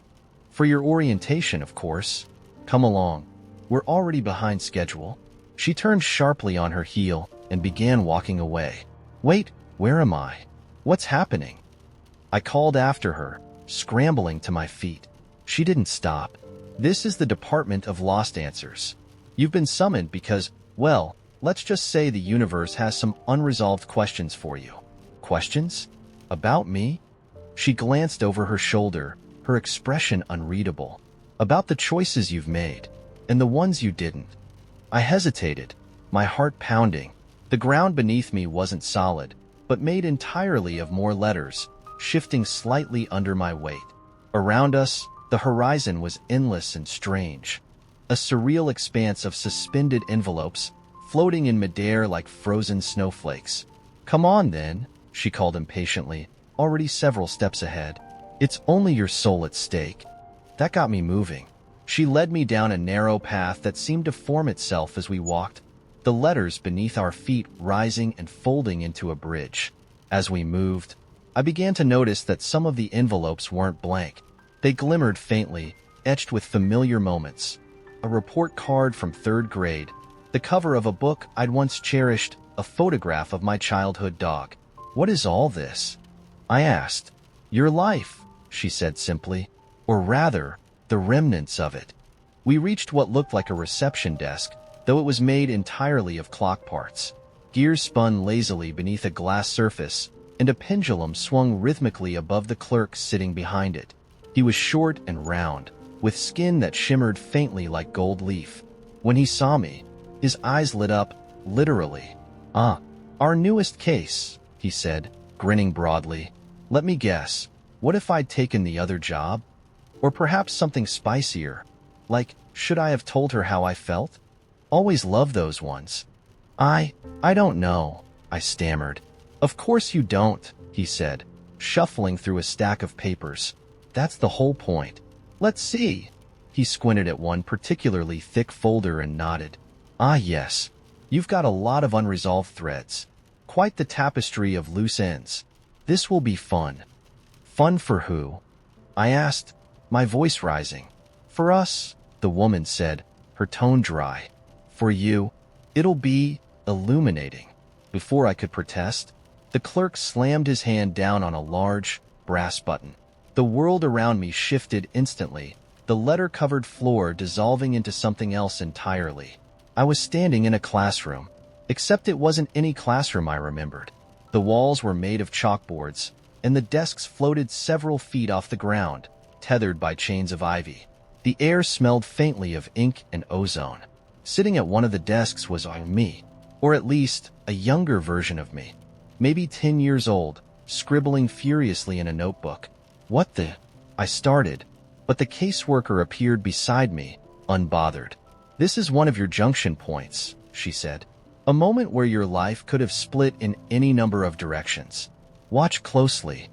"For your orientation, of course. Come along. We're already behind schedule." She turned sharply on her heel and began walking away. "Wait, where am I? What's happening?" I called after her, scrambling to my feet. She didn't stop. "This is the Department of Lost Answers. You've been summoned because, well, Let's just say the universe has some unresolved questions for you. Questions? About me? She glanced over her shoulder, her expression unreadable. About the choices you've made, and the ones you didn't. I hesitated, my heart pounding. The ground beneath me wasn't solid, but made entirely of more letters, shifting slightly under my weight. Around us, the horizon was endless and strange. A surreal expanse of suspended envelopes, floating in midair like frozen snowflakes. Come on, then, she called impatiently, already several steps ahead. It's only your soul at stake. That got me moving. She led me down a narrow path that seemed to form itself as we walked, the letters beneath our feet rising and folding into a bridge. As we moved, I began to notice that some of the envelopes weren't blank. They glimmered faintly, etched with familiar moments. A report card from 3rd grade, the cover of a book I'd once cherished, a photograph of my childhood dog. What is all this? I asked. Your life, she said simply, or rather, the remnants of it. We reached what looked like a reception desk, though it was made entirely of clock parts. Gears spun lazily beneath a glass surface, and a pendulum swung rhythmically above the clerk sitting behind it. He was short and round, with skin that shimmered faintly like gold leaf. When he saw me, his eyes lit up, literally. "Ah, our newest case," he said, grinning broadly. "Let me guess, what if I'd taken the other job? Or perhaps something spicier, like, should I have told her how I felt? Always love those ones." I don't know," I stammered. "Of course you don't," he said, shuffling through a stack of papers. "That's the whole point. Let's see." He squinted at one particularly thick folder and nodded. "Ah, yes. You've got a lot of unresolved threads. Quite the tapestry of loose ends. This will be fun." "Fun for who?" I asked, my voice rising. "For us," the woman said, her tone dry. "For you, it'll be illuminating." Before I could protest, the clerk slammed his hand down on a large, brass button. The world around me shifted instantly, the letter-covered floor dissolving into something else entirely. I was standing in a classroom, except it wasn't any classroom I remembered. The walls were made of chalkboards, and the desks floated several feet off the ground, tethered by chains of ivy. The air smelled faintly of ink and ozone. Sitting at one of the desks was me, or at least a younger version of me, maybe 10 years old, scribbling furiously in a notebook. "What the?" I started, but the caseworker appeared beside me, unbothered. "This is one of your junction points," she said. "A moment where your life could have split in any number of directions. Watch closely."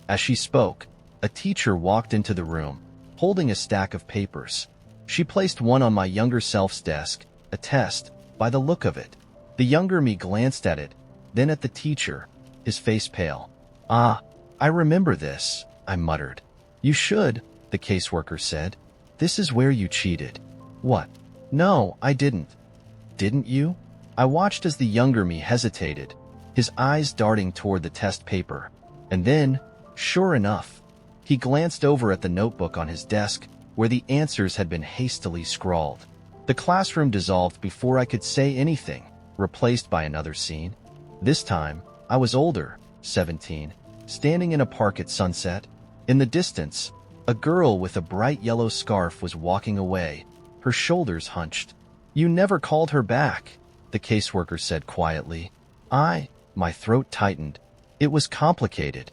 As she spoke, a teacher walked into the room, holding a stack of papers. She placed one on my younger self's desk, a test, by the look of it. The younger me glanced at it, then at the teacher, his face pale. "Ah, I remember this," I muttered. "You should," the caseworker said. "This is where you cheated." "What? No, I didn't." "Didn't you?" I watched as the younger me hesitated, his eyes darting toward the test paper. And then, sure enough, he glanced over at the notebook on his desk, where the answers had been hastily scrawled. The classroom dissolved before I could say anything, replaced by another scene. This time, I was older, 17, standing in a park at sunset. In the distance, a girl with a bright yellow scarf was walking away, her shoulders hunched. "You never called her back," the caseworker said quietly. My throat tightened. "It was complicated."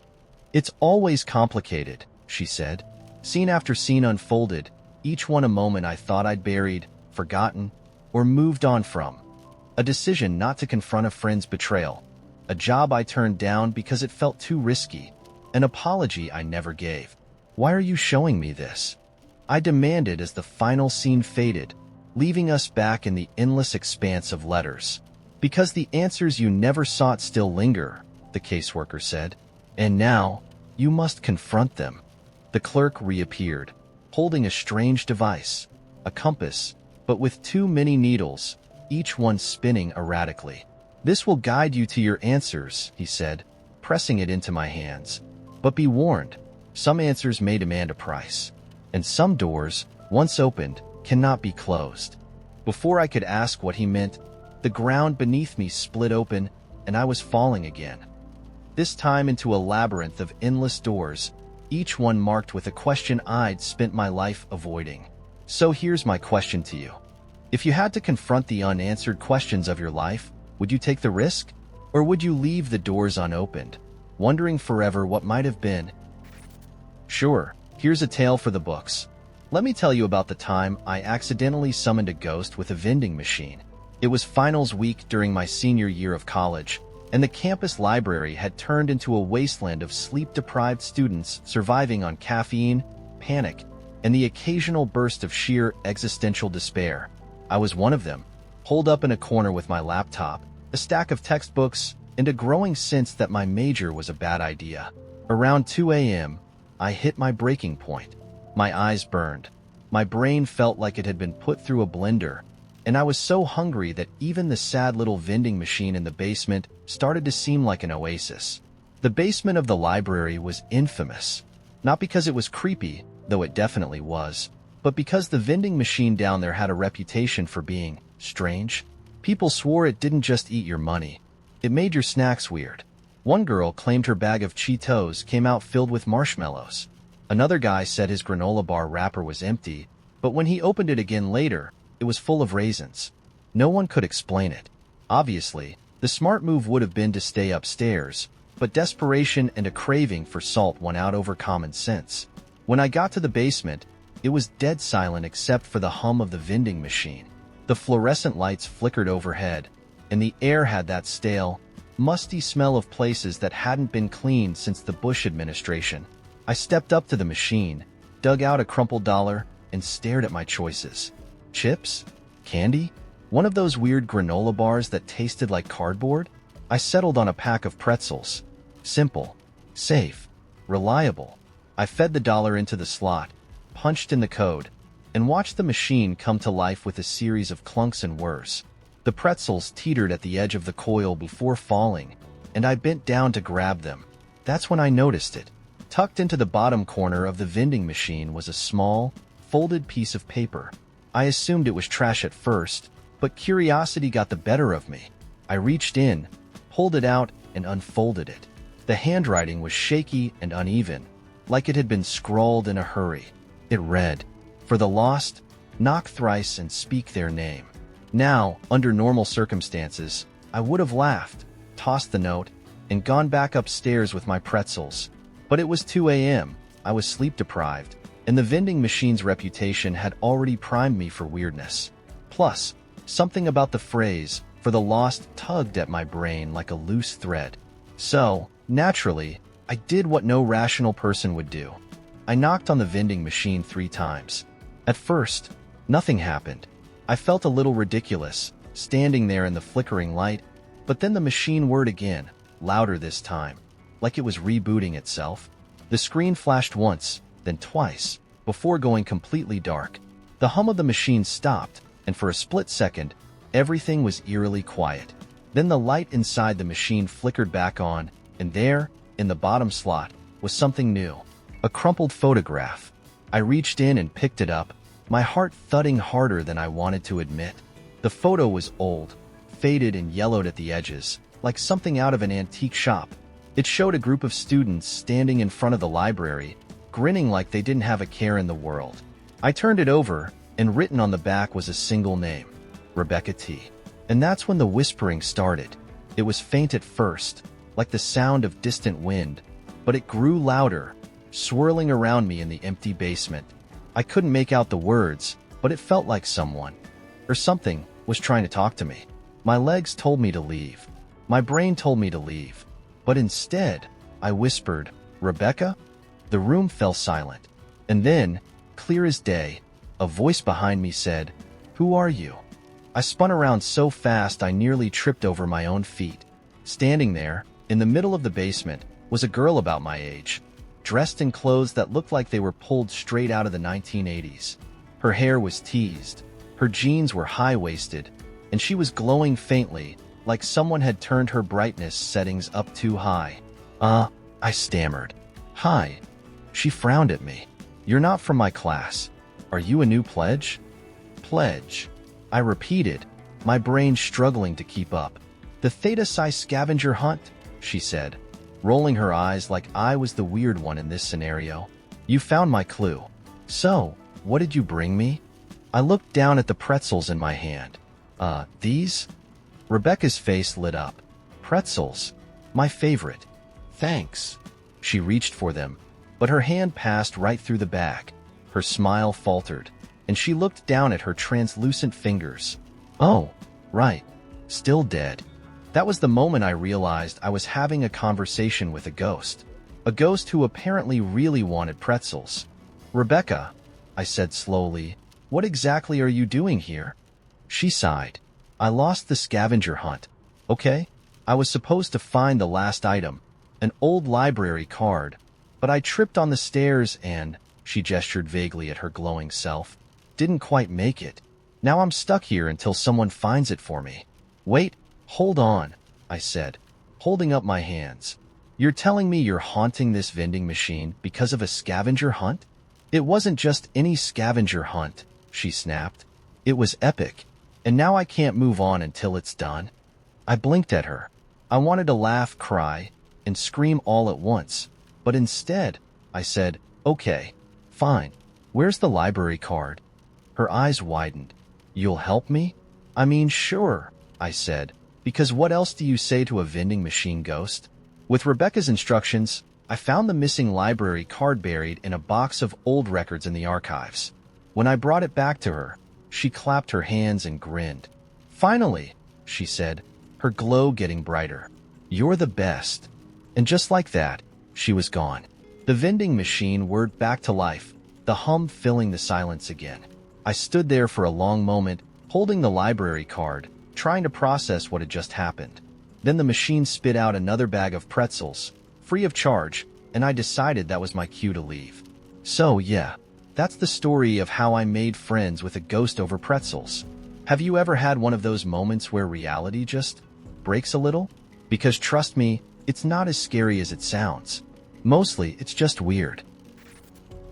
"It's always complicated," she said. Scene after scene unfolded, each one a moment I thought I'd buried, forgotten, or moved on from. A decision not to confront a friend's betrayal. A job I turned down because it felt too risky. An apology I never gave. "Why are you showing me this?" I demanded as the final scene faded, leaving us back in the endless expanse of letters. "Because the answers you never sought still linger," the caseworker said. "And now, you must confront them." The clerk reappeared, holding a strange device, a compass, but with too many needles, each one spinning erratically. "This will guide you to your answers," he said, pressing it into my hands. "But be warned, some answers may demand a price, and some doors, once opened, cannot be closed." Before I could ask what he meant, The ground beneath me split open, and I was falling again. This time into a labyrinth of endless doors, each one marked with a question I'd spent my life avoiding. So here's my question to you. If you had to confront the unanswered questions of your life, would you take the risk? Or would you leave the doors unopened, wondering forever what might have been? Sure, here's a tale for the books. Let me tell you about the time I accidentally summoned a ghost with a vending machine. It was finals week during my senior year of college, and the campus library had turned into a wasteland of sleep-deprived students surviving on caffeine, panic, and the occasional burst of sheer existential despair. I was one of them, holed up in a corner with my laptop, a stack of textbooks, and a growing sense that my major was a bad idea. Around 2 a.m., I hit my breaking point. My eyes burned. My brain felt like it had been put through a blender, and I was so hungry that even the sad little vending machine in the basement started to seem like an oasis. The basement of the library was infamous, not because it was creepy, though it definitely was, but because the vending machine down there had a reputation for being strange. People swore it didn't just eat your money, it made your snacks weird. One girl claimed her bag of Cheetos came out filled with marshmallows. Another guy said his granola bar wrapper was empty, but when he opened it again later, it was full of raisins. No one could explain it. Obviously, the smart move would have been to stay upstairs, but desperation and a craving for salt won out over common sense. When I got to the basement, it was dead silent except for the hum of the vending machine. The fluorescent lights flickered overhead, and the air had that stale, musty smell of places that hadn't been cleaned since the Bush administration. I stepped up to the machine, dug out a crumpled dollar, and stared at my choices. Chips? Candy? One of those weird granola bars that tasted like cardboard? I settled on a pack of pretzels. Simple, safe, reliable. I fed the dollar into the slot, punched in the code, and watched the machine come to life with a series of clunks and whirs. The pretzels teetered at the edge of the coil before falling, and I bent down to grab them. That's when I noticed it. Tucked into the bottom corner of the vending machine was a small, folded piece of paper. I assumed it was trash at first, but curiosity got the better of me. I reached in, pulled it out, and unfolded it. The handwriting was shaky and uneven, like it had been scrawled in a hurry. It read, "For the lost, knock thrice and speak their name." Now, under normal circumstances, I would have laughed, tossed the note, and gone back upstairs with my pretzels. But it was 2 a.m., I was sleep-deprived, and the vending machine's reputation had already primed me for weirdness. Plus, something about the phrase, "for the lost," tugged at my brain like a loose thread. So, naturally, I did what no rational person would do. I knocked on the vending machine 3 times. At first, nothing happened. I felt a little ridiculous, standing there in the flickering light, but then the machine whirred again, louder this time, like it was rebooting itself. The screen flashed once, then twice, before going completely dark. The hum of the machine stopped, and for a split second, everything was eerily quiet. Then the light inside the machine flickered back on, and there, in the bottom slot, was something new. A crumpled photograph. I reached in and picked it up, my heart thudding harder than I wanted to admit. The photo was old, faded and yellowed at the edges, like something out of an antique shop. It showed a group of students standing in front of the library, grinning like they didn't have a care in the world. I turned it over, and written on the back was a single name, Rebecca T. And that's when the whispering started. It was faint at first, like the sound of distant wind, but it grew louder, swirling around me in the empty basement. I couldn't make out the words, but it felt like someone, or something, was trying to talk to me. My legs told me to leave. My brain told me to leave. But instead, I whispered, "Rebecca?" The room fell silent. And then, clear as day, a voice behind me said, "Who are you?" I spun around so fast I nearly tripped over my own feet. Standing there, in the middle of the basement, was a girl about my age, dressed in clothes that looked like they were pulled straight out of the 1980s. Her hair was teased, her jeans were high-waisted, and she was glowing faintly, like someone had turned her brightness settings up too high. I stammered. "Hi." She frowned at me. "You're not from my class. Are you a new pledge?" "Pledge," I repeated, my brain struggling to keep up. "The Theta Psi scavenger hunt," she said, rolling her eyes like I was the weird one in this scenario. "You found my clue. So, what did you bring me?" I looked down at the pretzels in my hand. These?" Rebecca's face lit up. "Pretzels. My favorite. Thanks." She reached for them, but her hand passed right through the bag. Her smile faltered, and she looked down at her translucent fingers. "Oh, right. Still dead." That was the moment I realized I was having a conversation with a ghost. A ghost who apparently really wanted pretzels. "Rebecca," I said slowly, "what exactly are you doing here?" She sighed. "I lost the scavenger hunt. Okay? I was supposed to find the last item, an old library card, but I tripped on the stairs and," she gestured vaguely at her glowing self, "didn't quite make it. Now I'm stuck here until someone finds it for me." "Wait, hold on," I said, holding up my hands. "You're telling me you're haunting this vending machine because of a scavenger hunt?" "It wasn't just any scavenger hunt," she snapped. "It was epic, and now I can't move on until it's done." I blinked at her. I wanted to laugh, cry, and scream all at once, but instead, I said, "Okay, fine. Where's the library card?" Her eyes widened. "You'll help me?" "I mean, sure," I said, because what else do you say to a vending machine ghost? With Rebecca's instructions, I found the missing library card buried in a box of old records in the archives. When I brought it back to her, she clapped her hands and grinned. "Finally," she said, her glow getting brighter. "You're the best." And just like that, she was gone. The vending machine whirred back to life, the hum filling the silence again. I stood there for a long moment, holding the library card, trying to process what had just happened. Then the machine spit out another bag of pretzels, free of charge, and I decided that was my cue to leave. So yeah, that's the story of how I made friends with a ghost over pretzels. Have you ever had one of those moments where reality just breaks a little? Because trust me, it's not as scary as it sounds. Mostly, it's just weird.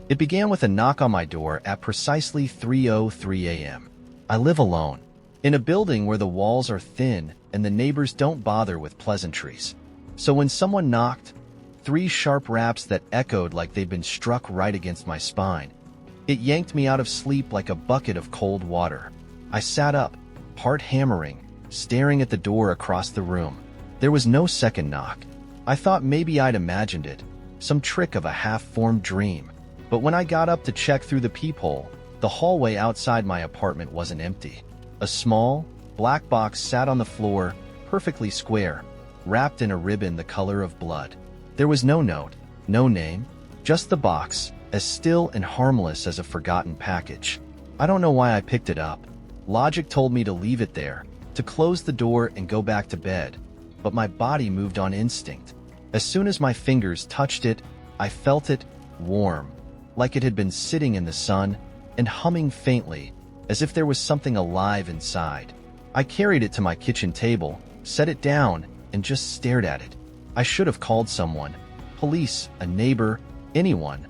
It began with a knock on my door at precisely 3:03 a.m. I live alone, in a building where the walls are thin and the neighbors don't bother with pleasantries. So when someone knocked, 3 sharp raps that echoed like they'd been struck right against my spine, it yanked me out of sleep like a bucket of cold water. I sat up, heart hammering, staring at the door across the room. There was no second knock. I thought maybe I'd imagined it, some trick of a half-formed dream. But when I got up to check through the peephole, the hallway outside my apartment wasn't empty. A small, black box sat on the floor, perfectly square, wrapped in a ribbon the color of blood. There was no note, no name, just the box, as still and harmless as a forgotten package. I don't know why I picked it up. Logic told me to leave it there, to close the door and go back to bed, but my body moved on instinct. As soon as my fingers touched it, I felt it, warm, like it had been sitting in the sun, and humming faintly, as if there was something alive inside. I carried it to my kitchen table, set it down, and just stared at it. I should have called someone, police, a neighbor, anyone,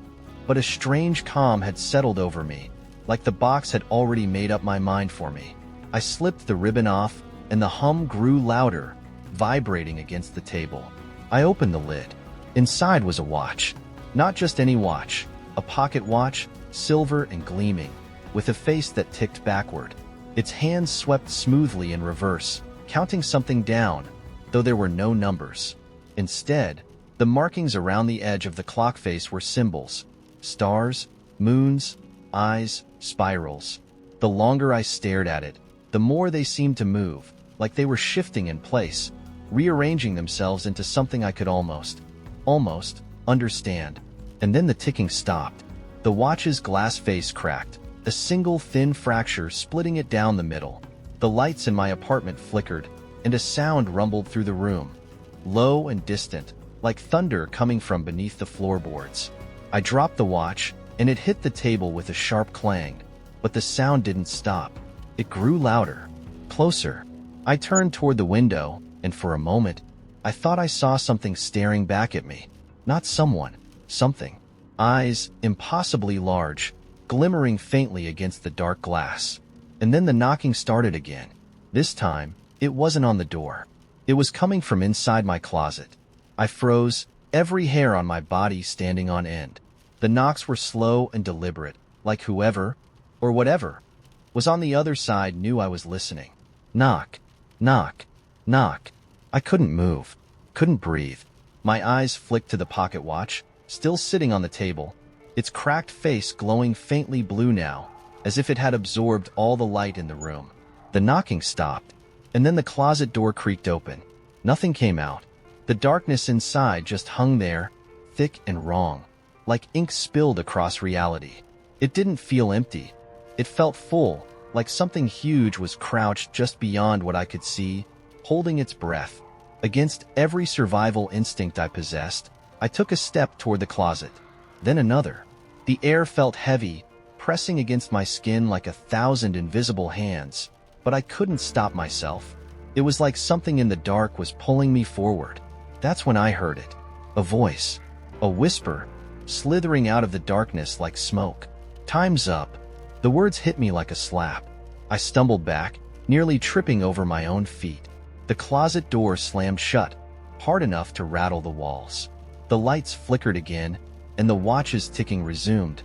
but a strange calm had settled over me, like the box had already made up my mind for me. I slipped the ribbon off, and the hum grew louder, vibrating against the table. I opened the lid. Inside was a watch. Not just any watch, a pocket watch, silver and gleaming, with a face that ticked backward. Its hands swept smoothly in reverse, counting something down, though there were no numbers. Instead, the markings around the edge of the clock face were symbols: stars, moons, eyes, spirals. The longer I stared at it, the more they seemed to move, like they were shifting in place, rearranging themselves into something I could almost understand. And then the ticking stopped. The watch's glass face cracked, a single thin fracture splitting it down the middle. The lights in my apartment flickered, and a sound rumbled through the room, low and distant, like thunder coming from beneath the floorboards. I dropped the watch, and it hit the table with a sharp clang, but the sound didn't stop. It grew louder, closer. I turned toward the window, and for a moment, I thought I saw something staring back at me. Not someone, something. Eyes, impossibly large, glimmering faintly against the dark glass. And then the knocking started again. This time, it wasn't on the door. It was coming from inside my closet. I froze, every hair on my body standing on end. The knocks were slow and deliberate, like whoever, or whatever, was on the other side knew I was listening. Knock, knock, knock. I couldn't move, couldn't breathe. My eyes flicked to the pocket watch, still sitting on the table, its cracked face glowing faintly blue now, as if it had absorbed all the light in the room. The knocking stopped, and then the closet door creaked open. Nothing came out. The darkness inside just hung there, thick and wrong, like ink spilled across reality. It didn't feel empty. It felt full, like something huge was crouched just beyond what I could see, holding its breath. Against every survival instinct I possessed, I took a step toward the closet, then another. The air felt heavy, pressing against my skin like 1,000 invisible hands, but I couldn't stop myself. It was like something in the dark was pulling me forward. That's when I heard it. A voice. A whisper, slithering out of the darkness like smoke. "Time's up." The words hit me like a slap. I stumbled back, nearly tripping over my own feet. The closet door slammed shut, hard enough to rattle the walls. The lights flickered again, and the watch's ticking resumed.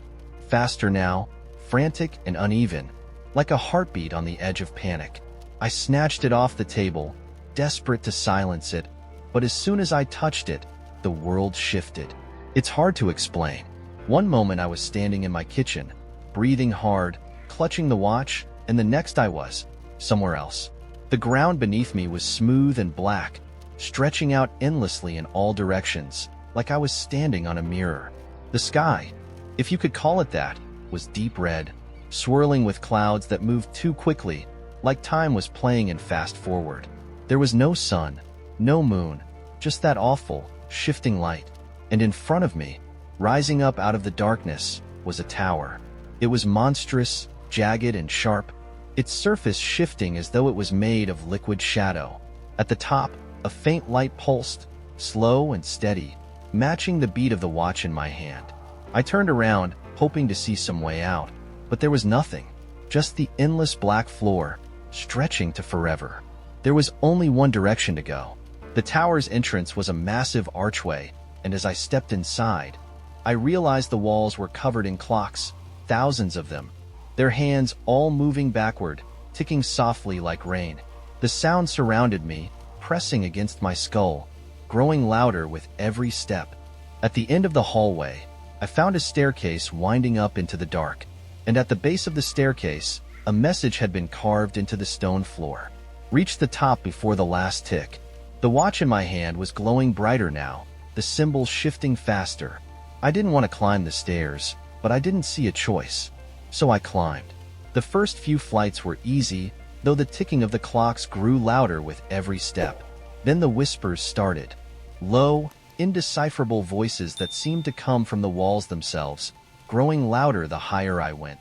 Faster now, frantic and uneven, like a heartbeat on the edge of panic. I snatched it off the table, desperate to silence it, but as soon as I touched it, the world shifted. It's hard to explain. One moment I was standing in my kitchen, breathing hard, clutching the watch, and the next I was somewhere else. The ground beneath me was smooth and black, stretching out endlessly in all directions, like I was standing on a mirror. The sky, if you could call it that, was deep red, swirling with clouds that moved too quickly, like time was playing in fast forward. There was no sun, no moon, just that awful, shifting light. And in front of me, rising up out of the darkness, was a tower. It was monstrous, jagged and sharp, its surface shifting as though it was made of liquid shadow. At the top, a faint light pulsed, slow and steady, matching the beat of the watch in my hand. I turned around, hoping to see some way out, but there was nothing, just the endless black floor, stretching to forever. There was only one direction to go. The tower's entrance was a massive archway, and as I stepped inside, I realized the walls were covered in clocks, thousands of them, their hands all moving backward, ticking softly like rain. The sound surrounded me, pressing against my skull, growing louder with every step. At the end of the hallway, I found a staircase winding up into the dark, and at the base of the staircase, a message had been carved into the stone floor. Reach the top before the last tick. The watch in my hand was glowing brighter now, the symbol shifting faster. I didn't want to climb the stairs, but I didn't see a choice. So I climbed. The first few flights were easy, though the ticking of the clocks grew louder with every step. Then the whispers started. Low, indecipherable voices that seemed to come from the walls themselves, growing louder the higher I went.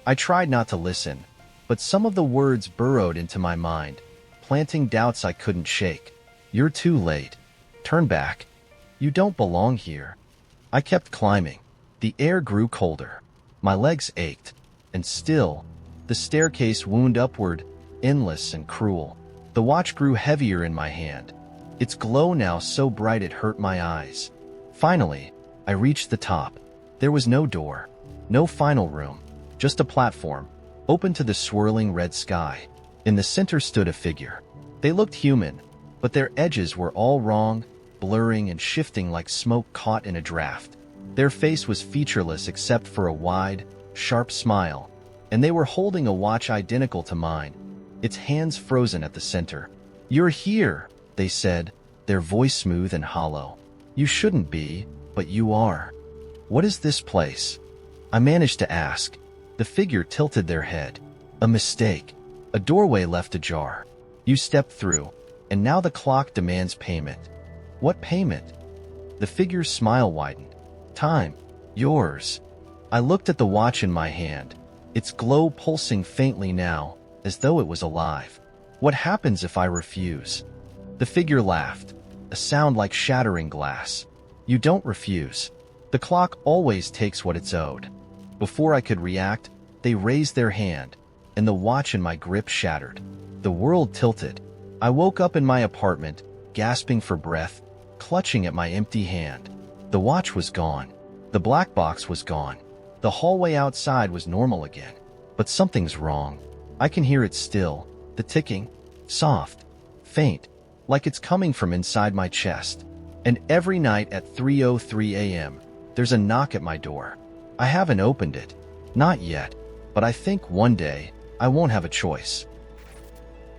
I tried not to listen, but some of the words burrowed into my mind, planting doubts I couldn't shake. "You're too late. Turn back. You don't belong here." I kept climbing. The air grew colder. My legs ached, and still, the staircase wound upward, endless and cruel. The watch grew heavier in my hand, its glow now so bright it hurt my eyes. Finally, I reached the top. There was no door, no final room, just a platform, open to the swirling red sky. In the center stood a figure. They looked human, but their edges were all wrong, blurring and shifting like smoke caught in a draft. Their face was featureless except for a wide, sharp smile, and they were holding a watch identical to mine, its hands frozen at the center. "You're here," they said, their voice smooth and hollow. "You shouldn't be, but you are." "What is this place?" I managed to ask. The figure tilted their head. "A mistake. A doorway left ajar. You stepped through, and now the clock demands payment." "What payment?" The figure's smile widened. "Time. Yours." I looked at the watch in my hand, its glow pulsing faintly now, as though it was alive. "What happens if I refuse?" The figure laughed, a sound like shattering glass. "You don't refuse. The clock always takes what it's owed." Before I could react, they raised their hand, and the watch in my grip shattered. The world tilted. I woke up in my apartment, gasping for breath, clutching at my empty hand. The watch was gone. The black box was gone. The hallway outside was normal again. But something's wrong. I can hear it still, the ticking, soft, faint, like it's coming from inside my chest. And every night at 3:03 a.m., there's a knock at my door. I haven't opened it. Not yet. But I think one day, I won't have a choice.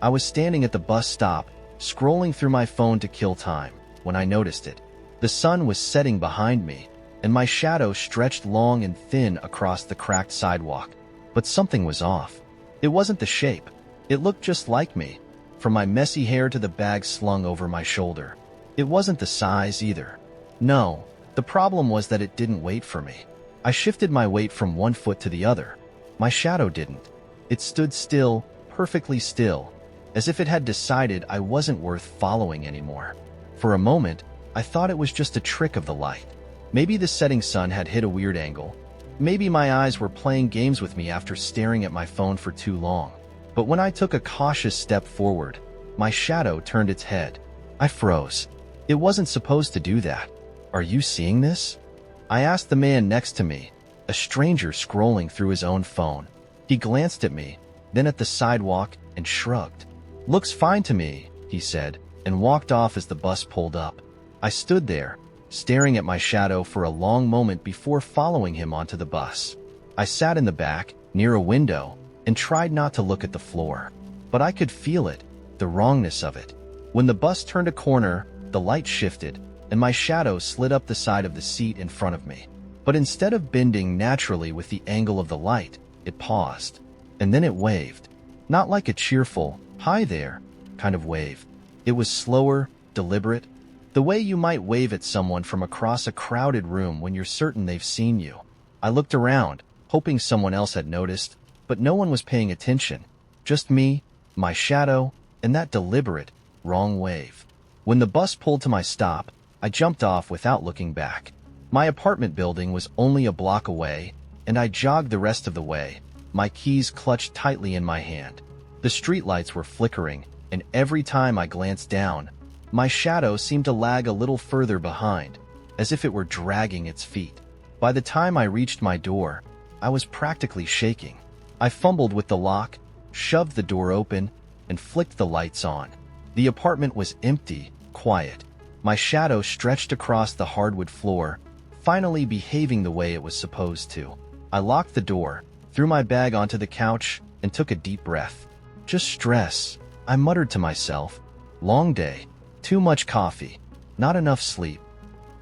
I was standing at the bus stop, scrolling through my phone to kill time, when I noticed it. The sun was setting behind me, and my shadow stretched long and thin across the cracked sidewalk. But something was off. It wasn't the shape. It looked just like me, from my messy hair to the bag slung over my shoulder. It wasn't the size either. No, the problem was that it didn't wait for me. I shifted my weight from one foot to the other. My shadow didn't. It stood still, perfectly still, as if it had decided I wasn't worth following anymore. For a moment, I thought it was just a trick of the light. Maybe the setting sun had hit a weird angle. Maybe my eyes were playing games with me after staring at my phone for too long. But when I took a cautious step forward, my shadow turned its head. I froze. It wasn't supposed to do that. Are you seeing this? I asked the man next to me, a stranger scrolling through his own phone. He glanced at me, then at the sidewalk, and shrugged. Looks fine to me, he said, and walked off as the bus pulled up. I stood there, staring at my shadow for a long moment before following him onto the bus. I sat in the back, near a window, and tried not to look at the floor. But I could feel it, the wrongness of it. When the bus turned a corner, the light shifted, and my shadow slid up the side of the seat in front of me. But instead of bending naturally with the angle of the light, it paused. And then it waved. Not like a cheerful, "Hi there," kind of wave. It was slower, deliberate, the way you might wave at someone from across a crowded room when you're certain they've seen you. I looked around, hoping someone else had noticed, but no one was paying attention. Just me, my shadow, and that deliberate, wrong wave. When the bus pulled to my stop, I jumped off without looking back. My apartment building was only a block away, and I jogged the rest of the way, my keys clutched tightly in my hand. The streetlights were flickering, and every time I glanced down, my shadow seemed to lag a little further behind, as if it were dragging its feet. By the time I reached my door, I was practically shaking. I fumbled with the lock, shoved the door open, and flicked the lights on. The apartment was empty, quiet. My shadow stretched across the hardwood floor, finally behaving the way it was supposed to. I locked the door, threw my bag onto the couch, and took a deep breath. Just stress, I muttered to myself. Long day, too much coffee, not enough sleep.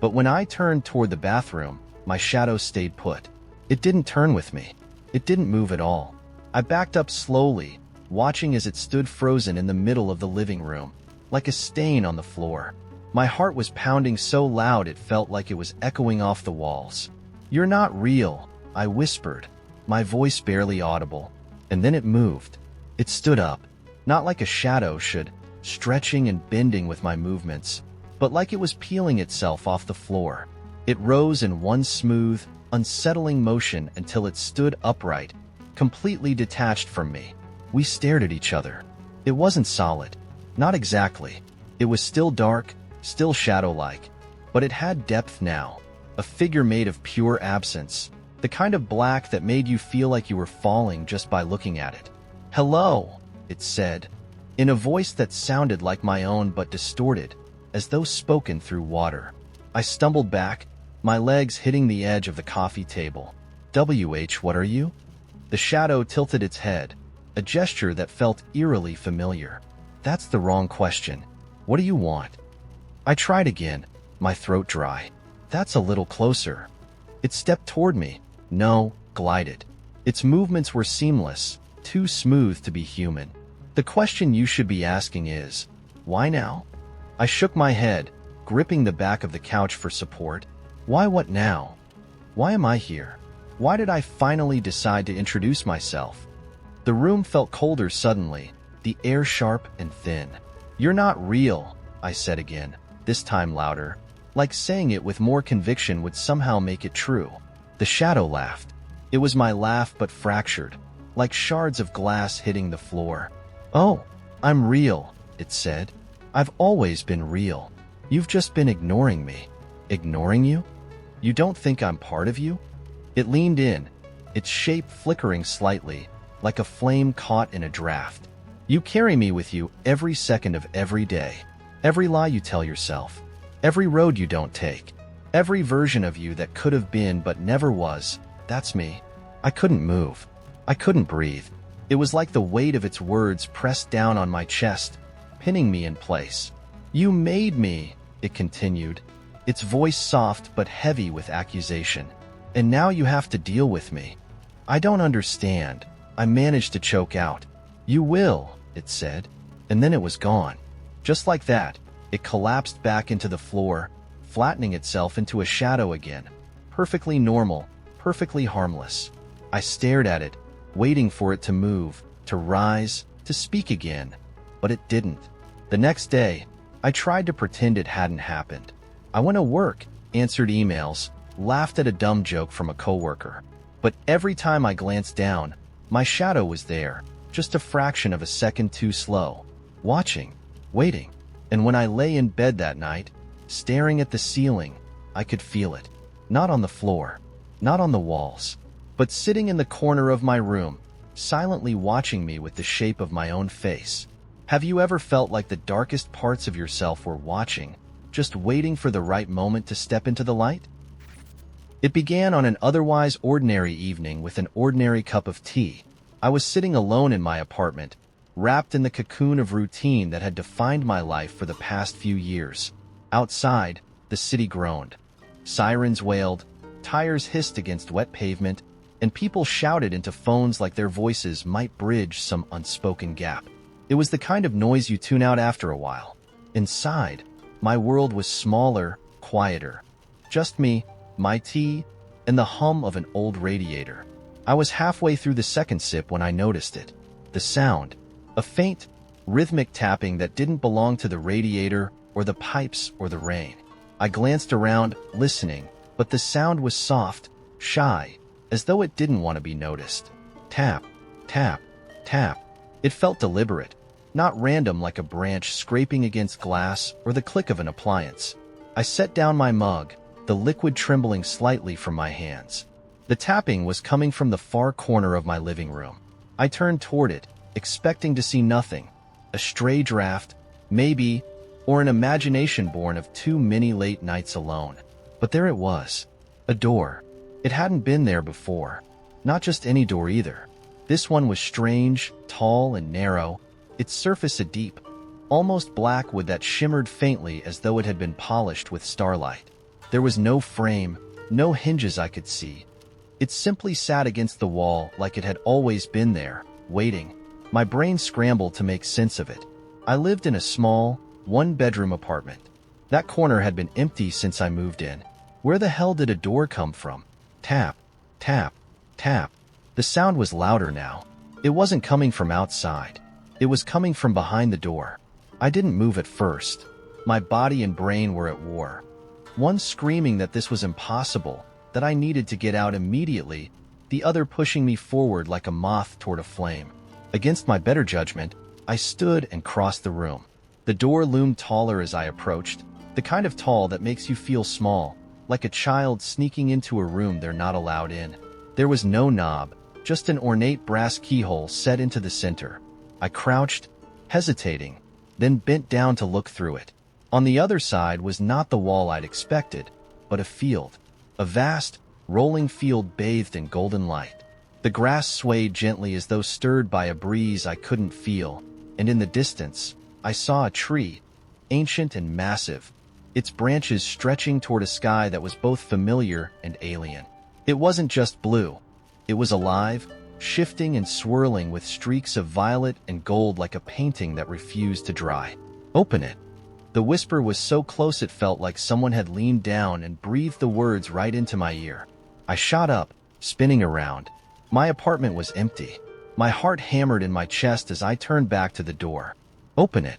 But when I turned toward the bathroom, my shadow stayed put. It didn't turn with me. It didn't move at all. I backed up slowly, watching as it stood frozen in the middle of the living room, like a stain on the floor. My heart was pounding so loud it felt like it was echoing off the walls. "You're not real," I whispered, my voice barely audible. And then it moved. It stood up, not like a shadow should, stretching and bending with my movements, but like it was peeling itself off the floor. It rose in one smooth, unsettling motion until it stood upright, completely detached from me. We stared at each other. It wasn't solid. Not exactly. It was still dark, still shadow-like, but it had depth now, a figure made of pure absence, the kind of black that made you feel like you were falling just by looking at it. "Hello," it said, in a voice that sounded like my own but distorted, as though spoken through water. I stumbled back, my legs hitting the edge of the coffee table. What are you?" The shadow tilted its head, a gesture that felt eerily familiar. "That's the wrong question. What do you want?" I tried again, my throat dry. "That's a little closer." It stepped toward me. No, glided. Its movements were seamless, too smooth to be human. "The question you should be asking is, why now?" I shook my head, gripping the back of the couch for support. Why what now? Why am I here? Why did I finally decide to introduce myself? The room felt colder suddenly, the air sharp and thin. "You're not real," I said again, this time louder, like saying it with more conviction would somehow make it true. The shadow laughed. It was my laugh but fractured, like shards of glass hitting the floor. "Oh, I'm real, it said. I've always been real. You've just been ignoring me. Ignoring you? You don't think I'm part of you? It leaned in, its shape flickering slightly, like a flame caught in a draft. You carry me with you every second of every day. Every lie you tell yourself. Every road you don't take. Every version of you that could have been but never was. That's me. I couldn't move. I couldn't breathe. It was like the weight of its words pressed down on my chest, pinning me in place. You made me, it continued, its voice soft but heavy with accusation. And now you have to deal with me. I don't understand, I managed to choke out. You will, it said, and then it was gone. Just like that, it collapsed back into the floor, flattening itself into a shadow again. Perfectly normal, perfectly harmless. I stared at it, waiting for it to move, to rise, to speak again. But it didn't. The next day, I tried to pretend it hadn't happened. I went to work, answered emails, laughed at a dumb joke from a coworker. But every time I glanced down, my shadow was there, just a fraction of a second too slow. Watching, waiting. And when I lay in bed that night, staring at the ceiling, I could feel it. Not on the floor, not on the walls, but sitting in the corner of my room, silently watching me with the shape of my own face. Have you ever felt like the darkest parts of yourself were watching, just waiting for the right moment to step into the light? It began on an otherwise ordinary evening with an ordinary cup of tea. I was sitting alone in my apartment, wrapped in the cocoon of routine that had defined my life for the past few years. Outside, the city groaned. Sirens wailed, tires hissed against wet pavement, and people shouted into phones like their voices might bridge some unspoken gap. It was the kind of noise you tune out after a while. Inside, my world was smaller, quieter. Just me, my tea, and the hum of an old radiator. I was halfway through the second sip when I noticed it. The sound, a faint, rhythmic tapping that didn't belong to the radiator or the pipes or the rain. I glanced around, listening, but the sound was soft, shy, as though it didn't want to be noticed. Tap, tap, tap. It felt deliberate, not random like a branch scraping against glass or the click of an appliance. I set down my mug, the liquid trembling slightly from my hands. The tapping was coming from the far corner of my living room. I turned toward it, expecting to see nothing. A stray draft, maybe, or an imagination born of too many late nights alone. But there it was. A door. It hadn't been there before. Not just any door either. This one was strange, tall, and narrow, its surface a deep, almost black wood that shimmered faintly as though it had been polished with starlight. There was no frame, no hinges I could see. It simply sat against the wall like it had always been there, waiting. My brain scrambled to make sense of it. I lived in a small, one-bedroom apartment. That corner had been empty since I moved in. Where the hell did a door come from? Tap, tap, tap. The sound was louder now. It wasn't coming from outside. It was coming from behind the door. I didn't move at first. My body and brain were at war. One screaming that this was impossible, that I needed to get out immediately, the other pushing me forward like a moth toward a flame. Against my better judgment, I stood and crossed the room. The door loomed taller as I approached, the kind of tall that makes you feel small, like a child sneaking into a room they're not allowed in. There was no knob, just an ornate brass keyhole set into the center. I crouched, hesitating, then bent down to look through it. On the other side was not the wall I'd expected, but a field. A vast, rolling field bathed in golden light. The grass swayed gently as though stirred by a breeze I couldn't feel, and in the distance, I saw a tree, ancient and massive, its branches stretching toward a sky that was both familiar and alien. It wasn't just blue. It was alive, shifting and swirling with streaks of violet and gold like a painting that refused to dry. Open it. The whisper was so close it felt like someone had leaned down and breathed the words right into my ear. I shot up, spinning around. My apartment was empty. My heart hammered in my chest as I turned back to the door. Open it.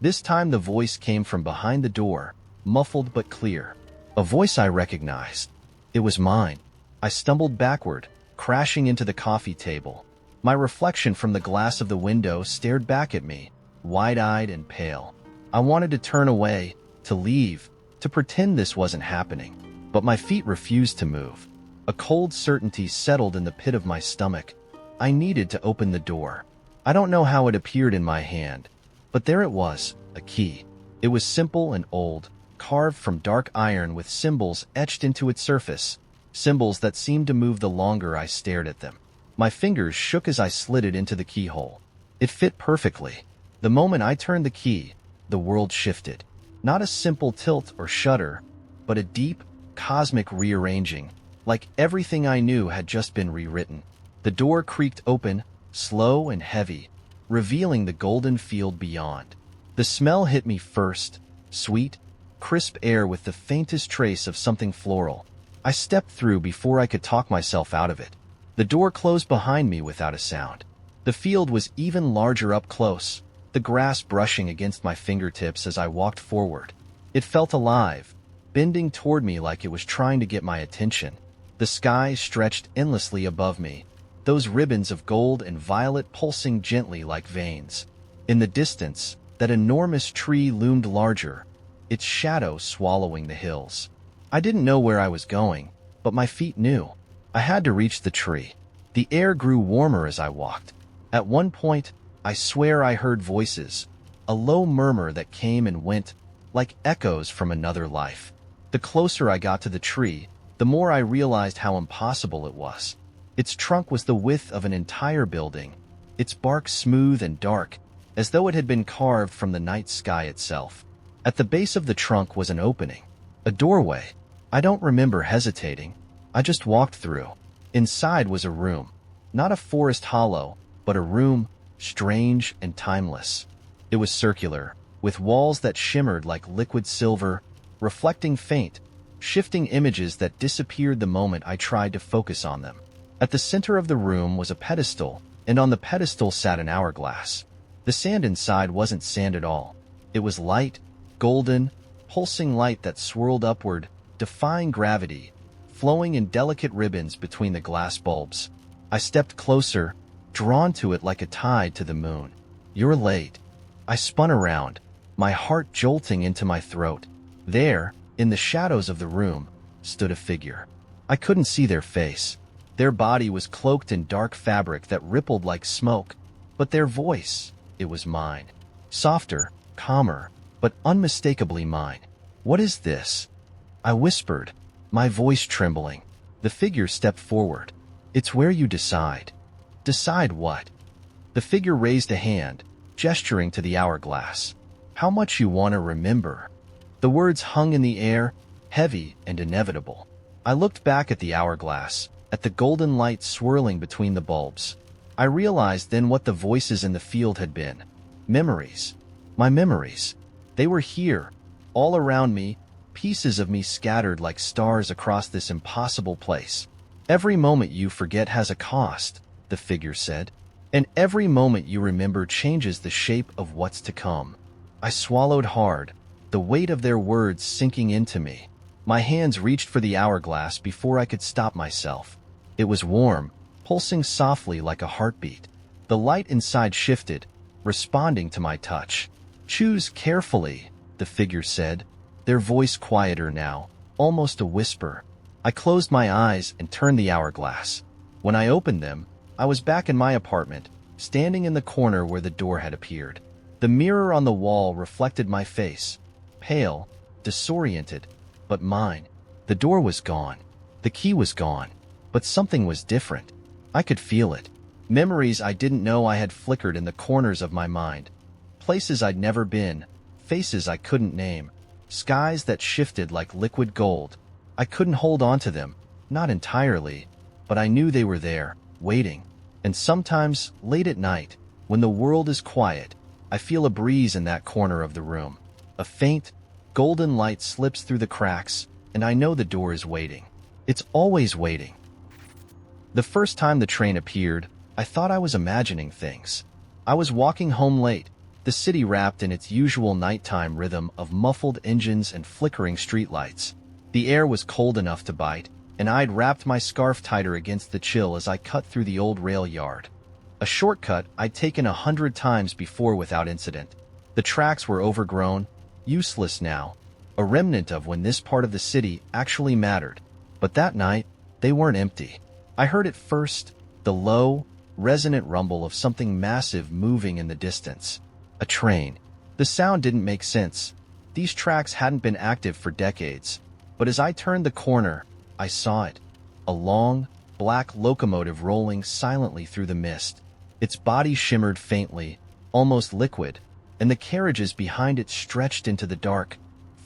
This time the voice came from behind the door, muffled but clear. A voice I recognized. It was mine. I stumbled backward, crashing into the coffee table. My reflection from the glass of the window stared back at me, wide-eyed and pale. I wanted to turn away, to leave, to pretend this wasn't happening, but my feet refused to move. A cold certainty settled in the pit of my stomach. I needed to open the door. I don't know how it appeared in my hand, but there it was, a key. It was simple and old, carved from dark iron with symbols etched into its surface, symbols that seemed to move the longer I stared at them. My fingers shook as I slid it into the keyhole. It fit perfectly. The moment I turned the key, the world shifted. Not a simple tilt or shudder, but a deep, cosmic rearranging, like everything I knew had just been rewritten. The door creaked open, slow and heavy, revealing the golden field beyond. The smell hit me first, sweet, crisp air with the faintest trace of something floral. I stepped through before I could talk myself out of it. The door closed behind me without a sound. The field was even larger up close, the grass brushing against my fingertips as I walked forward. It felt alive, bending toward me like it was trying to get my attention. The sky stretched endlessly above me, those ribbons of gold and violet pulsing gently like veins. In the distance, that enormous tree loomed larger, its shadow swallowing the hills. I didn't know where I was going, but my feet knew. I had to reach the tree. The air grew warmer as I walked. At one point, I swear I heard voices, a low murmur that came and went, like echoes from another life. The closer I got to the tree, the more I realized how impossible it was. Its trunk was the width of an entire building, its bark smooth and dark, as though it had been carved from the night sky itself. At the base of the trunk was an opening, a doorway. I don't remember hesitating. I just walked through. Inside was a room, not a forest hollow, but a room, strange and timeless. It was circular, with walls that shimmered like liquid silver, reflecting faint, shifting images that disappeared the moment I tried to focus on them. At the center of the room was a pedestal, and on the pedestal sat an hourglass. The sand inside wasn't sand at all. It was light, golden, pulsing light that swirled upward, defying gravity, flowing in delicate ribbons between the glass bulbs. I stepped closer, drawn to it like a tide to the moon. "You're late." I spun around, my heart jolting into my throat. There, in the shadows of the room, stood a figure. I couldn't see their face. Their body was cloaked in dark fabric that rippled like smoke, but their voice, it was mine. Softer, calmer, but unmistakably mine. "What is this?" I whispered, my voice trembling. The figure stepped forward. "It's where you decide." "Decide what?" The figure raised a hand, gesturing to the hourglass. "How much you want to remember." The words hung in the air, heavy and inevitable. I looked back at the hourglass, at the golden light swirling between the bulbs. I realized then what the voices in the field had been. Memories. My memories. They were here, all around me, pieces of me scattered like stars across this impossible place. "Every moment you forget has a cost," the figure said. "And every moment you remember changes the shape of what's to come." I swallowed hard, the weight of their words sinking into me. My hands reached for the hourglass before I could stop myself. It was warm, pulsing softly like a heartbeat. The light inside shifted, responding to my touch. "Choose carefully," the figure said, their voice quieter now, almost a whisper. I closed my eyes and turned the hourglass. When I opened them, I was back in my apartment, standing in the corner where the door had appeared. The mirror on the wall reflected my face, pale, disoriented, but mine. The door was gone. The key was gone. But something was different. I could feel it. Memories I didn't know I had flickered in the corners of my mind. Places I'd never been, faces I couldn't name, skies that shifted like liquid gold. I couldn't hold on to them, not entirely, but I knew they were there, waiting. And sometimes, late at night, when the world is quiet, I feel a breeze in that corner of the room. A faint, golden light slips through the cracks, and I know the door is waiting. It's always waiting. The first time the train appeared, I thought I was imagining things. I was walking home late, the city wrapped in its usual nighttime rhythm of muffled engines and flickering streetlights. The air was cold enough to bite, and I'd wrapped my scarf tighter against the chill as I cut through the old rail yard. A shortcut I'd taken 100 times before without incident. The tracks were overgrown, useless now, a remnant of when this part of the city actually mattered. But that night, they weren't empty. I heard it first, the low, resonant rumble of something massive moving in the distance. A train. The sound didn't make sense. These tracks hadn't been active for decades. But as I turned the corner, I saw it. A long, black locomotive rolling silently through the mist. Its body shimmered faintly, almost liquid, and the carriages behind it stretched into the dark,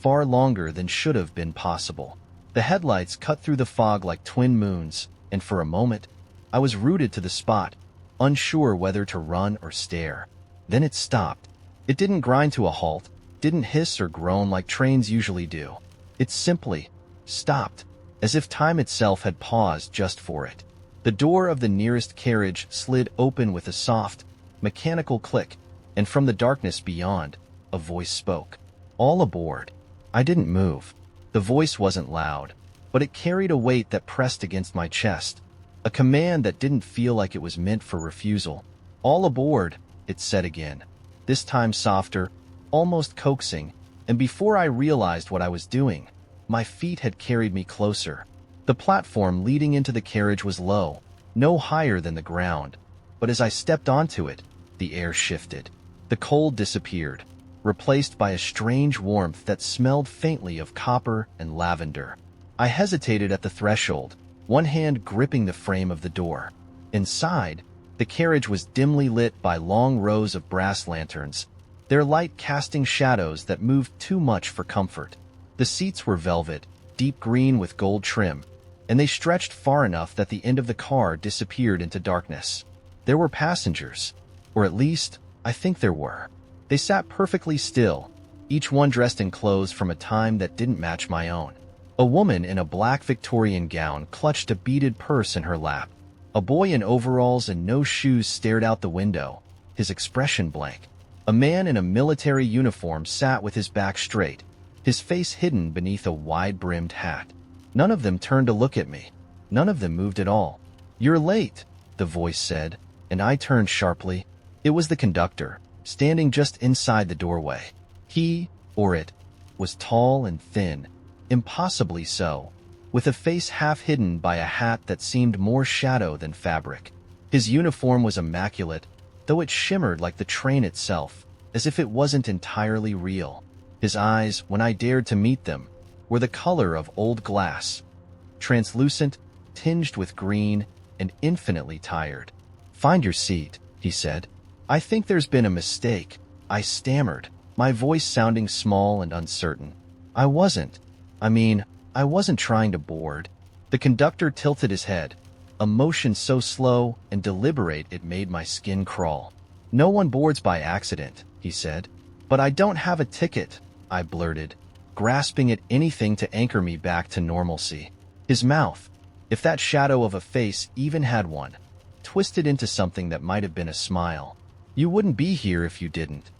far longer than should have been possible. The headlights cut through the fog like twin moons, and for a moment, I was rooted to the spot, unsure whether to run or stare. Then it stopped. It didn't grind to a halt, didn't hiss or groan like trains usually do. It simply stopped, as if time itself had paused just for it. The door of the nearest carriage slid open with a soft, mechanical click, and from the darkness beyond, a voice spoke. All aboard. I didn't move. The voice wasn't loud, but it carried a weight that pressed against my chest, a command that didn't feel like it was meant for refusal. All aboard, it said again, this time softer, almost coaxing, and before I realized what I was doing, my feet had carried me closer. The platform leading into the carriage was low, no higher than the ground, but as I stepped onto it, the air shifted. The cold disappeared, replaced by a strange warmth that smelled faintly of copper and lavender. I hesitated at the threshold, one hand gripping the frame of the door. Inside, the carriage was dimly lit by long rows of brass lanterns, their light casting shadows that moved too much for comfort. The seats were velvet, deep green with gold trim, and they stretched far enough that the end of the car disappeared into darkness. There were passengers, or at least, I think there were. They sat perfectly still, each one dressed in clothes from a time that didn't match my own. A woman in a black Victorian gown clutched a beaded purse in her lap. A boy in overalls and no shoes stared out the window, his expression blank. A man in a military uniform sat with his back straight, his face hidden beneath a wide-brimmed hat. None of them turned to look at me. None of them moved at all. "You're late," the voice said, and I turned sharply. It was the conductor, standing just inside the doorway. He, or it, was tall and thin, impossibly so, with a face half hidden by a hat that seemed more shadow than fabric. His uniform was immaculate, though it shimmered like the train itself, as if it wasn't entirely real. His eyes, when I dared to meet them, were the color of old glass, translucent, tinged with green, and infinitely tired. "Find your seat," he said. "I think there's been a mistake," I stammered, my voice sounding small and uncertain. I wasn't trying to board." The conductor tilted his head, a motion so slow and deliberate it made my skin crawl. "No one boards by accident," he said. "But I don't have a ticket," I blurted, grasping at anything to anchor me back to normalcy. His mouth, if that shadow of a face even had one, twisted into something that might have been a smile. "You wouldn't be here if you didn't."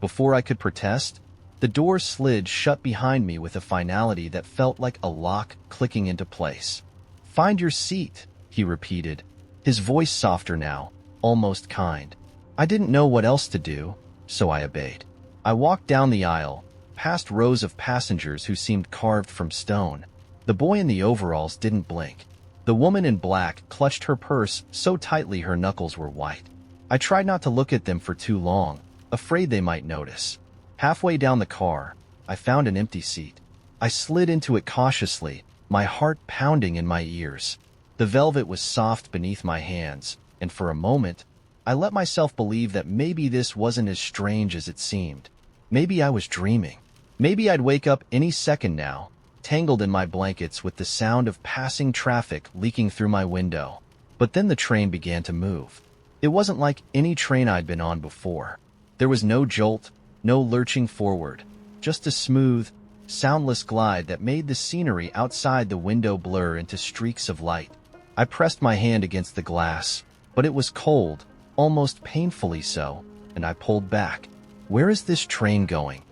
Before I could protest, the door slid shut behind me with a finality that felt like a lock clicking into place. "Find your seat," he repeated, his voice softer now, almost kind. I didn't know what else to do, so I obeyed. I walked down the aisle, past rows of passengers who seemed carved from stone. The boy in the overalls didn't blink. The woman in black clutched her purse so tightly her knuckles were white. I tried not to look at them for too long, afraid they might notice. Halfway down the car, I found an empty seat. I slid into it cautiously, my heart pounding in my ears. The velvet was soft beneath my hands, and for a moment, I let myself believe that maybe this wasn't as strange as it seemed. Maybe I was dreaming. Maybe I'd wake up any second now, tangled in my blankets with the sound of passing traffic leaking through my window. But then the train began to move. It wasn't like any train I'd been on before. There was no jolt, no lurching forward, just a smooth, soundless glide that made the scenery outside the window blur into streaks of light. I pressed my hand against the glass, but it was cold, almost painfully so, and I pulled back. "Where is this train going?"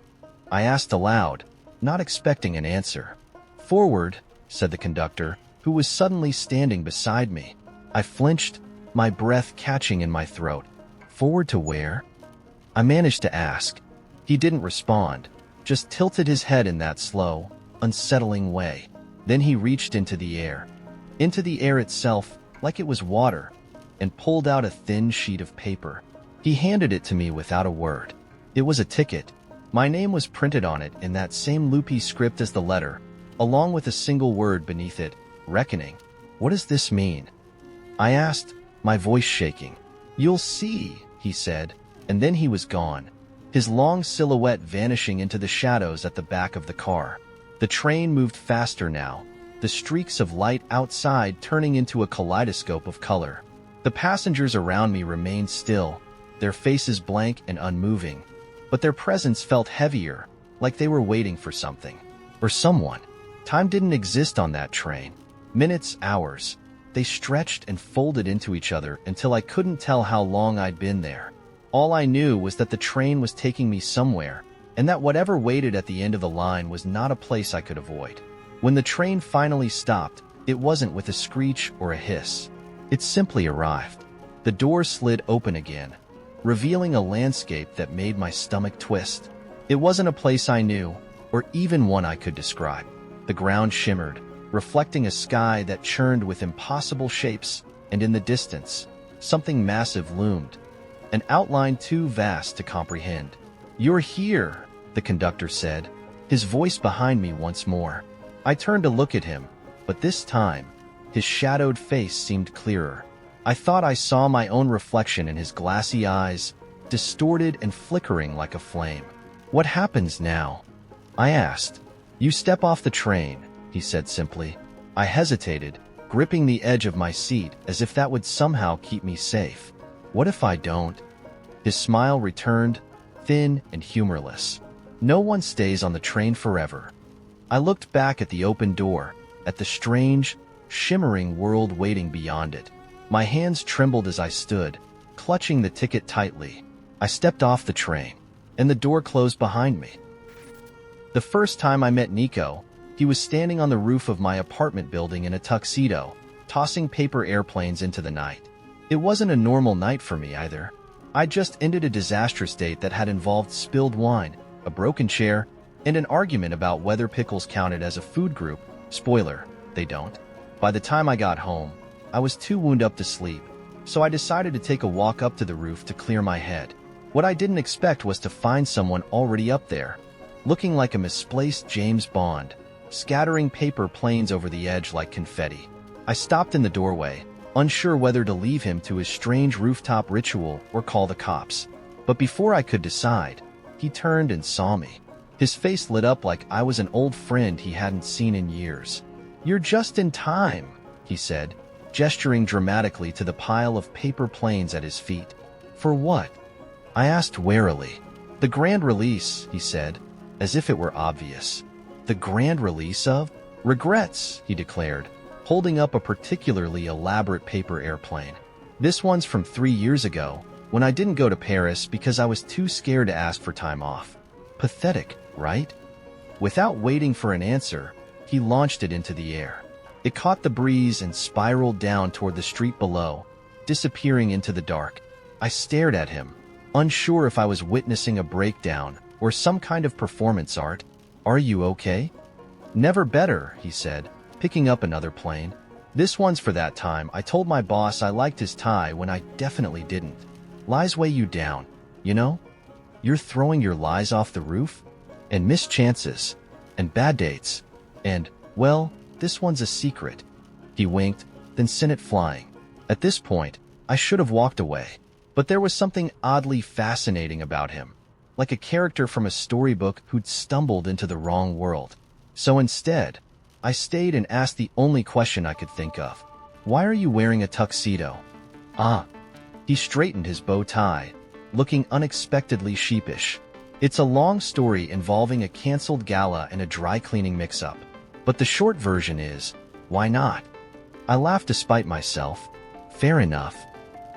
I asked aloud, not expecting an answer. "Forward," said the conductor, who was suddenly standing beside me. I flinched, my breath catching in my throat. Forward to where? I managed to ask. He didn't respond, just tilted his head in that slow, unsettling way. Then he reached into the air itself, like it was water, and pulled out a thin sheet of paper. He handed it to me without a word. It was a ticket. My name was printed on it in that same loopy script as the letter, along with a single word beneath it, reckoning. What does this mean? I asked, my voice shaking. You'll see, he said, and then he was gone, his long silhouette vanishing into the shadows at the back of the car. The train moved faster now, the streaks of light outside turning into a kaleidoscope of color. The passengers around me remained still, their faces blank and unmoving, but their presence felt heavier, like they were waiting for something. Or someone. Time didn't exist on that train. Minutes, hours. They stretched and folded into each other until I couldn't tell how long I'd been there. All I knew was that the train was taking me somewhere, and that whatever waited at the end of the line was not a place I could avoid. When the train finally stopped, it wasn't with a screech or a hiss. It simply arrived. The door slid open again, revealing a landscape that made my stomach twist. It wasn't a place I knew, or even one I could describe. The ground shimmered, reflecting a sky that churned with impossible shapes, and in the distance, something massive loomed, an outline too vast to comprehend. "You're here," the conductor said, his voice behind me once more. I turned to look at him, but this time, his shadowed face seemed clearer. I thought I saw my own reflection in his glassy eyes, distorted and flickering like a flame. "What happens now?" I asked. "You step off the train," he said simply. I hesitated, gripping the edge of my seat as if that would somehow keep me safe. "What if I don't?" His smile returned, thin and humorless. "No one stays on the train forever." I looked back at the open door, at the strange, shimmering world waiting beyond it. My hands trembled as I stood, clutching the ticket tightly. I stepped off the train, and the door closed behind me. The first time I met Nico, he was standing on the roof of my apartment building in a tuxedo, tossing paper airplanes into the night. It wasn't a normal night for me either. I just ended a disastrous date that had involved spilled wine, a broken chair, and an argument about whether pickles counted as a food group. Spoiler, they don't. By the time I got home, I was too wound up to sleep, so I decided to take a walk up to the roof to clear my head. What I didn't expect was to find someone already up there, looking like a misplaced James Bond, scattering paper planes over the edge like confetti. I stopped in the doorway, unsure whether to leave him to his strange rooftop ritual or call the cops. But before I could decide, he turned and saw me. His face lit up like I was an old friend he hadn't seen in years. "You're just in time," he said, gesturing dramatically to the pile of paper planes at his feet. "For what?" I asked warily. "The grand release," he said, as if it were obvious. "The grand release of regrets," he declared, holding up a particularly elaborate paper airplane. "This one's from 3 years ago, when I didn't go to Paris because I was too scared to ask for time off. Pathetic, right?" Without waiting for an answer, he launched it into the air. It caught the breeze and spiraled down toward the street below, disappearing into the dark. I stared at him, unsure if I was witnessing a breakdown or some kind of performance art. "Are you okay?" "Never better," he said, picking up another plane. "This one's for that time I told my boss I liked his tie when I definitely didn't. Lies weigh you down, you know? You're throwing your lies off the roof? And missed chances. And bad dates. And, well, this one's a secret." He winked, then sent it flying. At this point, I should have walked away. But there was something oddly fascinating about him, like a character from a storybook who'd stumbled into the wrong world. So instead, I stayed and asked the only question I could think of. "Why are you wearing a tuxedo?" "Ah." He straightened his bow tie, looking unexpectedly sheepish. "It's a long story involving a canceled gala and a dry cleaning mix-up. But the short version is, why not?" I laughed despite myself. "Fair enough."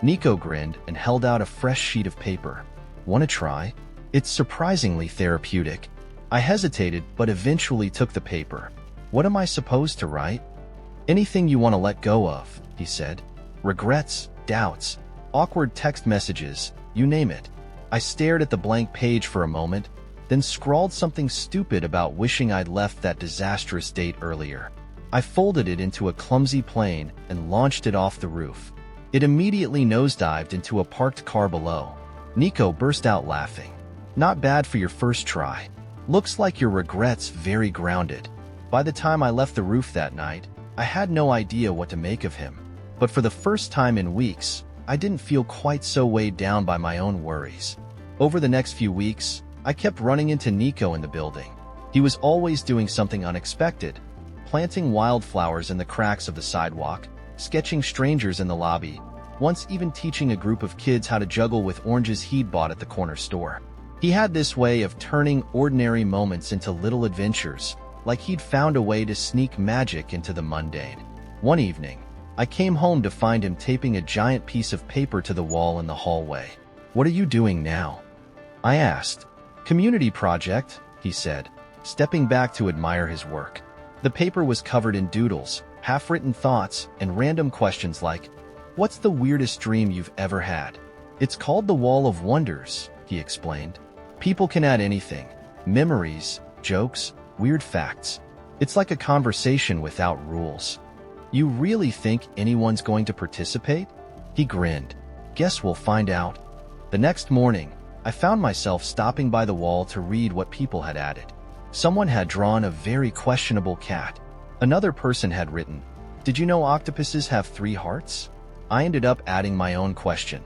Nico grinned and held out a fresh sheet of paper. "Want to try? It's surprisingly therapeutic." I hesitated but eventually took the paper. "What am I supposed to write?" "Anything you want to let go of," he said. "Regrets, doubts, awkward text messages, you name it. I stared at the blank page for a moment, then scrawled something stupid about wishing I'd left that disastrous date earlier. I folded it into a clumsy plane and launched it off the roof. It immediately nosedived into a parked car below. Nico burst out laughing. Not bad for your first try. Looks like your regrets very grounded. By the time I left the roof that night, I had no idea what to make of him. But for the first time in weeks, I didn't feel quite so weighed down by my own worries. Over the next few weeks, I kept running into Nico in the building. He was always doing something unexpected, planting wildflowers in the cracks of the sidewalk, sketching strangers in the lobby, once even teaching a group of kids how to juggle with oranges he'd bought at the corner store. He had this way of turning ordinary moments into little adventures, like he'd found a way to sneak magic into the mundane. One evening, I came home to find him taping a giant piece of paper to the wall in the hallway. "What are you doing now?" I asked. "Community project," he said, stepping back to admire his work. The paper was covered in doodles, half-written thoughts, and random questions like, "What's the weirdest dream you've ever had?" "It's called the Wall of Wonders," he explained. "People can add anything. Memories, jokes, weird facts. It's like a conversation without rules." "You really think anyone's going to participate?" He grinned. "Guess we'll find out." The next morning, I found myself stopping by the wall to read what people had added. Someone had drawn a very questionable cat. Another person had written, "Did you know octopuses have 3 hearts?" I ended up adding my own question.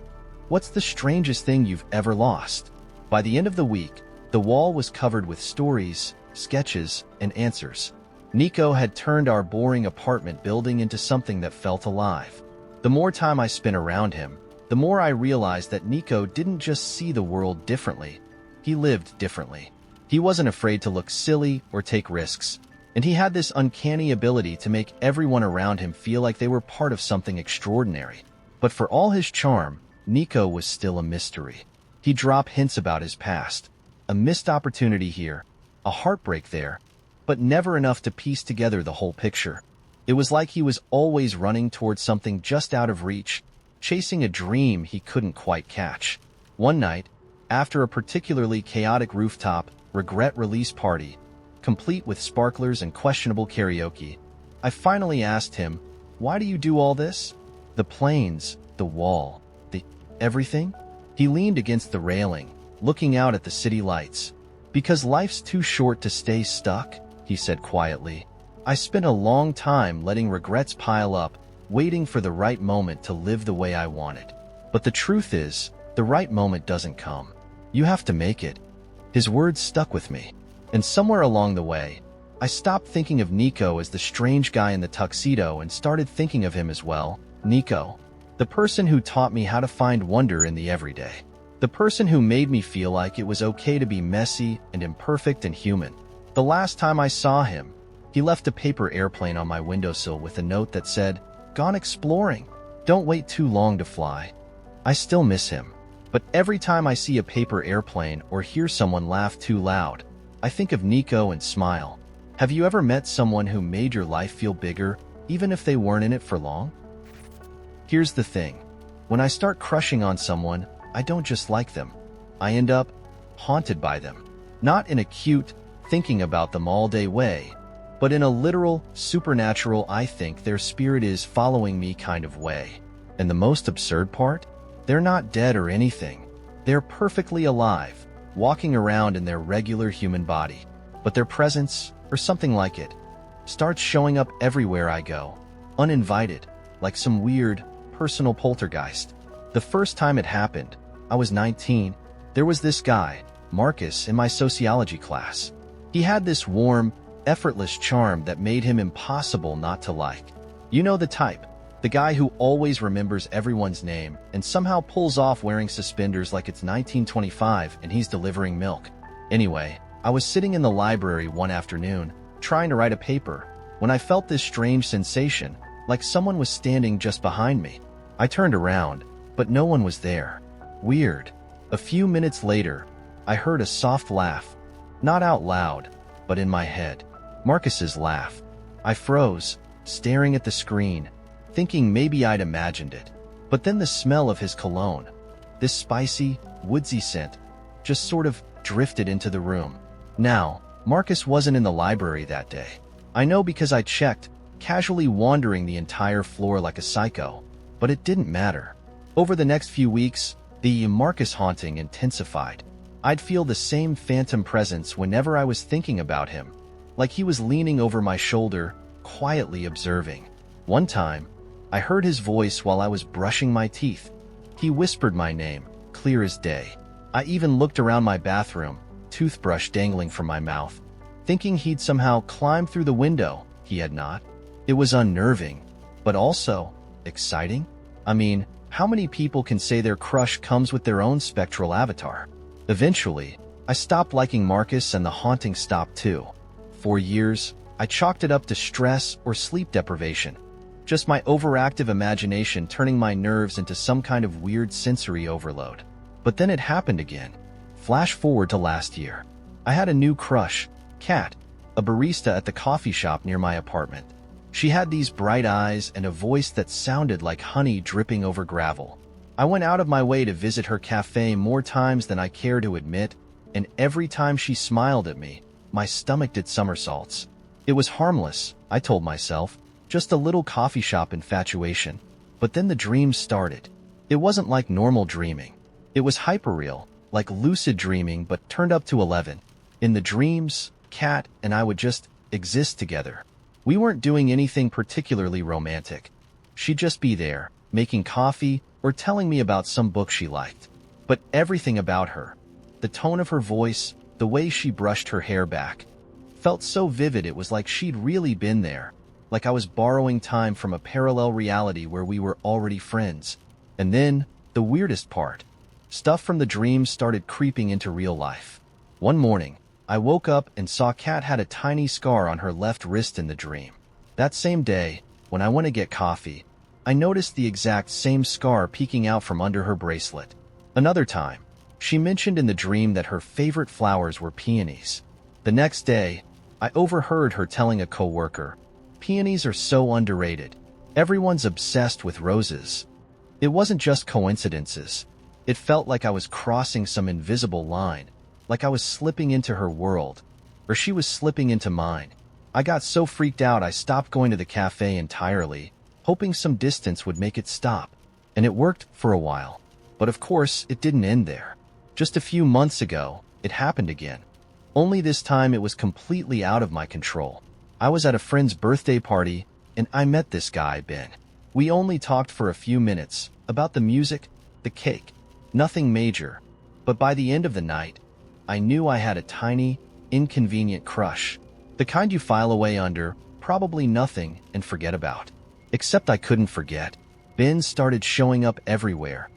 "What's the strangest thing you've ever lost?" By the end of the week, the wall was covered with stories, sketches, and answers. Nico had turned our boring apartment building into something that felt alive. The more time I spent around him, the more I realized that Nico didn't just see the world differently, he lived differently. He wasn't afraid to look silly or take risks, and he had this uncanny ability to make everyone around him feel like they were part of something extraordinary. But for all his charm, Nico was still a mystery. He'd drop hints about his past, a missed opportunity here, a heartbreak there, but never enough to piece together the whole picture. It was like he was always running towards something just out of reach, chasing a dream he couldn't quite catch. One night, after a particularly chaotic rooftop regret release party, complete with sparklers and questionable karaoke, I finally asked him, "Why do you do all this?" "The planes, the wall, the everything?" He leaned against the railing, looking out at the city lights. "Because life's too short to stay stuck," he said quietly. "I spent a long time letting regrets pile up, waiting for the right moment to live the way I wanted. But the truth is, the right moment doesn't come. You have to make it." His words stuck with me. And somewhere along the way, I stopped thinking of Nico as the strange guy in the tuxedo and started thinking of him as well, Nico. The person who taught me how to find wonder in the everyday. The person who made me feel like it was okay to be messy and imperfect and human. The last time I saw him, he left a paper airplane on my windowsill with a note that said, "Gone exploring. Don't wait too long to fly." I still miss him. But every time I see a paper airplane or hear someone laugh too loud, I think of Nico and smile. Have you ever met someone who made your life feel bigger, even if they weren't in it for long? Here's the thing. When I start crushing on someone, I don't just like them. I end up haunted by them. Not in a cute, thinking about them all day way, but in a literal, supernatural, I think their spirit is following me kind of way. And the most absurd part? They're not dead or anything. They're perfectly alive, walking around in their regular human body. But their presence, or something like it, starts showing up everywhere I go, uninvited, like some weird, personal poltergeist. The first time it happened, I was 19. There was this guy, Marcus, in my sociology class. He had this warm, effortless charm that made him impossible not to like. You know the type. The guy who always remembers everyone's name and somehow pulls off wearing suspenders like it's 1925 and he's delivering milk. Anyway, I was sitting in the library one afternoon, trying to write a paper, when I felt this strange sensation, like someone was standing just behind me. I turned around, but no one was there. Weird. A few minutes later, I heard a soft laugh. Not out loud, but in my head. Marcus's laugh. I froze, staring at the screen, thinking maybe I'd imagined it. But then the smell of his cologne, this spicy, woodsy scent, just sort of drifted into the room. Now, Marcus wasn't in the library that day. I know because I checked, casually wandering the entire floor like a psycho. But it didn't matter. Over the next few weeks, the Marcus haunting intensified. I'd feel the same phantom presence whenever I was thinking about him, like he was leaning over my shoulder, quietly observing. One time, I heard his voice while I was brushing my teeth. He whispered my name, clear as day. I even looked around my bathroom, toothbrush dangling from my mouth, thinking he'd somehow climb through the window. He had not. It was unnerving, but also exciting. I mean, how many people can say their crush comes with their own spectral avatar? Eventually, I stopped liking Marcus and the haunting stopped too. For years, I chalked it up to stress or sleep deprivation. Just my overactive imagination turning my nerves into some kind of weird sensory overload. But then it happened again. Flash forward to last year. I had a new crush, Kat, a barista at the coffee shop near my apartment. She had these bright eyes and a voice that sounded like honey dripping over gravel. I went out of my way to visit her cafe more times than I care to admit, and every time she smiled at me, my stomach did somersaults. It was harmless, I told myself, just a little coffee shop infatuation. But then the dreams started. It wasn't like normal dreaming. It was hyperreal, like lucid dreaming but turned up to 11. In the dreams, Kat and I would just exist together. We weren't doing anything particularly romantic. She'd just be there, making coffee or telling me about some book she liked. But everything about her, the tone of her voice, the way she brushed her hair back, felt so vivid it was like she'd really been there, like I was borrowing time from a parallel reality where we were already friends. And then, the weirdest part, stuff from the dreams started creeping into real life. One morning, I woke up and saw Kat had a tiny scar on her left wrist in the dream. That same day, when I went to get coffee, I noticed the exact same scar peeking out from under her bracelet. Another time, she mentioned in the dream that her favorite flowers were peonies. The next day, I overheard her telling a coworker, "Peonies are so underrated. Everyone's obsessed with roses." It wasn't just coincidences. It felt like I was crossing some invisible line, like I was slipping into her world, or she was slipping into mine. I got so freaked out I stopped going to the cafe entirely, hoping some distance would make it stop. And it worked for a while. But of course, it didn't end there. Just a few months ago, it happened again. Only this time it was completely out of my control. I was at a friend's birthday party, and I met this guy, Ben. We only talked for a few minutes, about the music, the cake, nothing major. But by the end of the night, I knew I had a tiny, inconvenient crush. The kind you file away under, probably nothing, and forget about. Except I couldn't forget. Ben started showing up everywhere.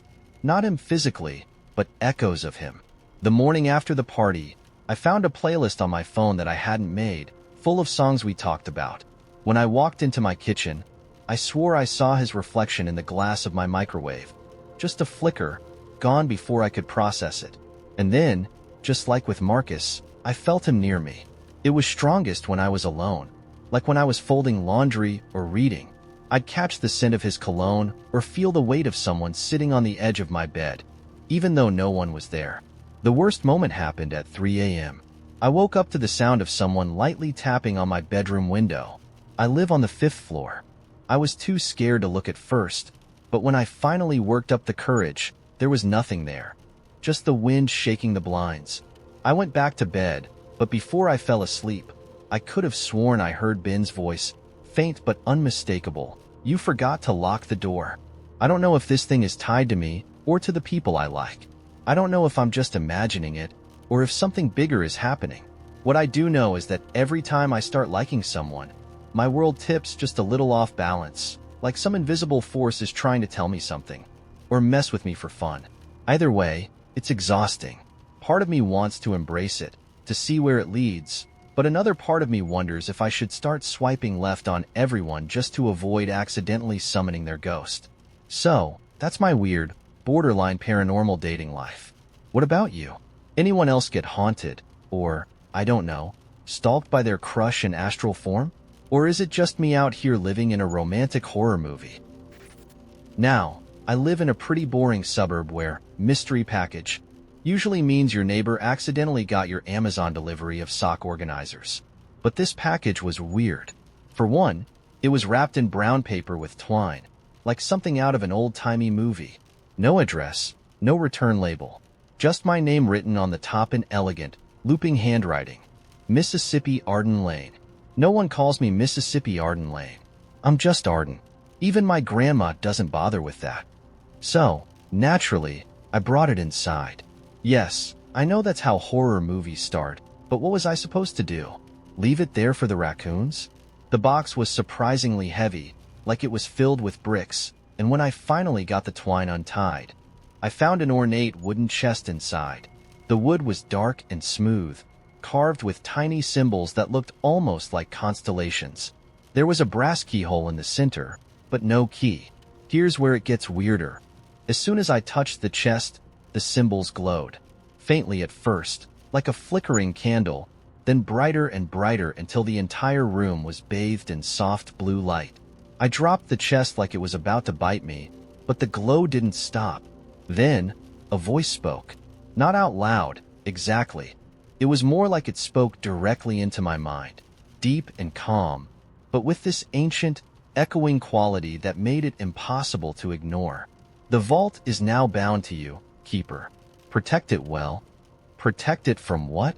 Not him physically, but echoes of him. The morning after the party, I found a playlist on my phone that I hadn't made, full of songs we talked about. When I walked into my kitchen, I swore I saw his reflection in the glass of my microwave. Just a flicker, gone before I could process it. And then, just like with Marcus, I felt him near me. It was strongest when I was alone, like when I was folding laundry or reading. I'd catch the scent of his cologne or feel the weight of someone sitting on the edge of my bed, even though no one was there. The worst moment happened at 3 a.m. I woke up to the sound of someone lightly tapping on my bedroom window. I live on the 5th floor. I was too scared to look at first, but when I finally worked up the courage, there was nothing there. Just the wind shaking the blinds. I went back to bed, but before I fell asleep, I could have sworn I heard Ben's voice, faint but unmistakable. "You forgot to lock the door." I don't know if this thing is tied to me or to the people I like. I don't know if I'm just imagining it or if something bigger is happening. What I do know is that every time I start liking someone, my world tips just a little off balance, like some invisible force is trying to tell me something, or mess with me for fun. Either way, it's exhausting. Part of me wants to embrace it, to see where it leads, but another part of me wonders if I should start swiping left on everyone just to avoid accidentally summoning their ghost. So, that's my weird, borderline paranormal dating life. What about you? Anyone else get haunted, or, I don't know, stalked by their crush in astral form? Or is it just me out here living in a romantic horror movie? Now, I live in a pretty boring suburb where mystery package usually means your neighbor accidentally got your Amazon delivery of sock organizers. But this package was weird. For one, it was wrapped in brown paper with twine, like something out of an old-timey movie. No address, no return label. Just my name written on the top in elegant, looping handwriting. Mississippi Arden Lane. No one calls me Mississippi Arden Lane. I'm just Arden. Even my grandma doesn't bother with that. So, naturally, I brought it inside. Yes, I know that's how horror movies start, but what was I supposed to do? Leave it there for the raccoons? The box was surprisingly heavy, like it was filled with bricks, and when I finally got the twine untied, I found an ornate wooden chest inside. The wood was dark and smooth, carved with tiny symbols that looked almost like constellations. There was a brass keyhole in the center, but no key. Here's where it gets weirder. As soon as I touched the chest, the symbols glowed. Faintly at first, like a flickering candle, then brighter and brighter until the entire room was bathed in soft blue light. I dropped the chest like it was about to bite me, but the glow didn't stop. Then, a voice spoke. Not out loud, exactly. It was more like it spoke directly into my mind, deep and calm, but with this ancient, echoing quality that made it impossible to ignore. The vault is now bound to you, Keeper. Protect it well. Protect it from what?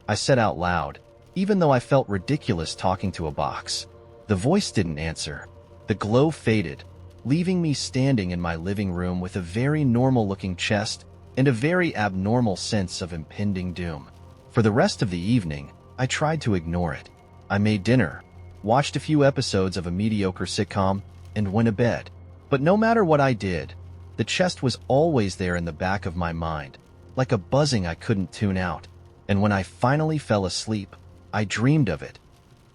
I said out loud, even though I felt ridiculous talking to a box. The voice didn't answer. The glow faded, leaving me standing in my living room with a very normal-looking chest and a very abnormal sense of impending doom. For the rest of the evening, I tried to ignore it. I made dinner, watched a few episodes of a mediocre sitcom, and went to bed. But no matter what I did, the chest was always there in the back of my mind, like a buzzing I couldn't tune out. And when I finally fell asleep, I dreamed of it,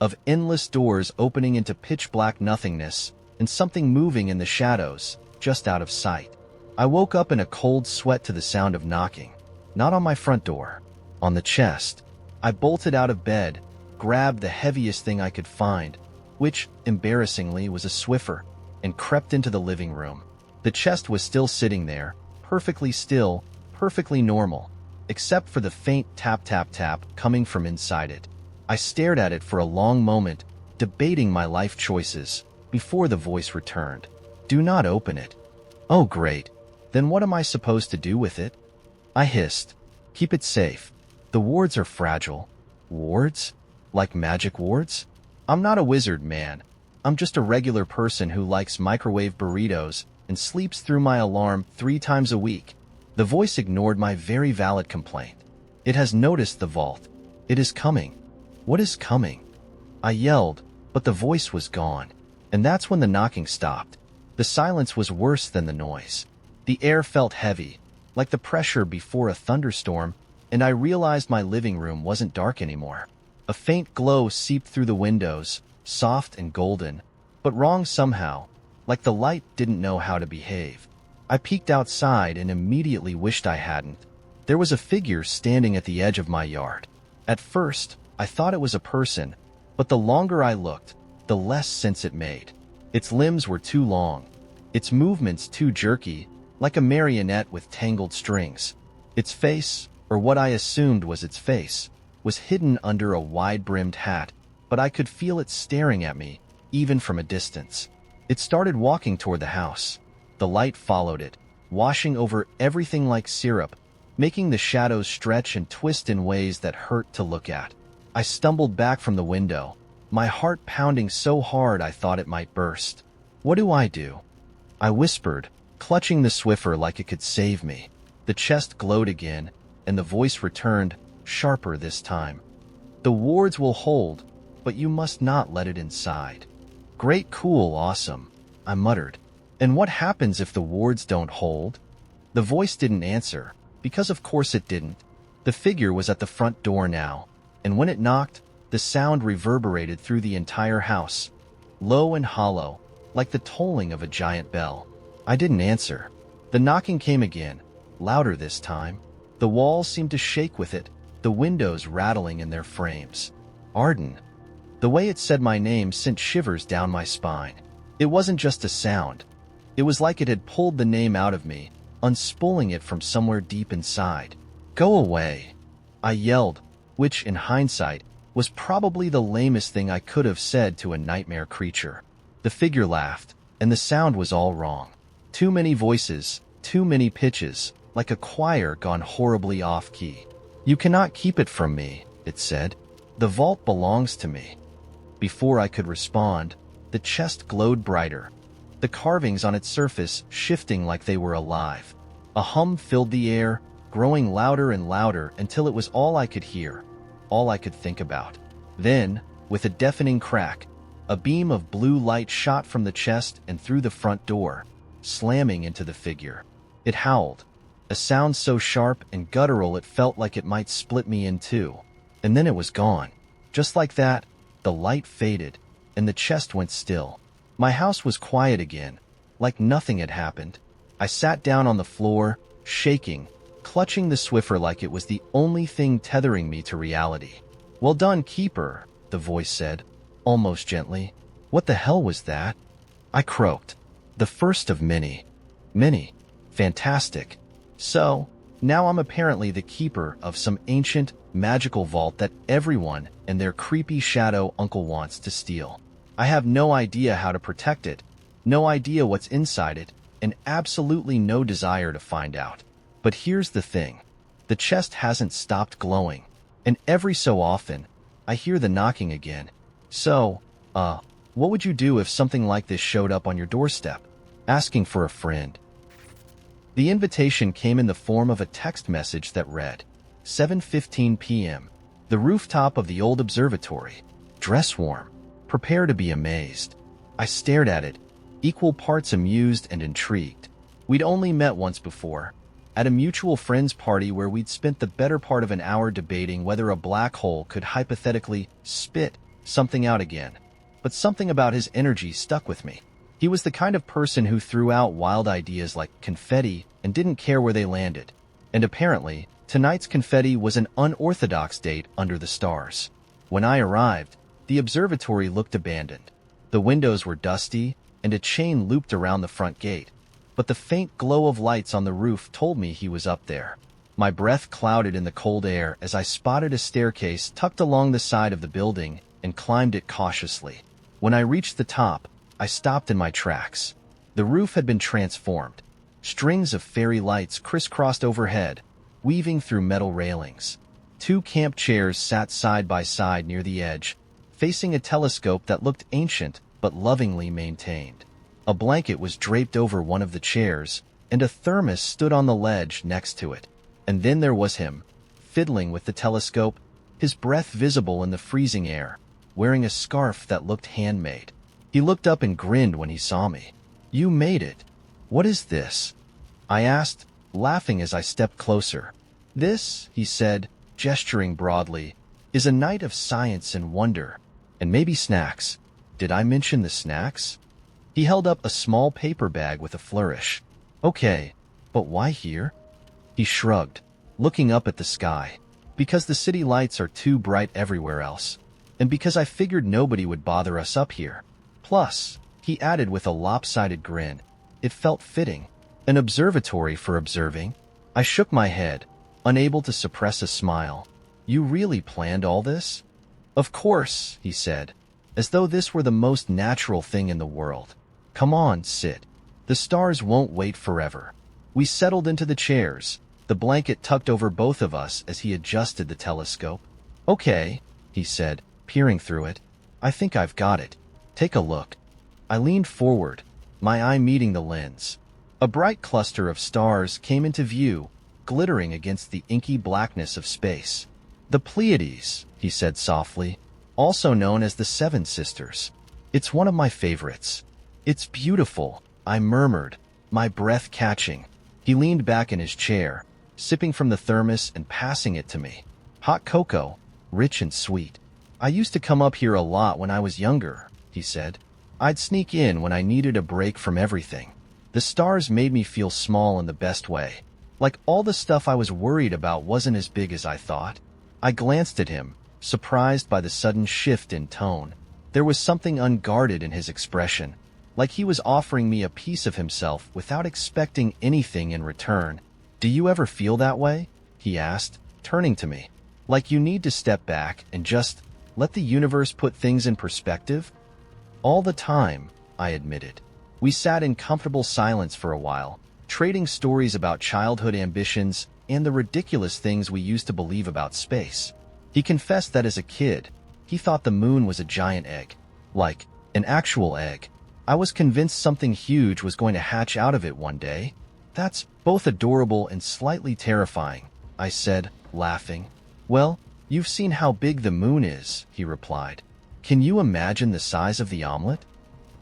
of endless doors opening into pitch-black nothingness and something moving in the shadows, just out of sight. I woke up in a cold sweat to the sound of knocking, not on my front door, on the chest. I bolted out of bed, grabbed the heaviest thing I could find, which, embarrassingly, was a Swiffer, and crept into the living room. The chest was still sitting there, perfectly still, perfectly normal, except for the faint tap-tap-tap coming from inside it. I stared at it for a long moment, debating my life choices, before the voice returned. Do not open it. Oh great, then what am I supposed to do with it? I hissed. Keep it safe. The wards are fragile. Wards? Like magic wards? I'm not a wizard, man. I'm just a regular person who likes microwave burritos and sleeps through my alarm 3 times a week. The voice ignored my very valid complaint. It has noticed the vault. It is coming. What is coming? I yelled, but the voice was gone. And that's when the knocking stopped. The silence was worse than the noise. The air felt heavy, like the pressure before a thunderstorm, and I realized my living room wasn't dark anymore. A faint glow seeped through the windows, soft and golden, but wrong somehow, like the light didn't know how to behave. I peeked outside and immediately wished I hadn't. There was a figure standing at the edge of my yard. At first, I thought it was a person, but the longer I looked, the less sense it made. Its limbs were too long, its movements too jerky, like a marionette with tangled strings. Its face, or what I assumed was its face, was hidden under a wide-brimmed hat, but I could feel it staring at me, even from a distance. It started walking toward the house. The light followed it, washing over everything like syrup, making the shadows stretch and twist in ways that hurt to look at. I stumbled back from the window, my heart pounding so hard I thought it might burst. What do? I whispered, clutching the Swiffer like it could save me. The chest glowed again, and the voice returned, sharper this time. The wards will hold, but you must not let it inside. Great, cool, awesome, I muttered. And what happens if the wards don't hold? The voice didn't answer, because of course it didn't. The figure was at the front door now, and when it knocked, the sound reverberated through the entire house, low and hollow, like the tolling of a giant bell. I didn't answer. The knocking came again, louder this time. The walls seemed to shake with it, the windows rattling in their frames. Arden. The way it said my name sent shivers down my spine. It wasn't just a sound. It was like it had pulled the name out of me, unspooling it from somewhere deep inside. "Go away," I yelled, which, in hindsight, was probably the lamest thing I could have said to a nightmare creature. The figure laughed, and the sound was all wrong. Too many voices, too many pitches, like a choir gone horribly off-key. "You cannot keep it from me," it said. "The vault belongs to me." Before I could respond, the chest glowed brighter, the carvings on its surface shifting like they were alive. A hum filled the air, growing louder and louder until it was all I could hear, all I could think about. Then, with a deafening crack, a beam of blue light shot from the chest and through the front door, slamming into the figure. It howled, a sound so sharp and guttural it felt like it might split me in two. And then it was gone. Just like that, the light faded, and the chest went still. My house was quiet again, like nothing had happened. I sat down on the floor, shaking, clutching the Swiffer like it was the only thing tethering me to reality. "Well done, Keeper," the voice said, almost gently. "What the hell was that?" I croaked. "The first of many." "Many? Fantastic. So, now I'm apparently the keeper of some ancient, magical vault that everyone and their creepy shadow uncle wants to steal. I have no idea how to protect it, no idea what's inside it, and absolutely no desire to find out. But here's the thing. The chest hasn't stopped glowing, and every so often, I hear the knocking again. So, what would you do if something like this showed up on your doorstep, asking for a friend?" The invitation came in the form of a text message that read, 7:15 p.m., the rooftop of the old observatory. Dress warm. Prepare to be amazed. I stared at it, equal parts amused and intrigued. We'd only met once before, at a mutual friend's party where we'd spent the better part of an hour debating whether a black hole could hypothetically spit something out again. But something about his energy stuck with me. He was the kind of person who threw out wild ideas like confetti and didn't care where they landed. And apparently, tonight's confetti was an unorthodox date under the stars. When I arrived, the observatory looked abandoned. The windows were dusty, and a chain looped around the front gate. But the faint glow of lights on the roof told me he was up there. My breath clouded in the cold air as I spotted a staircase tucked along the side of the building and climbed it cautiously. When I reached the top, I stopped in my tracks. The roof had been transformed. Strings of fairy lights crisscrossed overhead, weaving through metal railings. 2 camp chairs sat side by side near the edge, facing a telescope that looked ancient but lovingly maintained. A blanket was draped over one of the chairs, and a thermos stood on the ledge next to it. And then there was him, fiddling with the telescope, his breath visible in the freezing air, wearing a scarf that looked handmade. He looked up and grinned when he saw me. "You made it. What is this?" I asked, laughing as I stepped closer. "This," he said, gesturing broadly, "is a night of science and wonder, and maybe snacks." Did I mention the snacks? He held up a small paper bag with a flourish. "Okay, but why here?" He shrugged, looking up at the sky. "Because the city lights are too bright everywhere else, and because I figured nobody would bother us up here. Plus," he added with a lopsided grin, "it felt fitting. An observatory for observing." I shook my head, unable to suppress a smile. "You really planned all this?" "Of course," he said, as though this were the most natural thing in the world. "Come on, sit. The stars won't wait forever." We settled into the chairs, the blanket tucked over both of us as he adjusted the telescope. "Okay," he said, peering through it. "I think I've got it. Take a look." I leaned forward, my eye meeting the lens. A bright cluster of stars came into view, glittering against the inky blackness of space. "The Pleiades," he said softly, "also known as the Seven Sisters. It's one of my favorites." "It's beautiful," I murmured, my breath catching. He leaned back in his chair, sipping from the thermos and passing it to me. "Hot cocoa, rich and sweet. I used to come up here a lot when I was younger," he said. "I'd sneak in when I needed a break from everything. The stars made me feel small in the best way, like all the stuff I was worried about wasn't as big as I thought." I glanced at him, surprised by the sudden shift in tone. There was something unguarded in his expression, like he was offering me a piece of himself without expecting anything in return. "Do you ever feel that way?" he asked, turning to me. "Like you need to step back and just let the universe put things in perspective?" "All the time," I admitted. We sat in comfortable silence for a while, trading stories about childhood ambitions and the ridiculous things we used to believe about space. He confessed that as a kid, he thought the moon was a giant egg, like an actual egg. I was convinced something huge was going to hatch out of it one day. "That's both adorable and slightly terrifying," I said, laughing. "Well, you've seen how big the moon is," he replied. "Can you imagine the size of the omelet?"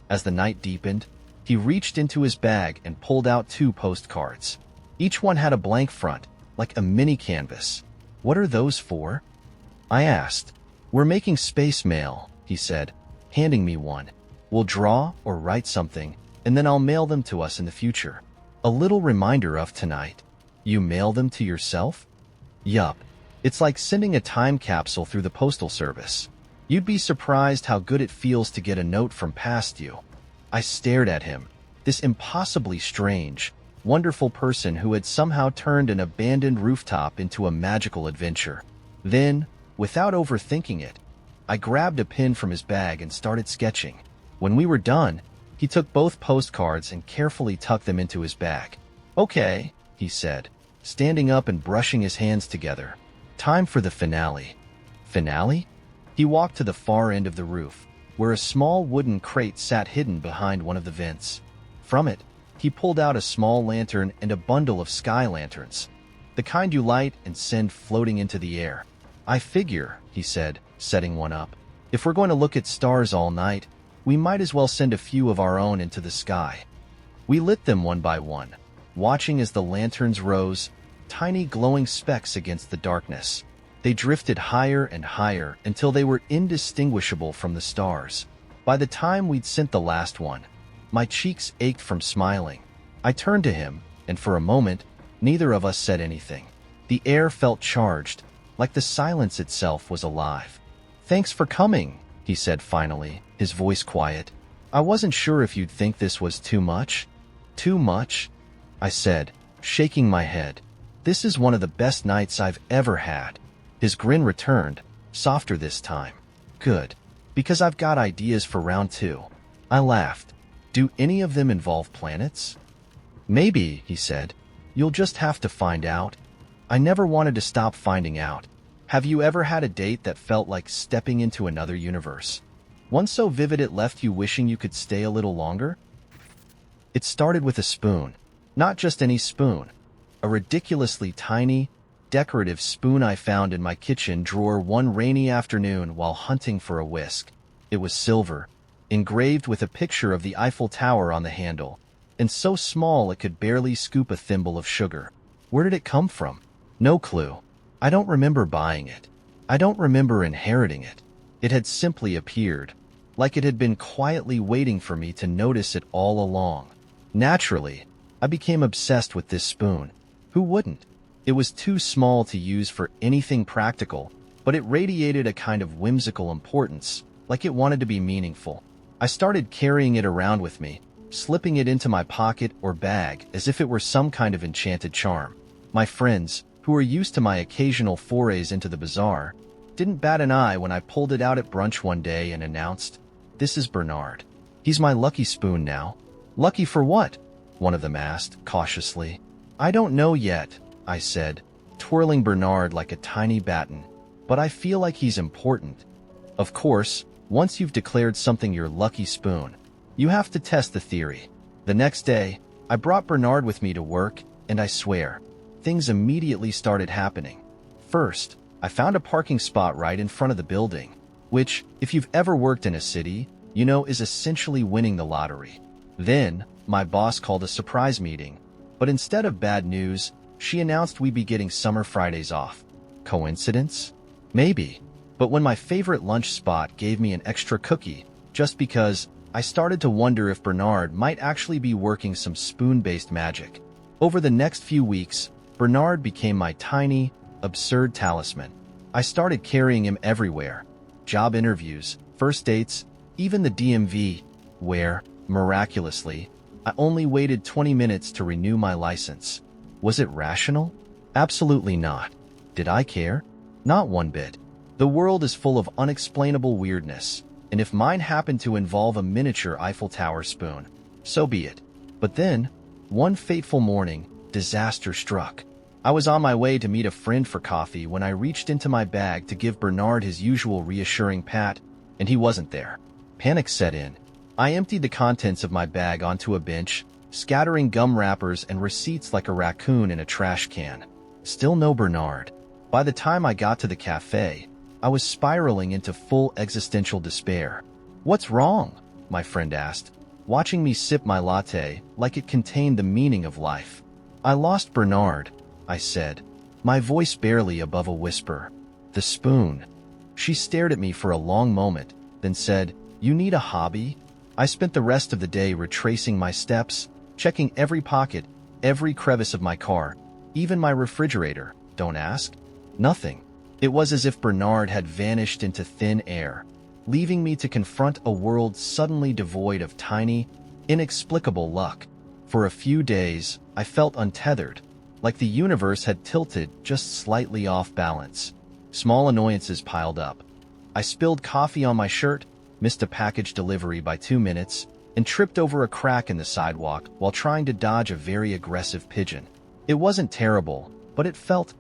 As the night deepened, he reached into his bag and pulled out 2 postcards. Each one had a blank front, like a mini canvas. "What are those for?" I asked. "We're making space mail," he said, handing me one. "We'll draw or write something, and then I'll mail them to us in the future. A little reminder of tonight." "You mail them to yourself?" "Yup. It's like sending a time capsule through the postal service. You'd be surprised how good it feels to get a note from past you." I stared at him, this impossibly strange, wonderful person who had somehow turned an abandoned rooftop into a magical adventure. Then, without overthinking it, I grabbed a pen from his bag and started sketching. When we were done, he took both postcards and carefully tucked them into his bag. "Okay," he said, standing up and brushing his hands together. "Time for the finale." "Finale?" He walked to the far end of the roof, where a small wooden crate sat hidden behind one of the vents. From it, he pulled out a small lantern and a bundle of sky lanterns, the kind you light and send floating into the air. "I figure," he said, setting one up, "if we're going to look at stars all night, we might as well send a few of our own into the sky." We lit them one by one, watching as the lanterns rose, tiny glowing specks against the darkness. They drifted higher and higher until they were indistinguishable from the stars. By the time we'd sent the last one, my cheeks ached from smiling. I turned to him, and for a moment, neither of us said anything. The air felt charged, like the silence itself was alive. "Thanks for coming," he said finally, his voice quiet. "I wasn't sure if you'd think this was too much." "Too much?" I said, shaking my head. "This is one of the best nights I've ever had." His grin returned, softer this time. "Good, because I've got ideas for round 2. I laughed. "Do any of them involve planets?" "Maybe," he said. "You'll just have to find out." I never wanted to stop finding out. Have you ever had a date that felt like stepping into another universe? One so vivid it left you wishing you could stay a little longer? It started with a spoon. Not just any spoon. A ridiculously tiny, decorative spoon I found in my kitchen drawer one rainy afternoon while hunting for a whisk. It was silver, engraved with a picture of the Eiffel Tower on the handle, and so small it could barely scoop a thimble of sugar. Where did it come from? No clue. I don't remember buying it. I don't remember inheriting it. It had simply appeared, like it had been quietly waiting for me to notice it all along. Naturally, I became obsessed with this spoon. Who wouldn't? It was too small to use for anything practical, but it radiated a kind of whimsical importance, like it wanted to be meaningful. I started carrying it around with me, slipping it into my pocket or bag as if it were some kind of enchanted charm. My friends, who were used to my occasional forays into the bizarre, didn't bat an eye when I pulled it out at brunch one day and announced, "This is Bernard. He's my lucky spoon now." "Lucky for what?" one of them asked, cautiously. "I don't know yet," I said, twirling Bernard like a tiny baton, "but I feel like he's important." Of course, once you've declared something your lucky spoon, you have to test the theory. The next day, I brought Bernard with me to work, and I swear, things immediately started happening. First, I found a parking spot right in front of the building, which, if you've ever worked in a city, you know is essentially winning the lottery. Then, my boss called a surprise meeting, but instead of bad news, she announced we'd be getting summer Fridays off. Coincidence? Maybe. But when my favorite lunch spot gave me an extra cookie, just because, I started to wonder if Bernard might actually be working some spoon-based magic. Over the next few weeks, Bernard became my tiny, absurd talisman. I started carrying him everywhere. Job interviews, first dates, even the DMV, where, Miraculously, I only waited 20 minutes to renew my license. Was it rational? Absolutely not. Did I care? Not one bit. The world is full of unexplainable weirdness, and if mine happened to involve a miniature Eiffel Tower spoon, so be it. But then, one fateful morning, disaster struck. I was on my way to meet a friend for coffee when I reached into my bag to give Bernard his usual reassuring pat, and he wasn't there. Panic set in. I emptied the contents of my bag onto a bench, scattering gum wrappers and receipts like a raccoon in a trash can. Still no Bernard. By the time I got to the cafe, I was spiraling into full existential despair. "What's wrong?" my friend asked, watching me sip my latte like it contained the meaning of life. "I lost Bernard," I said, my voice barely above a whisper. "The spoon." She stared at me for a long moment, then said, "You need a hobby?" I spent the rest of the day retracing my steps, checking every pocket, every crevice of my car, even my refrigerator. Don't ask. Nothing. It was as if Bernard had vanished into thin air, leaving me to confront a world suddenly devoid of tiny, inexplicable luck. For a few days, I felt untethered, like the universe had tilted just slightly off balance. Small annoyances piled up. I spilled coffee on my shirt, missed a package delivery by 2 minutes, and tripped over a crack in the sidewalk while trying to dodge a very aggressive pigeon. It wasn't terrible, but it felt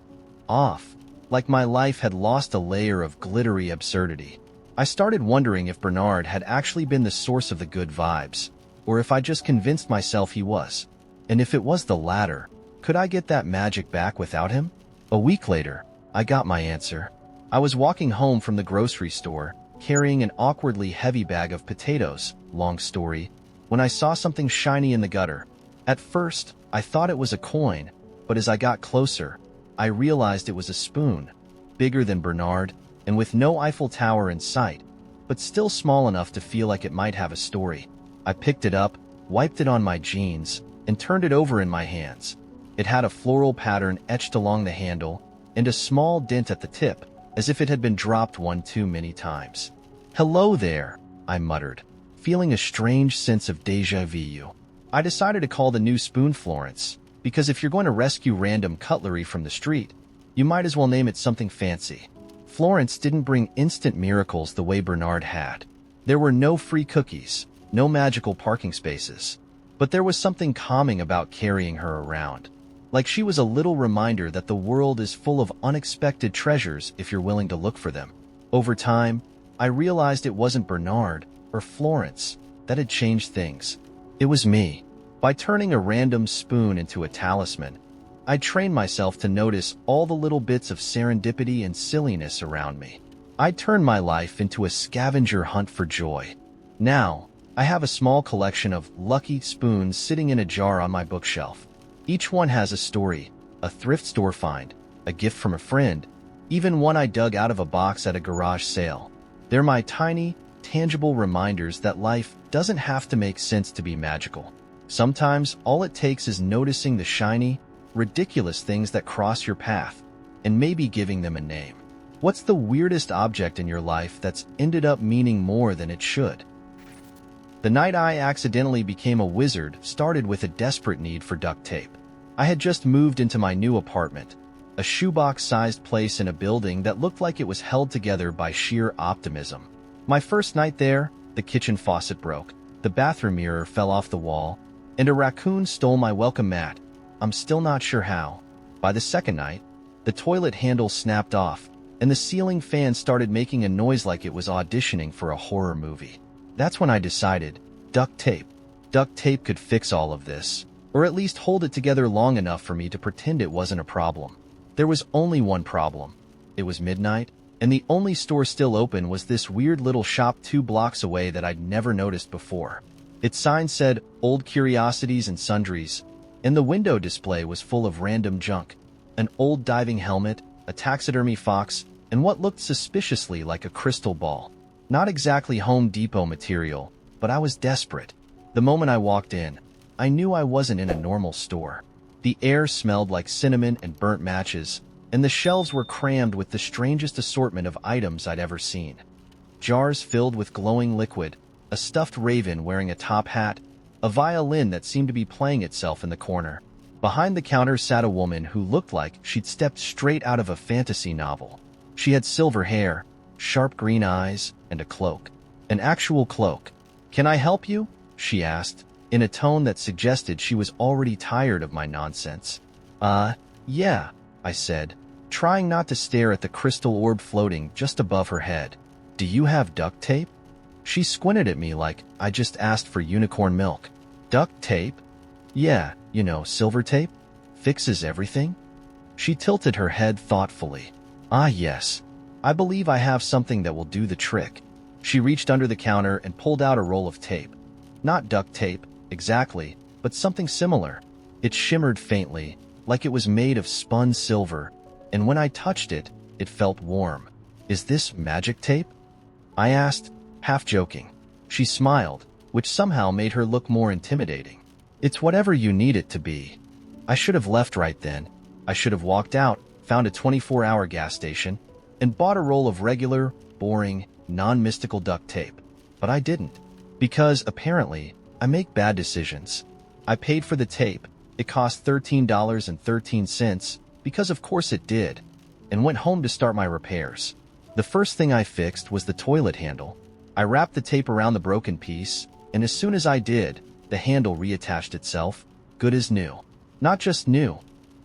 off, like my life had lost a layer of glittery absurdity. I started wondering if Bernard had actually been the source of the good vibes, or if I just convinced myself he was. And if it was the latter, could I get that magic back without him? A week later, I got my answer. I was walking home from the grocery store, carrying an awkwardly heavy bag of potatoes, long story, when I saw something shiny in the gutter. At first, I thought it was a coin, but as I got closer, I realized it was a spoon, bigger than Bernard, and with no Eiffel Tower in sight, but still small enough to feel like it might have a story. I picked it up, wiped it on my jeans, and turned it over in my hands. It had a floral pattern etched along the handle, and a small dent at the tip, as if it had been dropped one too many times. "Hello there," I muttered, feeling a strange sense of déjà vu. I decided to call the new spoon Florence, because if you're going to rescue random cutlery from the street, you might as well name it something fancy. Florence didn't bring instant miracles the way Bernard had. There were no free cookies, no magical parking spaces, but there was something calming about carrying her around. Like she was a little reminder that the world is full of unexpected treasures if you're willing to look for them. Over time, I realized it wasn't Bernard or Florence that had changed things. It was me. By turning a random spoon into a talisman, I trained myself to notice all the little bits of serendipity and silliness around me. I turned my life into a scavenger hunt for joy. Now, I have a small collection of lucky spoons sitting in a jar on my bookshelf. Each one has a story, a thrift store find, a gift from a friend, even one I dug out of a box at a garage sale. They're my tiny, tangible reminders that life doesn't have to make sense to be magical. Sometimes all it takes is noticing the shiny, ridiculous things that cross your path, and maybe giving them a name. What's the weirdest object in your life that's ended up meaning more than it should? The night I accidentally became a wizard started with a desperate need for duct tape. I had just moved into my new apartment, a shoebox-sized place in a building that looked like it was held together by sheer optimism. My first night there, the kitchen faucet broke, the bathroom mirror fell off the wall, and a raccoon stole my welcome mat. I'm still not sure how. By the second night, the toilet handle snapped off, and the ceiling fan started making a noise like it was auditioning for a horror movie. That's when I decided, duct tape. Duct tape could fix all of this, or at least hold it together long enough for me to pretend it wasn't a problem. There was only one problem. It was midnight, and the only store still open was this weird little shop 2 blocks away that I'd never noticed before. Its sign said, "Old Curiosities and Sundries," and the window display was full of random junk. An old diving helmet, a taxidermy fox, and what looked suspiciously like a crystal ball. Not exactly Home Depot material, but I was desperate. The moment I walked in, I knew I wasn't in a normal store. The air smelled like cinnamon and burnt matches, and the shelves were crammed with the strangest assortment of items I'd ever seen. Jars filled with glowing liquid, a stuffed raven wearing a top hat, a violin that seemed to be playing itself in the corner. Behind the counter sat a woman who looked like she'd stepped straight out of a fantasy novel. She had silver hair, sharp green eyes, and a cloak. An actual cloak. "Can I help you?" she asked, in a tone that suggested she was already tired of my nonsense. Yeah," I said, trying not to stare at the crystal orb floating just above her head. "Do you have duct tape?" She squinted at me like I just asked for unicorn milk. "Duct tape?" "Yeah, silver tape. Fixes everything." She tilted her head thoughtfully. "Ah, yes. I believe I have something that will do the trick." She reached under the counter and pulled out a roll of tape. Not duct tape, exactly, but something similar. It shimmered faintly, like it was made of spun silver, and when I touched it, it felt warm. "Is this magic tape?" I asked, half joking. She smiled, which somehow made her look more intimidating. "It's whatever you need it to be." I should have left right then. I should have walked out, found a 24-hour gas station, and bought a roll of regular, boring, non-mystical duct tape. But I didn't. Because, apparently, I make bad decisions. I paid for the tape. It cost $13.13, because of course it did, and went home to start my repairs. The first thing I fixed was the toilet handle. I wrapped the tape around the broken piece, and as soon as I did, the handle reattached itself, good as new. Not just new.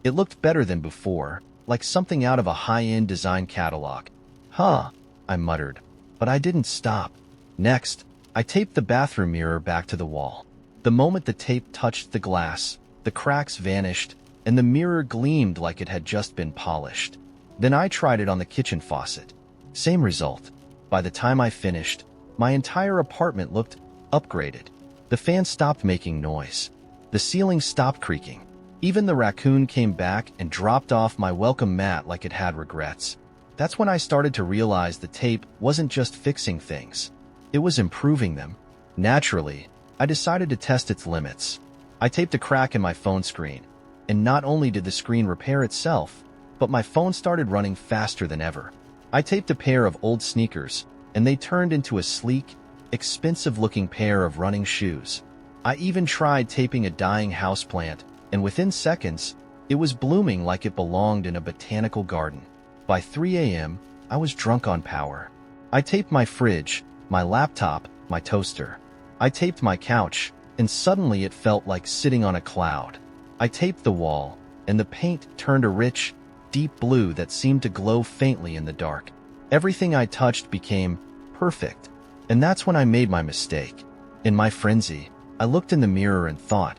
It looked better than before, like something out of a high-end design catalog. "Huh," I muttered, but I didn't stop. Next, I taped the bathroom mirror back to the wall. The moment the tape touched the glass, the cracks vanished, and the mirror gleamed like it had just been polished. Then I tried it on the kitchen faucet. Same result. By the time I finished, my entire apartment looked upgraded. The fan stopped making noise. The ceiling stopped creaking. Even the raccoon came back and dropped off my welcome mat like it had regrets. That's when I started to realize the tape wasn't just fixing things. It was improving them. Naturally, I decided to test its limits. I taped a crack in my phone screen, and not only did the screen repair itself, but my phone started running faster than ever. I taped a pair of old sneakers, and they turned into a sleek, expensive-looking pair of running shoes. I even tried taping a dying houseplant, and within seconds, it was blooming like it belonged in a botanical garden. By 3 a.m., I was drunk on power. I taped my fridge, my laptop, my toaster. I taped my couch, and suddenly it felt like sitting on a cloud. I taped the wall, and the paint turned a rich, deep blue that seemed to glow faintly in the dark. Everything I touched became perfect, and that's when I made my mistake. In my frenzy, I looked in the mirror and thought,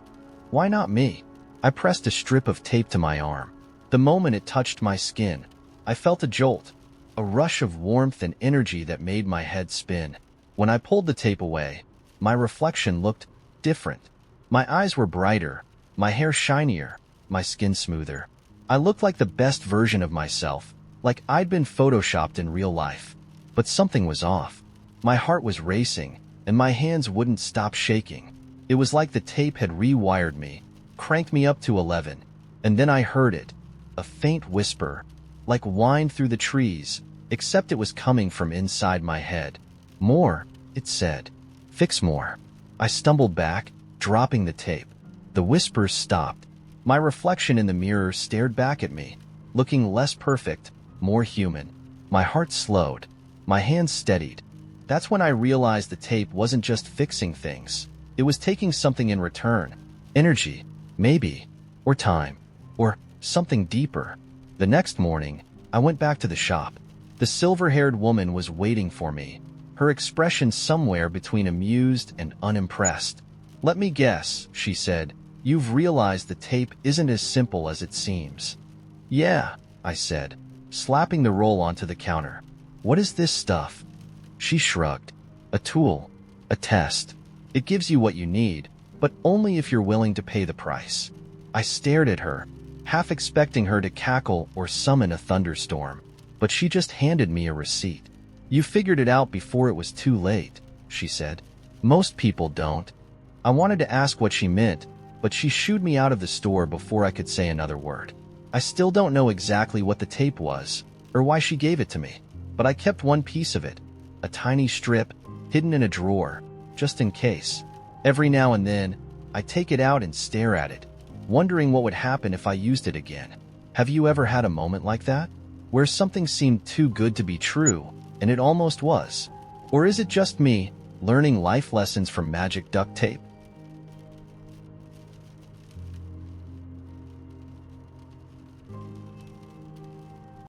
why not me? I pressed a strip of tape to my arm. The moment it touched my skin, I felt a jolt, a rush of warmth and energy that made my head spin. When I pulled the tape away, my reflection looked different. My eyes were brighter, my hair shinier, my skin smoother. I looked like the best version of myself, like I'd been photoshopped in real life. But something was off. My heart was racing, and my hands wouldn't stop shaking. It was like the tape had rewired me, cranked me up to 11, and then I heard it, a faint whisper, like wind through the trees, except it was coming from inside my head. More, it said. Fix more. I stumbled back, dropping the tape. The whispers stopped. My reflection in the mirror stared back at me, looking less perfect, more human. My heart slowed. My hands steadied. That's when I realized the tape wasn't just fixing things. It was taking something in return. Energy, maybe, or time, or something deeper. The next morning, I went back to the shop. The silver-haired woman was waiting for me, her expression somewhere between amused and unimpressed. "Let me guess," she said, "you've realized the tape isn't as simple as it seems." "Yeah," I said, slapping the roll onto the counter. "What is this stuff?" She shrugged. "A tool. A test. It gives you what you need, but only if you're willing to pay the price." I stared at her, half expecting her to cackle or summon a thunderstorm, but she just handed me a receipt. "You figured it out before it was too late," she said. "Most people don't." I wanted to ask what she meant, but she shooed me out of the store before I could say another word. I still don't know exactly what the tape was, or why she gave it to me, but I kept one piece of it, a tiny strip, hidden in a drawer, just in case. Every now and then, I take it out and stare at it, wondering what would happen if I used it again. Have you ever had a moment like that? Where something seemed too good to be true, and it almost was? Or is it just me, learning life lessons from magic duct tape?